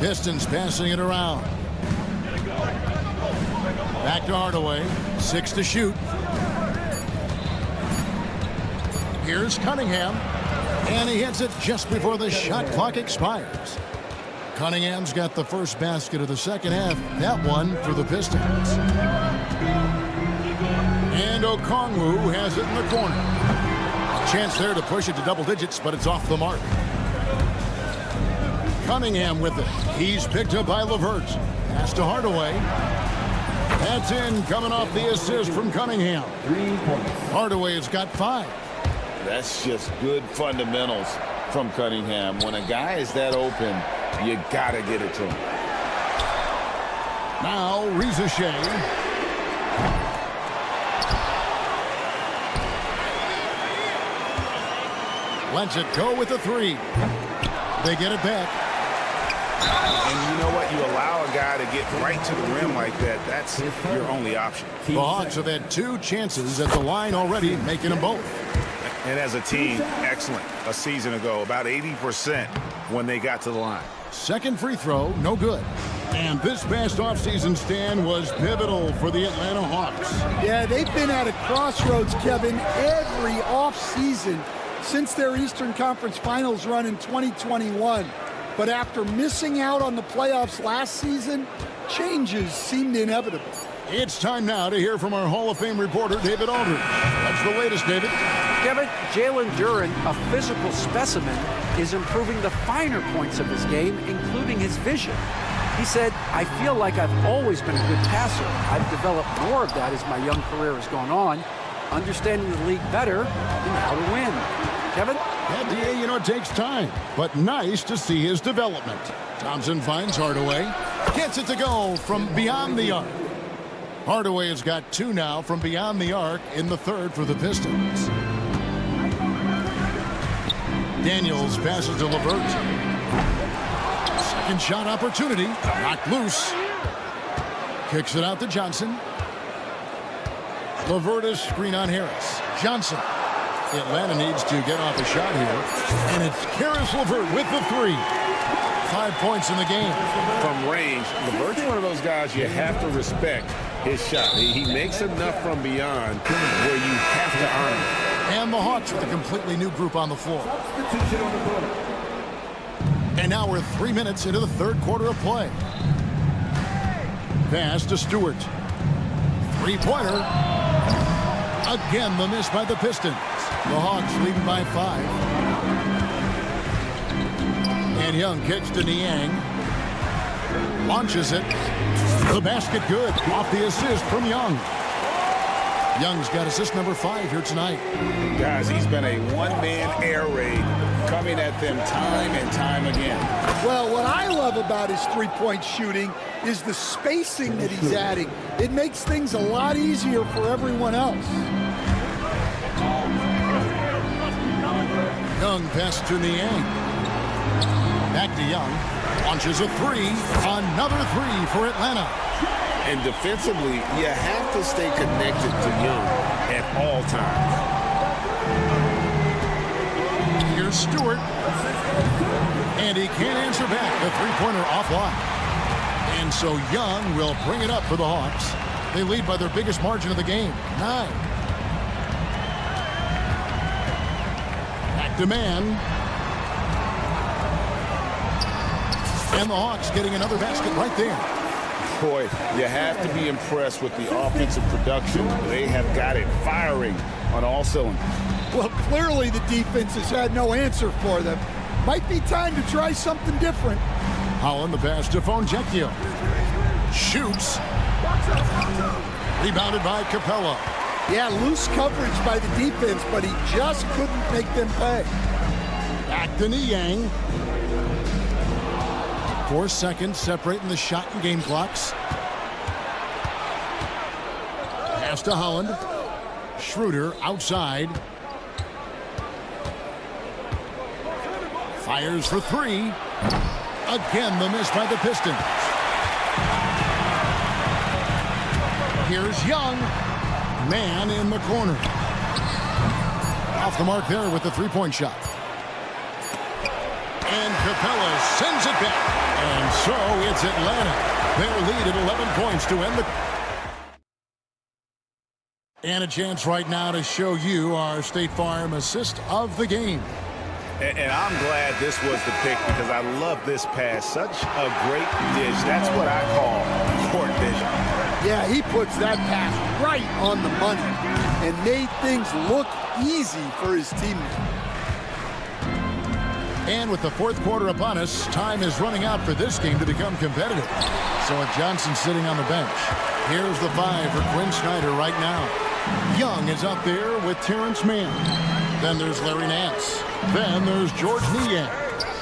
Pistons passing it around. Back to Hardaway. 6 to shoot. Here's Cunningham. And he hits it just before the shot clock expires. Cunningham's got the first basket of the second half. That one for the Pistons. And Okongwu has it in the corner. A chance there to push it to double digits, but it's off the mark. Cunningham with it. He's picked up by LeVert. Pass to Hardaway. That's in, coming off the assist from Cunningham. Hardaway has got 5. That's just good fundamentals from Cunningham. When a guy is that open, you gotta get it to him. Now Reza Shea. Lets it go with a 3. They get it back. And you know what? You allow a guy to get right to the rim like that. That's your only option. The Hawks have had 2 chances at the line already, making them both. And as a team, excellent. A season ago, about 80% when they got to the line. Second free throw, no good. And this past offseason stand was pivotal for the Atlanta Hawks. Yeah, they've been at a crossroads, Kevin, every offseason since their Eastern Conference Finals run in 2021. But after missing out on the playoffs last season, changes seemed inevitable. It's time now to hear from our Hall of Fame reporter, David Aldridge. What's the latest, David? Kevin, Jalen Duren, a physical specimen, is improving the finer points of his game, including his vision. He said, "I feel like I've always been a good passer. I've developed more of that as my young career has gone on, understanding the league better and how to win." Kevin? Yeah, DA, you know, it takes time, but nice to see his development. Thompson finds Hardaway. Gets it to go from beyond the arc. Hardaway has got 2 now from beyond the arc in the third for the Pistons. Daniels passes to LeVert. Second shot opportunity. Knocked loose. Kicks it out to Johnson. LeVert is screen on Harris. Johnson Atlanta needs to get off a shot here. And it's Karis LeVert with the 3. 5 points in the game. From range, LeVert's one of those guys you have to respect his shot. He makes enough from beyond where you have to honor it. And the Hawks with a completely new group on the floor. And now we're 3 minutes into the third quarter of play. Pass to Stewart. Three-pointer. Again, the miss by the Pistons. The Hawks leading by 5. And Young kicks to Niang. Launches it. The basket good. Off the assist from Young. Young's got assist number 5 here tonight. Guys, he's been a one-man air raid coming at them time and time again. Well, what I love about his three-point shooting is the spacing that he's adding. It makes things a lot easier for everyone else. Young pass to Niang. Back to Young. Launches a 3. Another 3 for Atlanta. And defensively, you have to stay connected to Young at all times. Here's Stewart. And he can't answer back. The three-pointer offline. And so Young will bring it up for the Hawks. They lead by their biggest margin of the game, 9. Back to man. And the Hawks getting another basket right there. Boy, you have to be impressed with the offensive production. They have got it firing on all cylinders. Well, clearly the defense has had no answer for them. Might be time to try something different. Holland the pass to Fonjecchio. Shoots. Rebounded by Capella. Yeah, loose coverage by the defense, but he just couldn't make them pay. Back to Niang. 4 seconds separating the shot and game clocks. Pass to Holland. Schroeder outside. Fires for 3. Again, the miss by the Pistons. Here's Young. Man in the corner. Off the mark there with the three-point shot. And Capella sends it back. And so it's Atlanta. Their lead at 11 points to end the... And a chance right now to show you our State Farm assist of the game. And I'm glad this was the pick because I love this pass. Such a great dish. That's what I call court vision. Yeah, he puts that pass right on the money and made things look easy for his teammates. And with the fourth quarter upon us, time is running out for this game to become competitive. So with Johnson sitting on the bench, here's the 5 for Quinn Snyder right now. Young is out there with Terrence Mann. Then there's Larry Nance. Then there's George Niang.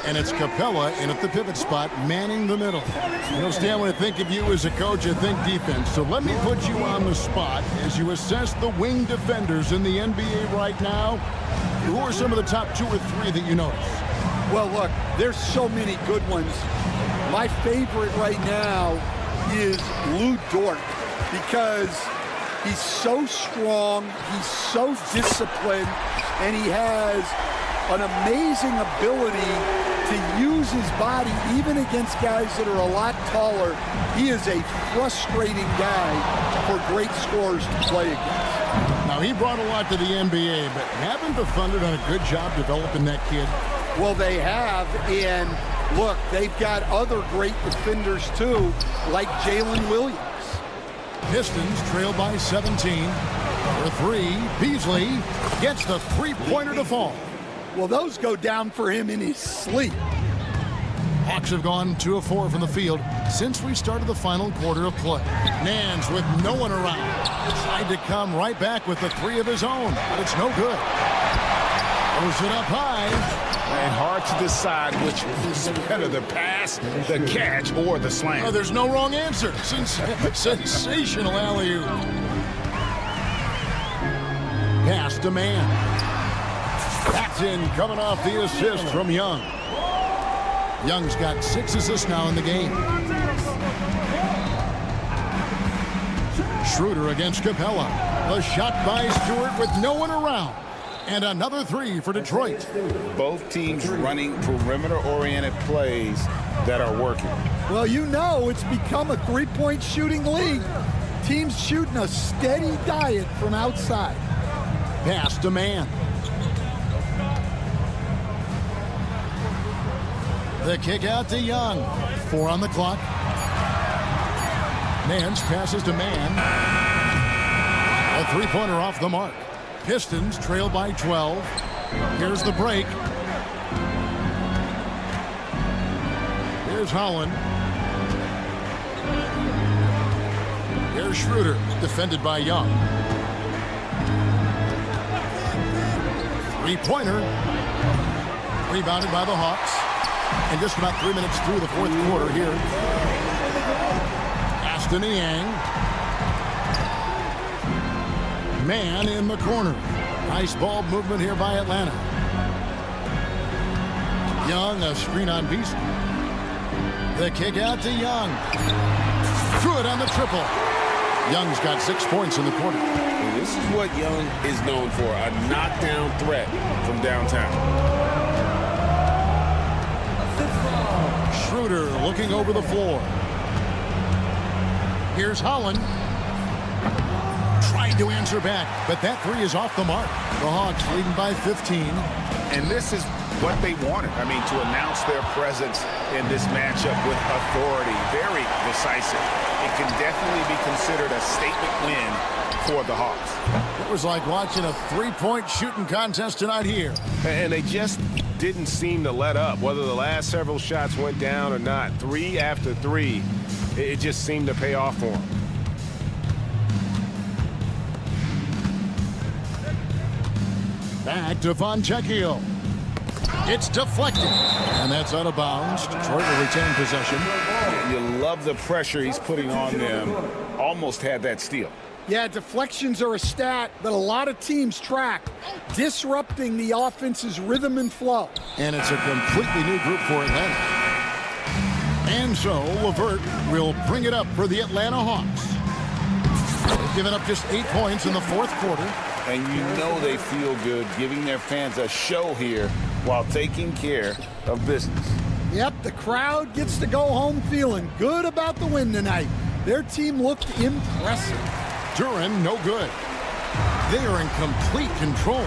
And it's Capella in at the pivot spot, manning the middle. You know, Stan, when I think of you as a coach, I think defense. So let me put you on the spot as you assess the wing defenders in the NBA right now. Who are some of the top 2 or 3 that you notice? Well, look, there's so many good ones. My favorite right now is Lou Dort because he's so strong, he's so disciplined, and he has an amazing ability to use his body even against guys that are a lot taller. He is a frustrating guy for great scorers to play against. Now, he brought a lot to the NBA, but haven't the Thunder done a good job developing that kid? Well, they have, and look, they've got other great defenders too, like Jalen Williams. Pistons trail by 17. For 3, Beasley gets the three-pointer to fall. Well, those go down for him in his sleep. Hawks have gone 2 of 4 from the field since we started the final quarter of play. Nance with no one around. Tried to come right back with the 3 of his own, but it's no good. Throws it up high. And hard to decide which is better, the pass, the catch, or the slam. Oh, there's no wrong answer. Sensational alley-oop. Pass to man. That's in, coming off the assist from Young. Young's got 6 assists now in the game. Schroeder against Capella. The shot by Stewart with no one around. And another three for Detroit. Both teams running perimeter-oriented plays that are working. Well, you know it's become a three-point shooting league. Teams shooting a steady diet from outside. Pass to Man. The kick out to Young. 4 on the clock. Nance passes to Man. A three-pointer off the mark. Pistons trail by 12. Here's the break. Here's Holland. Here's Schroeder, defended by Young. Three-pointer. Rebounded by the Hawks. And just about 3 minutes through the fourth quarter here. Aston Yang. Man in the corner. Nice ball movement here by Atlanta. Young, a screen on Beasley. The kick out to Young. Good on the triple. Young's got 6 points in the quarter. And this is what Young is known for, a knockdown threat from downtown. Schroeder looking over the floor. Here's Holland. Tried to answer back, but that three is off the mark. The Hawks leading by 15. And this is what they wanted. I mean, to announce their presence in this matchup with authority. Very decisive. It can definitely be considered a statement win for the Hawks. It was like watching a three-point shooting contest tonight here. And they just didn't seem to let up, whether the last several shots went down or not. 3 after 3, it just seemed to pay off for them. Back to Fontecchio. It's deflected. And that's out of bounds. Detroit will retain possession. You love the pressure he's putting on them. Almost had that steal. Yeah, deflections are a stat that a lot of teams track, disrupting the offense's rhythm and flow. And it's a completely new group for Atlanta. And so LeVert will bring it up for the Atlanta Hawks. They've given up just 8 points in the fourth quarter. And you know they feel good giving their fans a show here while taking care of business. Yep, the crowd gets to go home feeling good about the win tonight. Their team looked impressive. Duran, no good. They are in complete control.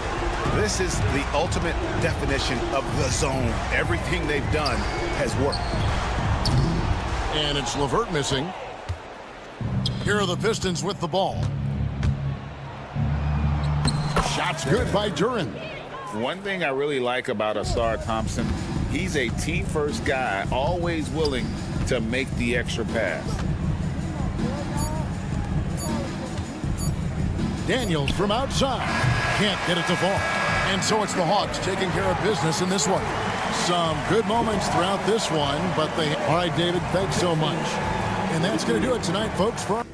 This is the ultimate definition of the zone. Everything they've done has worked. And it's LeVert missing. Here are the Pistons with the ball. Shots good by Duran. One thing I really like about Asar Thompson, he's a team-first guy, always willing to make the extra pass. Daniels from outside. Can't get it to fall. And so it's the Hawks taking care of business in this one. Some good moments throughout this one, but they... All right, David, thanks so much. And that's going to do it tonight, folks. For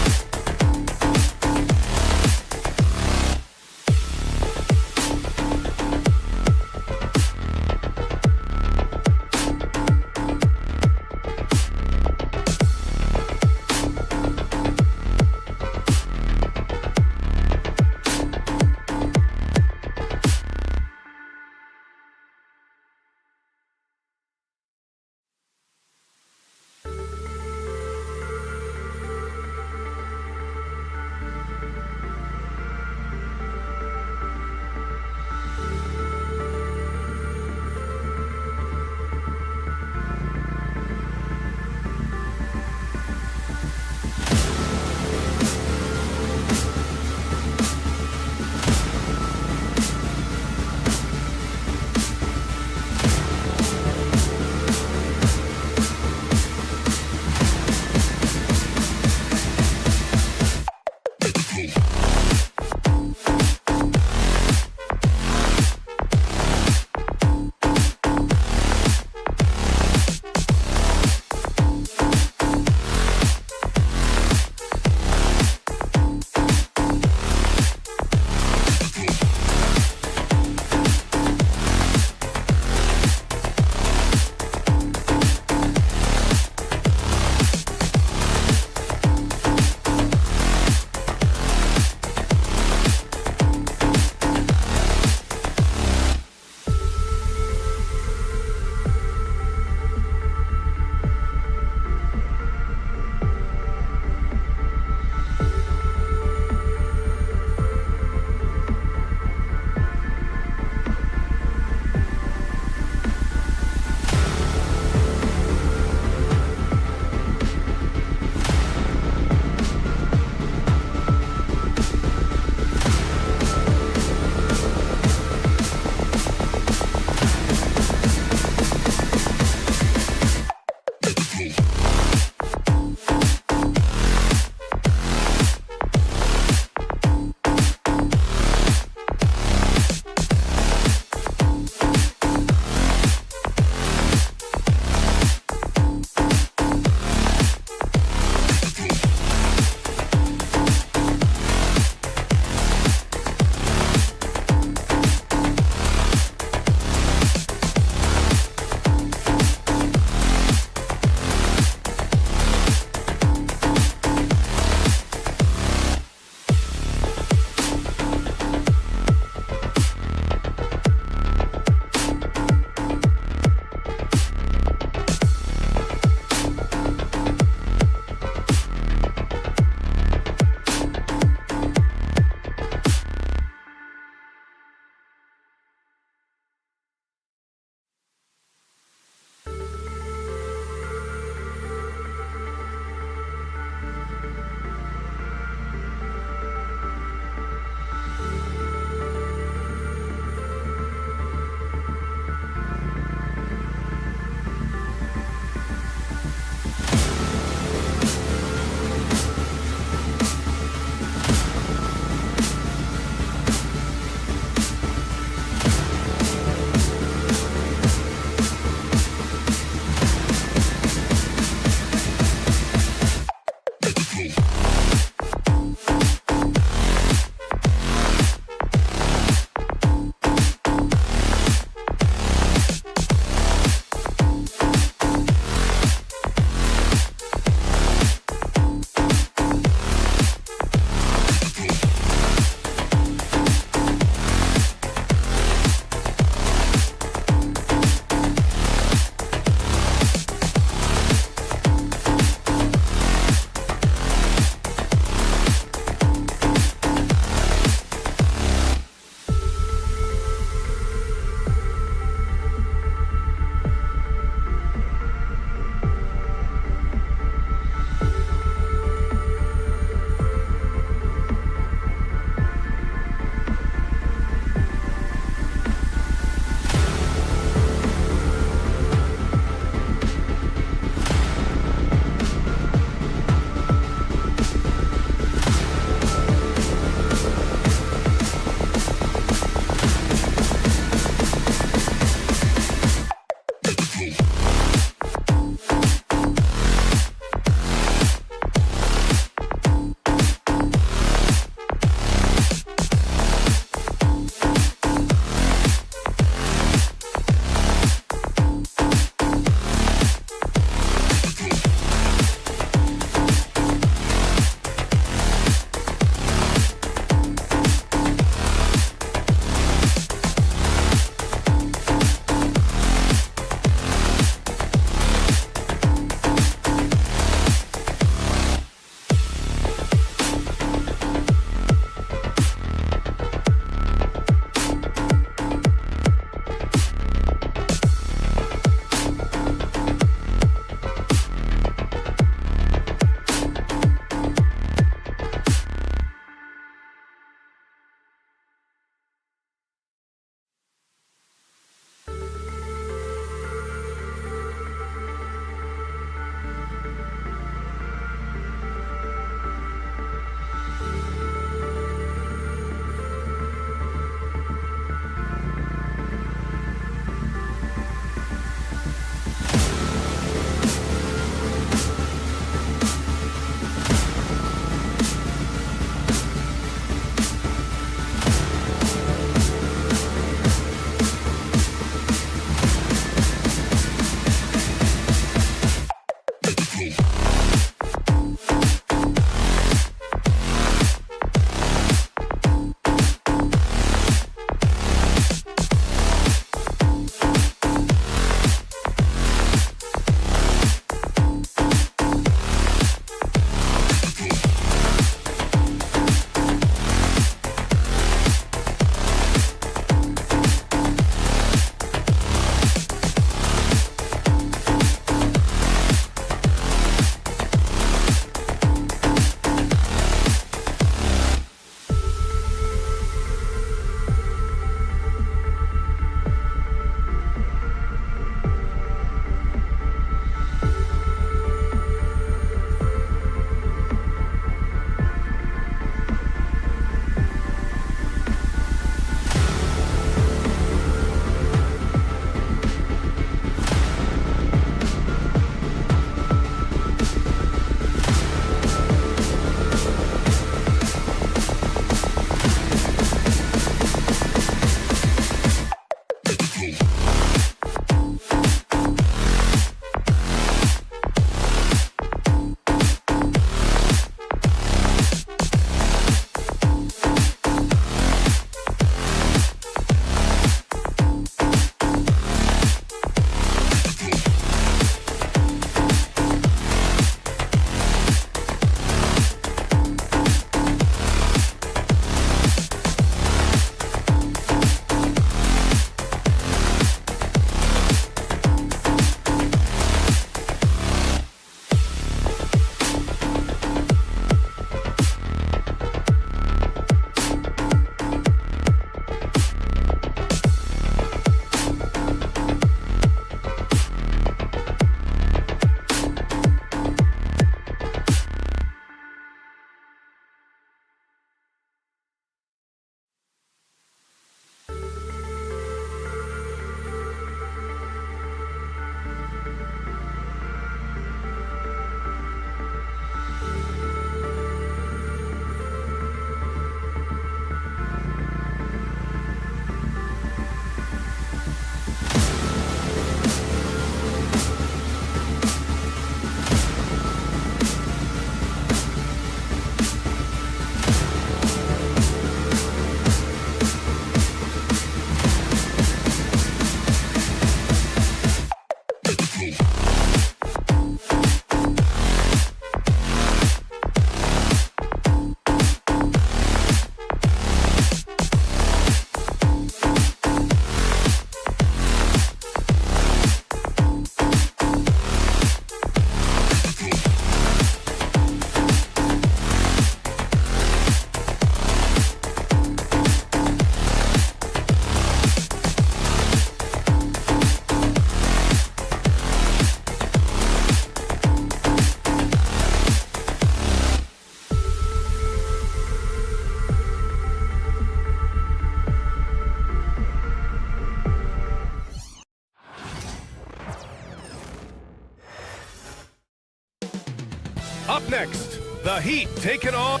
next, the Heat taking on.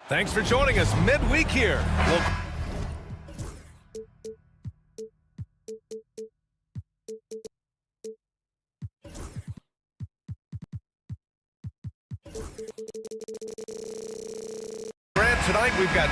Thanks for joining us midweek here. Grant, tonight we've got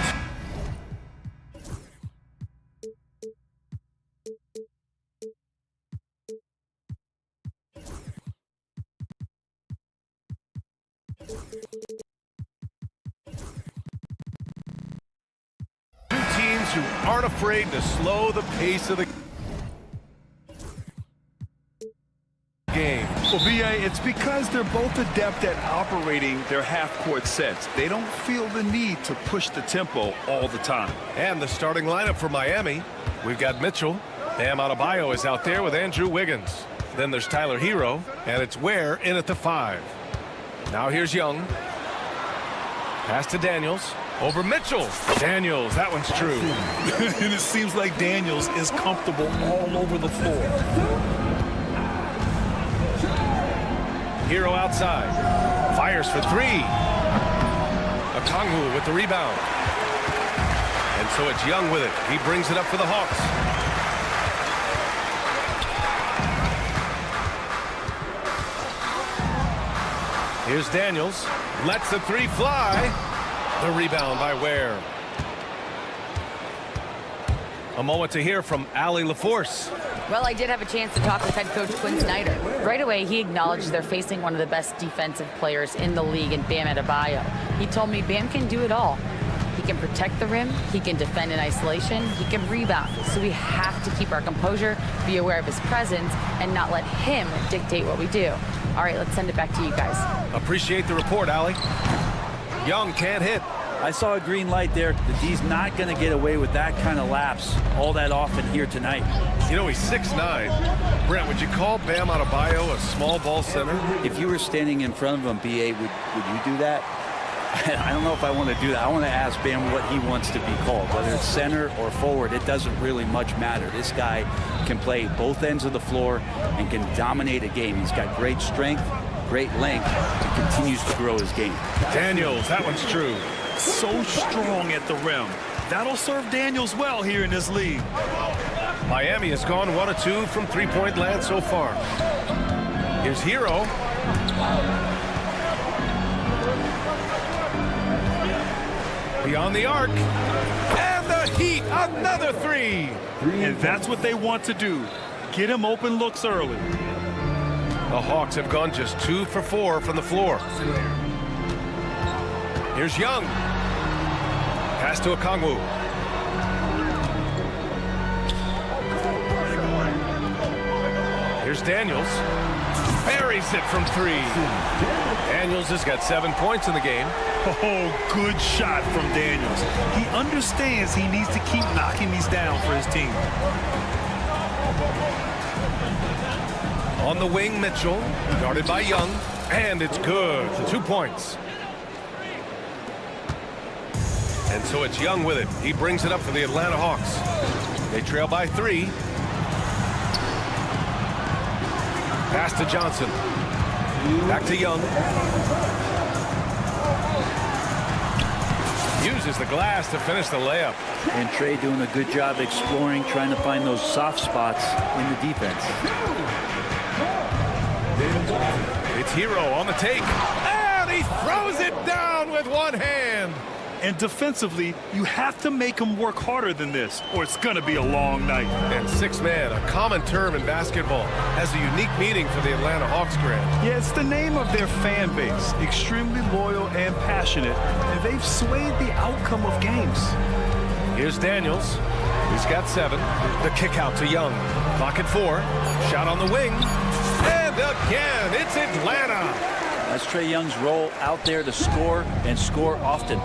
teams who aren't afraid to slow the pace of the game. Well, B.A., it's because they're both adept at operating their half-court sets. They don't feel the need to push the tempo all the time. And the starting lineup for Miami, we've got Mitchell. Bam Adebayo is out there with Andrew Wiggins. Then there's Tyler Hero, and it's Ware in at the 5. Now here's Young. Pass to Daniels. Over Mitchell. Daniels, that one's true. And it seems like Daniels is comfortable all over the floor. Hero outside. Fires for 3. Okongwu with the rebound. And so it's Young with it. He brings it up for the Hawks. Here's Daniels. Lets the 3 fly. The rebound by Ware. A moment to hear from Allie LaForce. Well, I did have a chance to talk with head coach Quinn Snyder. Right away, he acknowledged they're facing one of the best defensive players in the league in Bam Adebayo. He told me Bam can do it all. He can protect the rim, he can defend in isolation, he can rebound. So we have to keep our composure, be aware of his presence, and not let him dictate what we do. All right, let's send it back to you guys. Appreciate the report, Allie. Young can't hit. I saw a green light there. The D's not going to get away with that kind of lapse all that often here tonight. You know, he's 6'9". Brent, would you call Bam Adebayo a small ball center? If you were standing in front of him, B.A., would you do that? I don't know if I want to do that. I want to ask Bam what he wants to be called. Whether it's center or forward, it doesn't really much matter. This guy can play both ends of the floor and can dominate a game. He's got great strength, great length, and continues to grow his game. Daniels, that one's true. So strong at the rim. That'll serve Daniels well here in this league. Miami has gone 1 of 2 from three-point land so far. Here's Hero. Beyond the arc. And the Heat, another 3. And that's what they want to do. Get him open looks early. The Hawks have gone just 2 for 4 from the floor. Here's Young. Pass to Okongwu. Here's Daniels. Buries it from 3. Daniels has got 7 points in the game. Oh, good shot from Daniels. He understands he needs to keep knocking these down for his team. On the wing, Mitchell. Guarded by Young. And it's good. 2 points. And so it's Young with it. He brings it up for the Atlanta Hawks. They trail by 3. Pass to Johnson. Back to Young. Uses the glass to finish the layup. And Trey doing a good job exploring, trying to find those soft spots in the defense. It's Hero on the take. And he throws it down with one hand. And defensively, you have to make him work harder than this, or it's going to be a long night. And 6-man, a common term in basketball, has a unique meaning for the Atlanta Hawks, Grant. Yeah, it's the name of their fan base. Extremely loyal and passionate, and they've swayed the outcome of games. Here's Daniels. He's got 7. The kick out to Young. Clock at 4. Shot on the wing. And again, it's Atlanta. That's Trae Young's role out there to score and score often.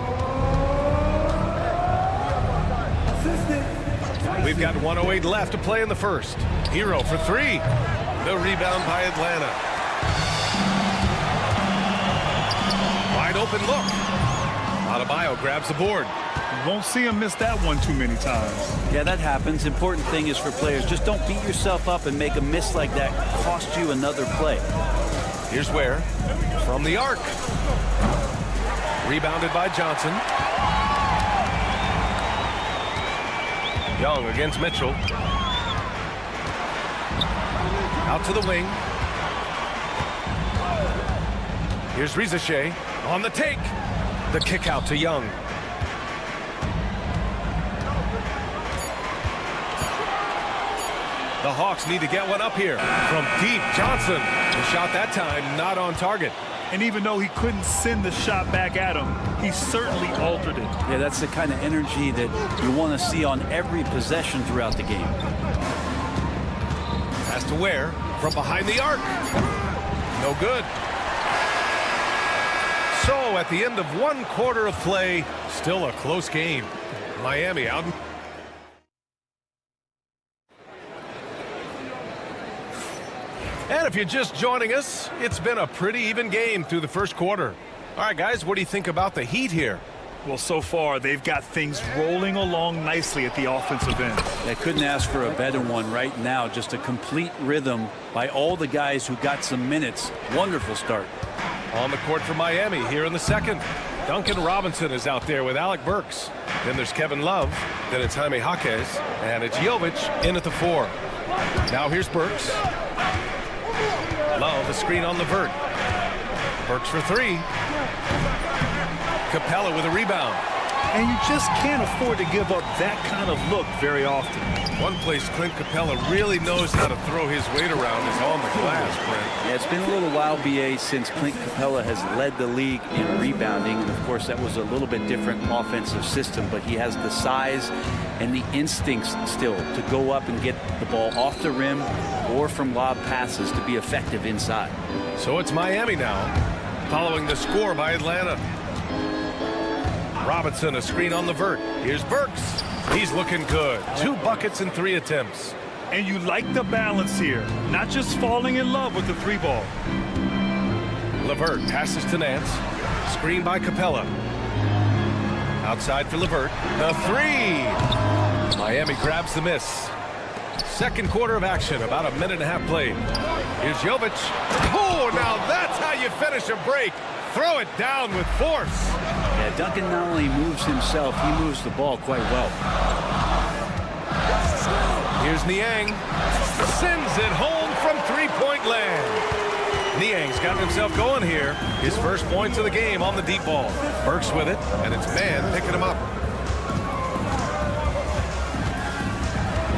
We've got 1:08 left to play in the first. Hero for 3. The rebound by Atlanta. Wide open look. Adebayo grabs the board. You won't see him miss that one too many times. Yeah, that happens. Important thing is for players, just don't beat yourself up and make a miss like that cost you another play. Here's Ware from the arc. Rebounded by Johnson. Young against Mitchell. Out to the wing. Here's Rizachet on the take. The kick out to Young. The Hawks need to get one up here. From deep, Johnson. The shot that time not on target. And even though he couldn't send the shot back at him, he certainly altered it. Yeah, that's the kind of energy that you want to see on every possession throughout the game. Has to Ware from behind the arc. No good. So at the end of 1 quarter of play, still a close game. Miami out. And if you're just joining us, it's been a pretty even game through the first quarter. All right, guys, what do you think about the Heat here? Well, so far, they've got things rolling along nicely at the offensive end. I couldn't ask for a better one right now. Just a complete rhythm by all the guys who got some minutes. Wonderful start. On the court for Miami here in the second. Duncan Robinson is out there with Alec Burks. Then there's Kevin Love. Then it's Jaime Jaquez. And it's Jovic in at the 4. Now here's Burks. Love, a screen on LeVert. Burks for 3. Capella with a rebound. And you just can't afford to give up that kind of look very often. One place Clint Capella really knows how to throw his weight around is on the glass, Brent. Yeah, it's been a little while, BA, since Clint Capella has led the league in rebounding. And, of course, that was a little bit different offensive system. But he has the size and the instincts still to go up and get the ball off the rim or from lob passes to be effective inside. So it's Miami now, following the score by Atlanta. Robinson, a screen on LeVert. Here's Burks. He's looking good. 2 buckets in 3 attempts. And you like the balance here, not just falling in love with the 3-ball. LeVert passes to Nance. Screen by Capella. Outside for LeVert. The 3. Miami grabs the miss. Second quarter of action, about a minute and a half played. Here's Jovic. Oh, now that's how you finish a break. Throw it down with force. Yeah, Duncan not only moves himself, he moves the ball quite well. Here's Niang. Sends it home from 3-point land. Niang's got himself going here. His first points of the game on the deep ball. Burks with it, and it's Mann picking him up.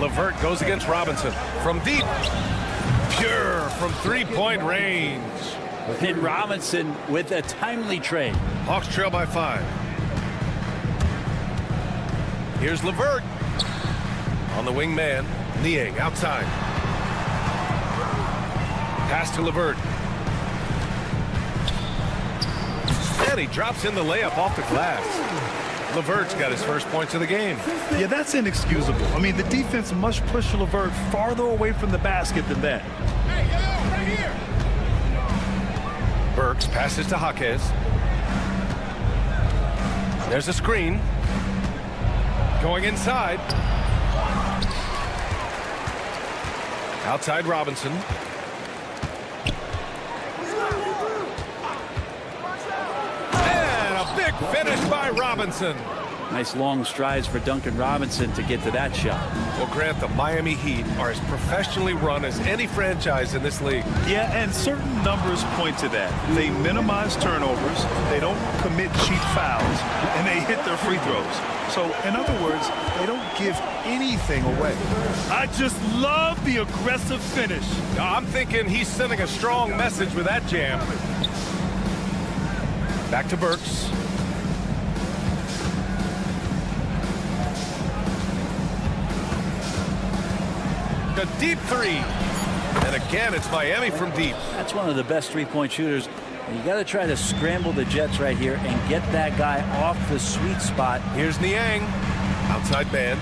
LeVert goes against Robinson. From deep. Pure from 3-point range. And Robinson with a timely trade. Hawks trail by 5. Here's LeVert. On the wing man, Niang outside. Pass to LeVert. And he drops in the layup off the glass. LeVert's got his first points of the game. Yeah, that's inexcusable. I mean, the defense must push LeVert farther away from the basket than that. Hey, yo, right here. Burks passes to Jaquez. There's a screen. Going inside. Outside Robinson. And a big finish by Robinson. Nice long strides for Duncan Robinson to get to that shot. Well, Grant, the Miami Heat are as professionally run as any franchise in this league. Yeah, and certain numbers point to that. They minimize turnovers, they don't commit cheap fouls, and they hit their free throws. So, in other words, they don't give anything away. I just love the aggressive finish. I'm thinking he's sending a strong message with that jam. Back to Burks. A deep 3. And again, it's Miami from deep. That's one of the best 3-point shooters. And you got to try to scramble the Jets right here and get that guy off the sweet spot. Here's Niang. Outside man.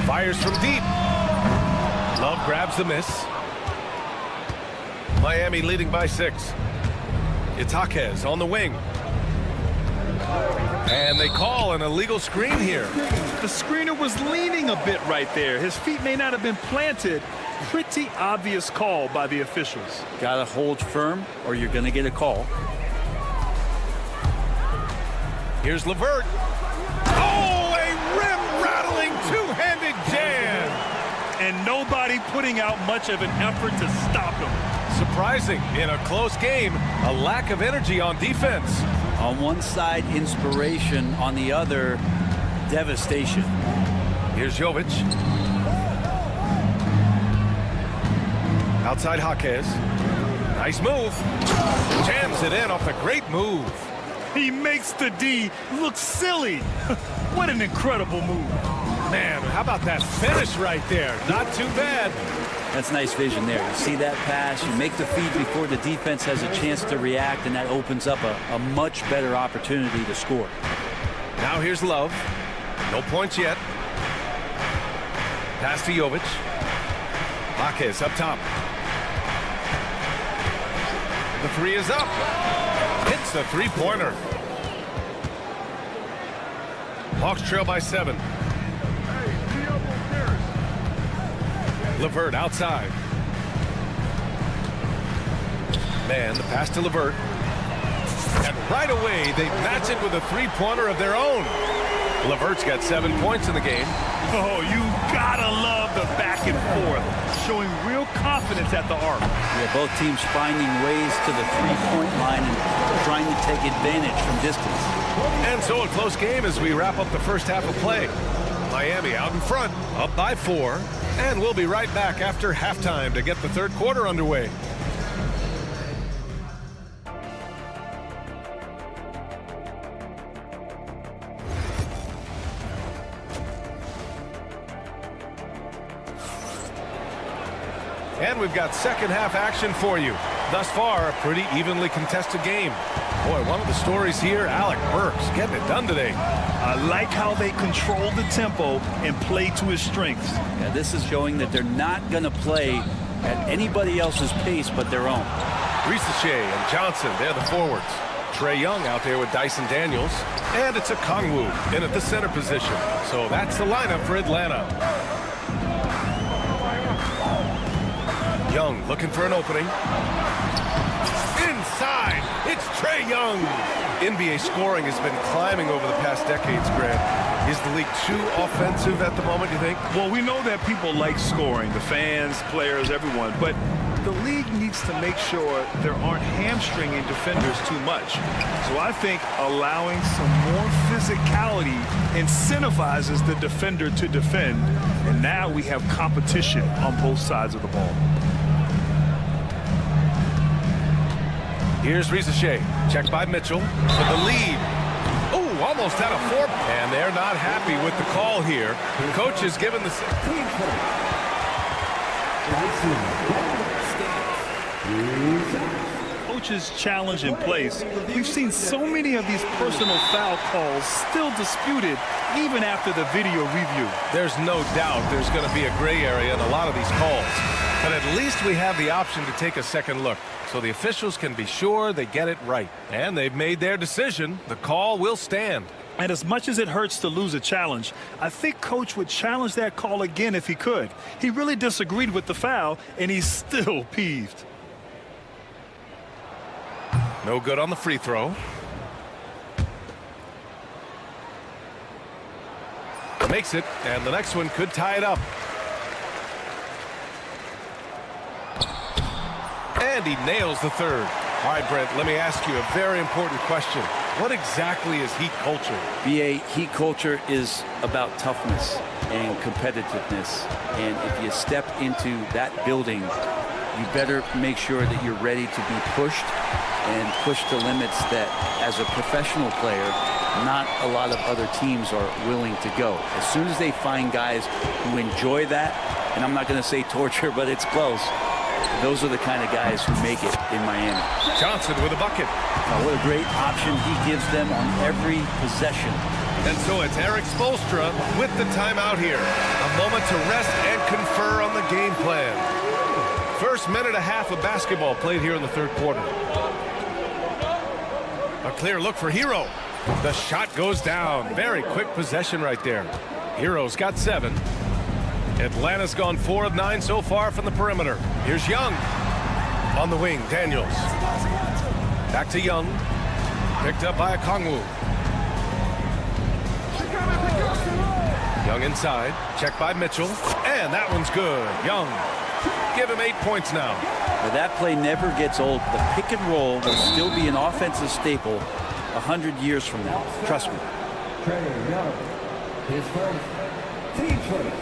Fires from deep. Love grabs the miss. Miami leading by 6. It's Jaquez on the wing. And they call an illegal screen here. The screener was leaning a bit right there. His feet may not have been planted. Pretty obvious call by the officials. Gotta hold firm or you're gonna get a call. Here's LeVert. Oh, a rim-rattling two-handed jam. And nobody putting out much of an effort to stop him. Surprising in a close game, a lack of energy on defense. On one side, inspiration. On the other, devastation. Here's Jovic. Outside Jaquez. Nice move. Jams it in off the great move. He makes the D look silly. What an incredible move. Man, how about that finish right there? Not too bad. That's nice vision there. You see that pass, you make the feed before the defense has a chance to react, and that opens up a much better opportunity to score. Now here's Love. No points yet. Pass to Jovic. Jaquez up top. The three is up. Hits the three-pointer. Hawks trail by 7. LeVert outside. Man, the pass to LeVert. And right away, they match it with a three-pointer of their own. LeVert's got 7 points in the game. Oh, you gotta love the back and forth. Showing real confidence at the arc. Yeah, both teams finding ways to the three-point line and trying to take advantage from distance. And so a close game as we wrap up the first half of play. Miami out in front, up by 4. And we'll be right back after halftime to get the third quarter underway. And we've got second half action for you. Thus far, a pretty evenly contested game. Boy, one of the stories here, Alec Burks getting it done today. I like how they control the tempo and play to his strengths. Yeah, this is showing that they're not going to play at anybody else's pace but their own. Ricochet and Johnson, they're the forwards. Trae Young out there with Dyson Daniels. And it's a Kongwu in at the center position. So that's the lineup for Atlanta. Young looking for an opening. Inside, it's Trae Young. NBA scoring has been climbing over the past decades, Grant. Is the league too offensive at the moment, you think? Well, we know that people like scoring, the fans, players, everyone, but the league needs to make sure there aren't hamstringing defenders too much. So I think allowing some more physicality incentivizes the defender to defend, and now we have competition on both sides of the ball. Here's Ricochet, checked by Mitchell for the lead. Oh, almost had a 4. And they're not happy with the call here. The coach has given the... Coach's challenge in place. We've seen so many of these personal foul calls still disputed even after the video review. There's no doubt there's going to be a gray area in a lot of these calls. But at least we have the option to take a second look, so the officials can be sure they get it right. And they've made their decision. The call will stand. And as much as it hurts to lose a challenge, I think Coach would challenge that call again if he could. He really disagreed with the foul, and he's still peeved. No good on the free throw. Makes it, and the next one could tie it up. And he nails the third. All right, Brent, let me ask you a very important question. What exactly is Heat culture? BA, Heat culture is about toughness and competitiveness. And if you step into that building, you better make sure that you're ready to be pushed and push the limits that, as a professional player, not a lot of other teams are willing to go. As soon as they find guys who enjoy that, and I'm not going to say torture, but it's close, those are the kind of guys who make it in Miami. Johnson with a bucket. What a great option he gives them on every possession. And so it's Eric Spoelstra with the timeout here. A moment to rest and confer on the game plan. First minute and a half of basketball played here in the third quarter. A clear look for Hero. The shot goes down. Very quick possession right there. Hero's got 7. Atlanta's gone 4 of 9 so far from the perimeter. Here's Young. On the wing, Daniels. Back to Young. Picked up by Okongwu. Young inside. Checked by Mitchell. And that one's good. Young. Give him 8 points now. Well, that play never gets old. The pick and roll will still be an offensive staple 100 years from now. Trust me. Trey Young, his first team first.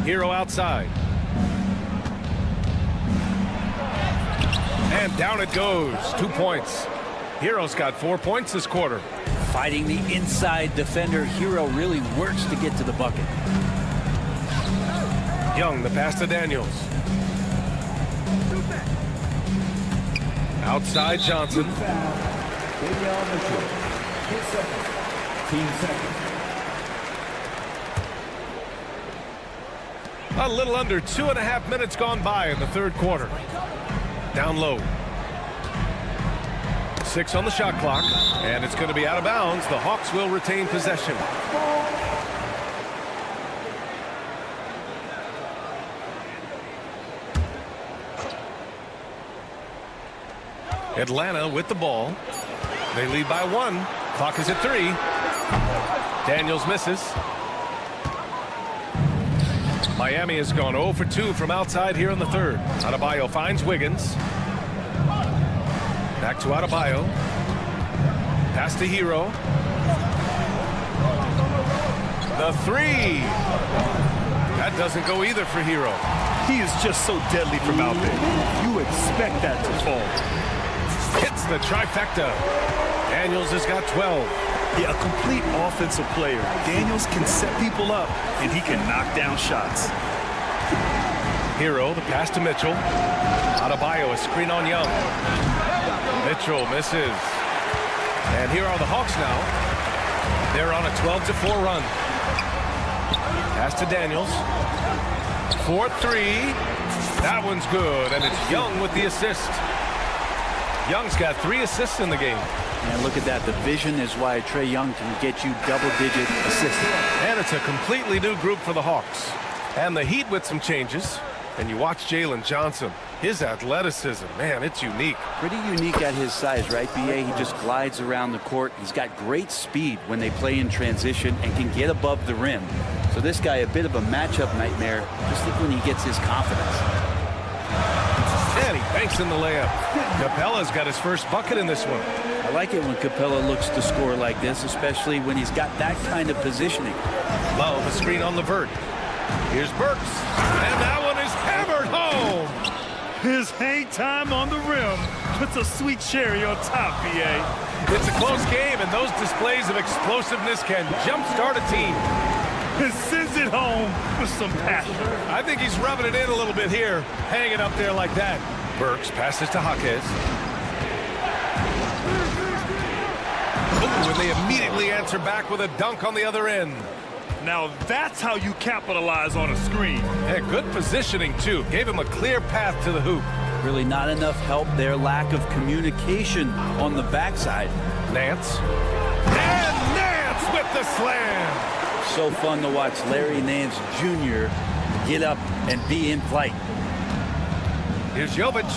Hero outside. And down it goes. 2 points. Hero's got 4 points this quarter. Fighting the inside defender, Hero really works to get to the bucket. Young, the pass to Daniels. Outside Johnson. Team second. A little under 2.5 minutes gone by in the third quarter. Down low. 6 on the shot clock, and it's going to be out of bounds. The Hawks will retain possession. Atlanta with the ball. They lead by 1. Clock is at 3. Daniels misses. Miami has gone 0 for 2 from outside here in the third. Adebayo finds Wiggins. Back to Adebayo. Pass to Hero. The 3. That doesn't go either for Hero. He is just so deadly from out there. You expect that to fall. Hits the trifecta. Daniels has got 12. Yeah, a complete offensive player. Daniels can set people up, and he can knock down shots. Hero, the pass to Mitchell. Adebayo, a screen on Young. Mitchell misses. And here are the Hawks now. They're on a 12-4 run. Pass to Daniels. 4-3. That one's good, and it's Young with the assist. Young's got 3 assists in the game. And look at that. The vision is why Trae Young can get you double-digit assists. And it's a completely new group for the Hawks. And the Heat with some changes. And you watch Jalen Johnson. His athleticism, man, it's unique. Pretty unique at his size, right, B.A.? He just glides around the court. He's got great speed when they play in transition and can get above the rim. So this guy, a bit of a matchup nightmare, just think when he gets his confidence. And he banks in the layup. Capella's got his first bucket in this one. I like it when Capella looks to score like this, especially when he's got that kind of positioning. Love a screen on Levert. Here's Burks. And that one is hammered home. His hang time on the rim puts a sweet cherry on top, B.A. It's a close game, and those displays of explosiveness can jumpstart a team. And sends it home with some passion. I think he's rubbing it in a little bit here, hanging up there like that. Burks passes to Jaquez. And they immediately answer back with a dunk on the other end. Now that's how you capitalize on a screen. Yeah, good positioning, too. Gave him a clear path to the hoop. Really not enough help there. Lack of communication on the backside. Nance. And Nance with the slam. So fun to watch Larry Nance Jr. get up and be in flight. Here's Jovic.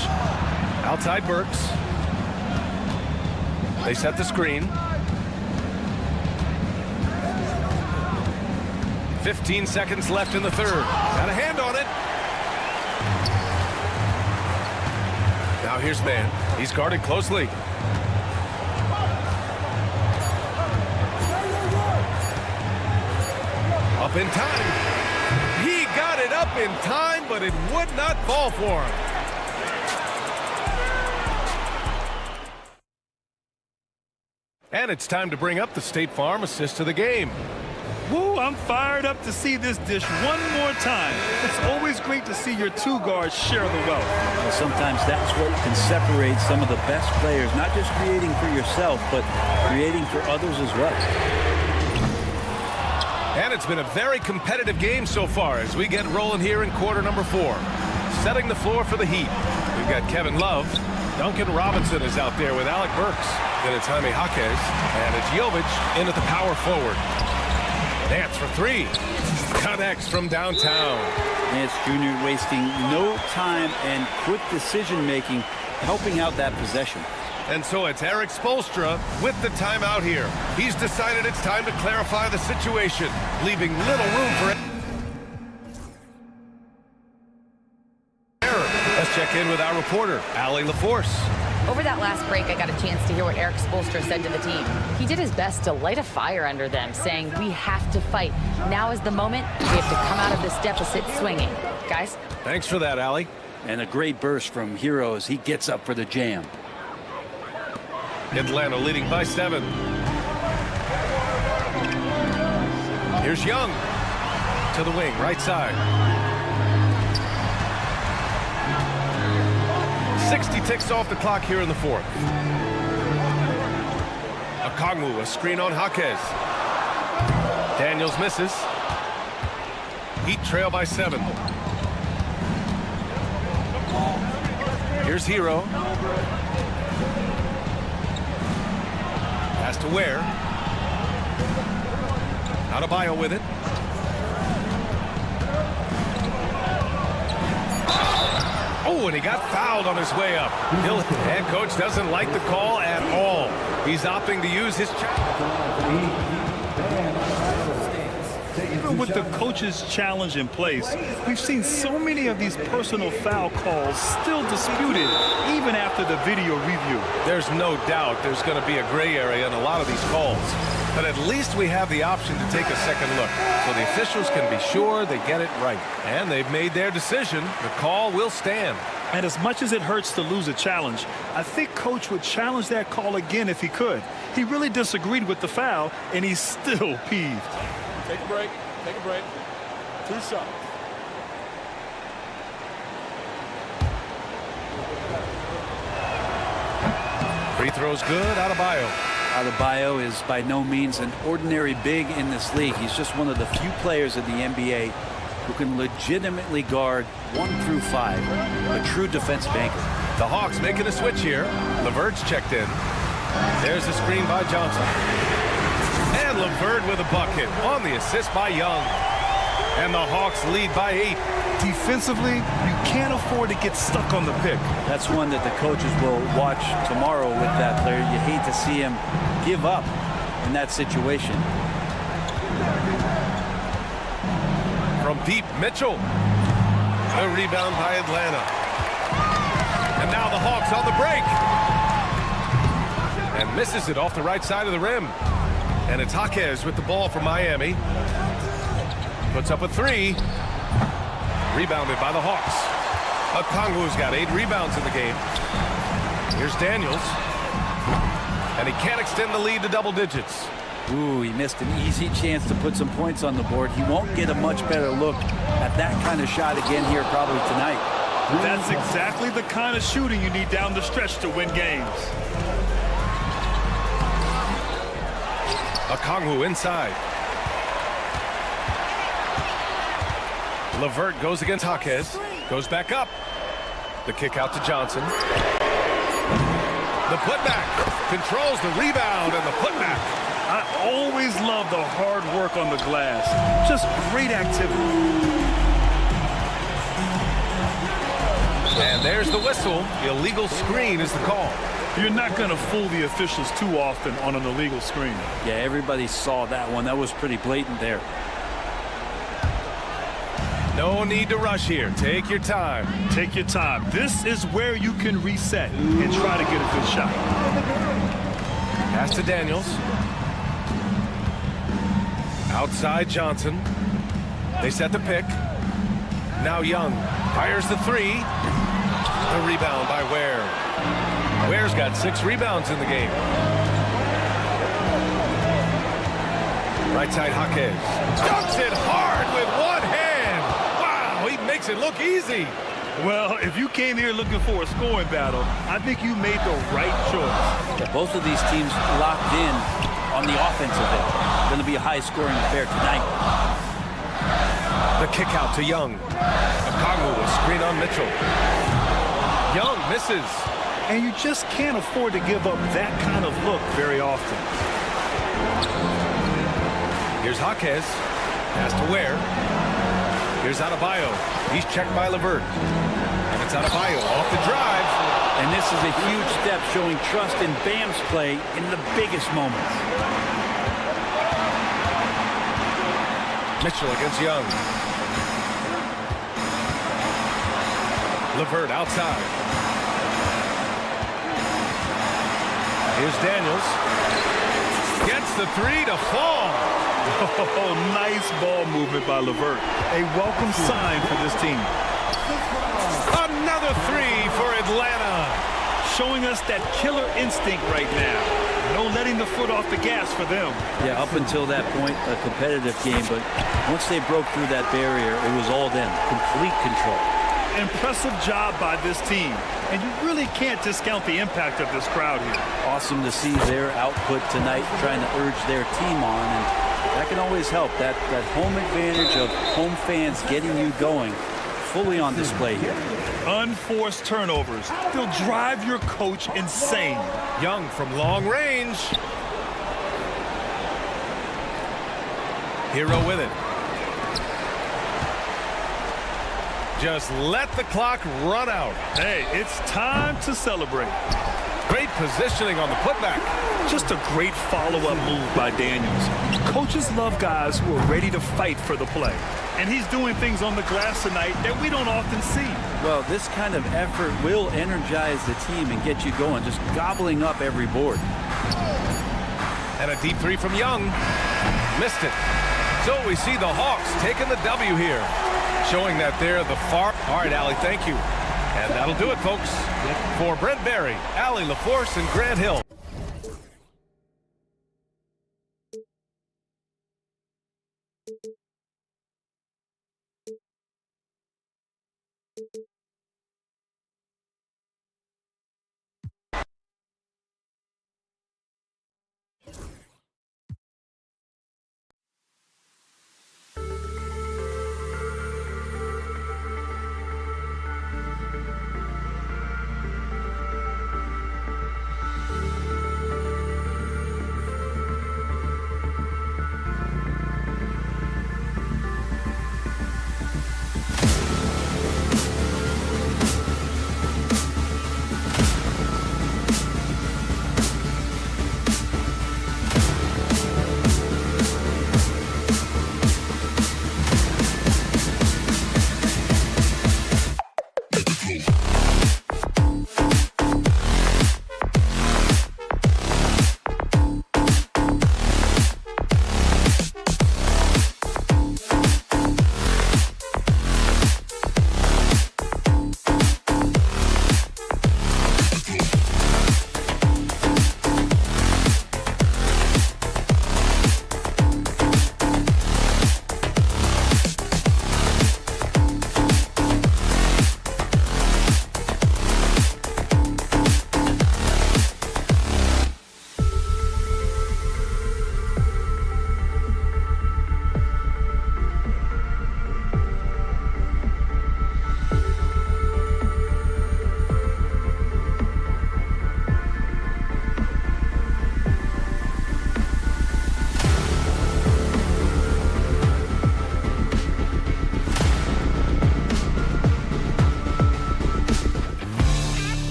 Outside Burks. They set the screen. 15 seconds left in the third. Got a hand on it. Now here's Man. He's guarded closely. Up in time. He got it up in time, but it would not fall for him. And it's time to bring up the State Farm assist of the game. Woo, I'm fired up to see this dish one more time. It's always great to see your two guards share the wealth. Well, sometimes that's what can separate some of the best players, not just creating for yourself, but creating for others as well. And it's been a very competitive game so far as we get rolling here in quarter number 4. Setting the floor for the Heat. We've got Kevin Love. Duncan Robinson is out there with Alec Burks. Then it's Jaime Jaquez. And it's Jovic in at the power forward. Nance for three. Connects from downtown. Nance Jr. wasting no time and quick decision-making, helping out that possession. And so it's Eric Spoelstra with the timeout here. He's decided it's time to clarify the situation, leaving little room for error. Let's check in with our reporter, Allie LaForce. Over that last break, I got a chance to hear what Eric Spoelstra said to the team. He did his best to light a fire under them, saying, we have to fight. Now is the moment. We have to come out of this deficit swinging. Guys? Thanks for that, Allie. And a great burst from Hero as he gets up for the jam. Atlanta leading by 7. Here's Young to the wing, right side. 60 ticks off the clock here in the fourth. Okongwu, a screen on Jaquez. Daniels misses. Heat trail by 7. Here's Hero. Pass to Ware. Adebayo with it. Oh, and he got fouled on his way up. Hill head coach doesn't like the call at all. He's opting to use his Even with the coach's challenge in place, we've seen so many of these personal foul calls still disputed even after the video review. There's no doubt there's going to be a gray area in a lot of these calls. But at least we have the option to take a second look, so the officials can be sure they get it right. And they've made their decision. The call will stand. And as much as it hurts to lose a challenge, I think Coach would challenge that call again if he could. He really disagreed with the foul, and he's still peeved. Take a break. Take a break. 2 shots. Free throws good. Adebayo. Adebayo is by no means an ordinary big in this league. He's just one of the few players in the NBA who can legitimately guard 1 through 5. A true defensive anchor. The Hawks making a switch here. LeVert's checked in. There's a screen by Johnson. And LeVert with a bucket on the assist by Young. And the Hawks lead by 8. Defensively, you can't afford to get stuck on the pick. That's one that the coaches will watch tomorrow with that player. You hate to see him give up in that situation. From deep, Mitchell. A rebound by Atlanta. And now the Hawks on the break. And misses it off the right side of the rim. And it's Jaquez with the ball for Miami. Puts up a 3. Rebounded by the Hawks. Okongwu's got 8 rebounds in the game. Here's Daniels. And he can't extend the lead to double digits. Ooh, he missed an easy chance to put some points on the board. He won't get a much better look at that kind of shot again here probably tonight. That's exactly the kind of shooting you need down the stretch to win games. Okongwu inside. LeVert goes against Jaquez. Goes back up. The kick out to Johnson. The putback. Controls the rebound and the putback. I always love the hard work on the glass. Just great activity. And there's the whistle. Illegal screen is the call. You're not going to fool the officials too often on an illegal screen. Yeah, everybody saw that one. That was pretty blatant there. No need to rush here. Take your time. Take your time. This is where you can reset and try to get a good shot. Pass to Daniels. Outside Johnson. They set the pick. Now Young fires the 3. The rebound by Ware. Ware's got 6 rebounds in the game. Right side Jaquez. Dunks it hard with one hand. Wow, he makes it look easy. Well, if you came here looking for a scoring battle, I think you made the right choice. Yeah, both of these teams locked in on the offensive end. Going to be a high-scoring affair tonight. The kick out to Young. Okongwu will screen on Mitchell. Young misses. And you just can't afford to give up that kind of look very often. Here's Jaquez. Pass to Ware. Here's Adebayo. He's checked by LeVert. And it's Adebayo off the drive. And this is a huge step showing trust in Bam's play in the biggest moments. Mitchell against Young. LeVert outside. Here's Daniels. Gets the three to fall. Oh, nice ball movement by LeVert. A welcome sign for this team. Another three for Atlanta. Showing us that killer instinct right now. No letting the foot off the gas for them. Yeah, up until that point, a competitive game, but once they broke through that barrier, it was all them. Complete control. Impressive job by this team. And you really can't discount the impact of this crowd here. Awesome to see their output tonight, trying to urge their team on, and that can always help. That home advantage of home fans getting you going, fully on display here. Unforced turnovers. They'll drive your coach insane. Young from long range. Hero with it. Just let the clock run out. Hey, it's time to celebrate. Great positioning on the putback. Just a great follow-up move by Daniels. Coaches love guys who are ready to fight for the play. And he's doing things on the glass tonight that we don't often see. Well, this kind of effort will energize the team and get you going, just gobbling up every board. And a deep three from Young. Missed it. So we see the Hawks taking the W here, showing that they're the far. All right, Allie, thank you. And that'll do it, folks. For Brent Barry, Allie LaForce, and Grant Hill,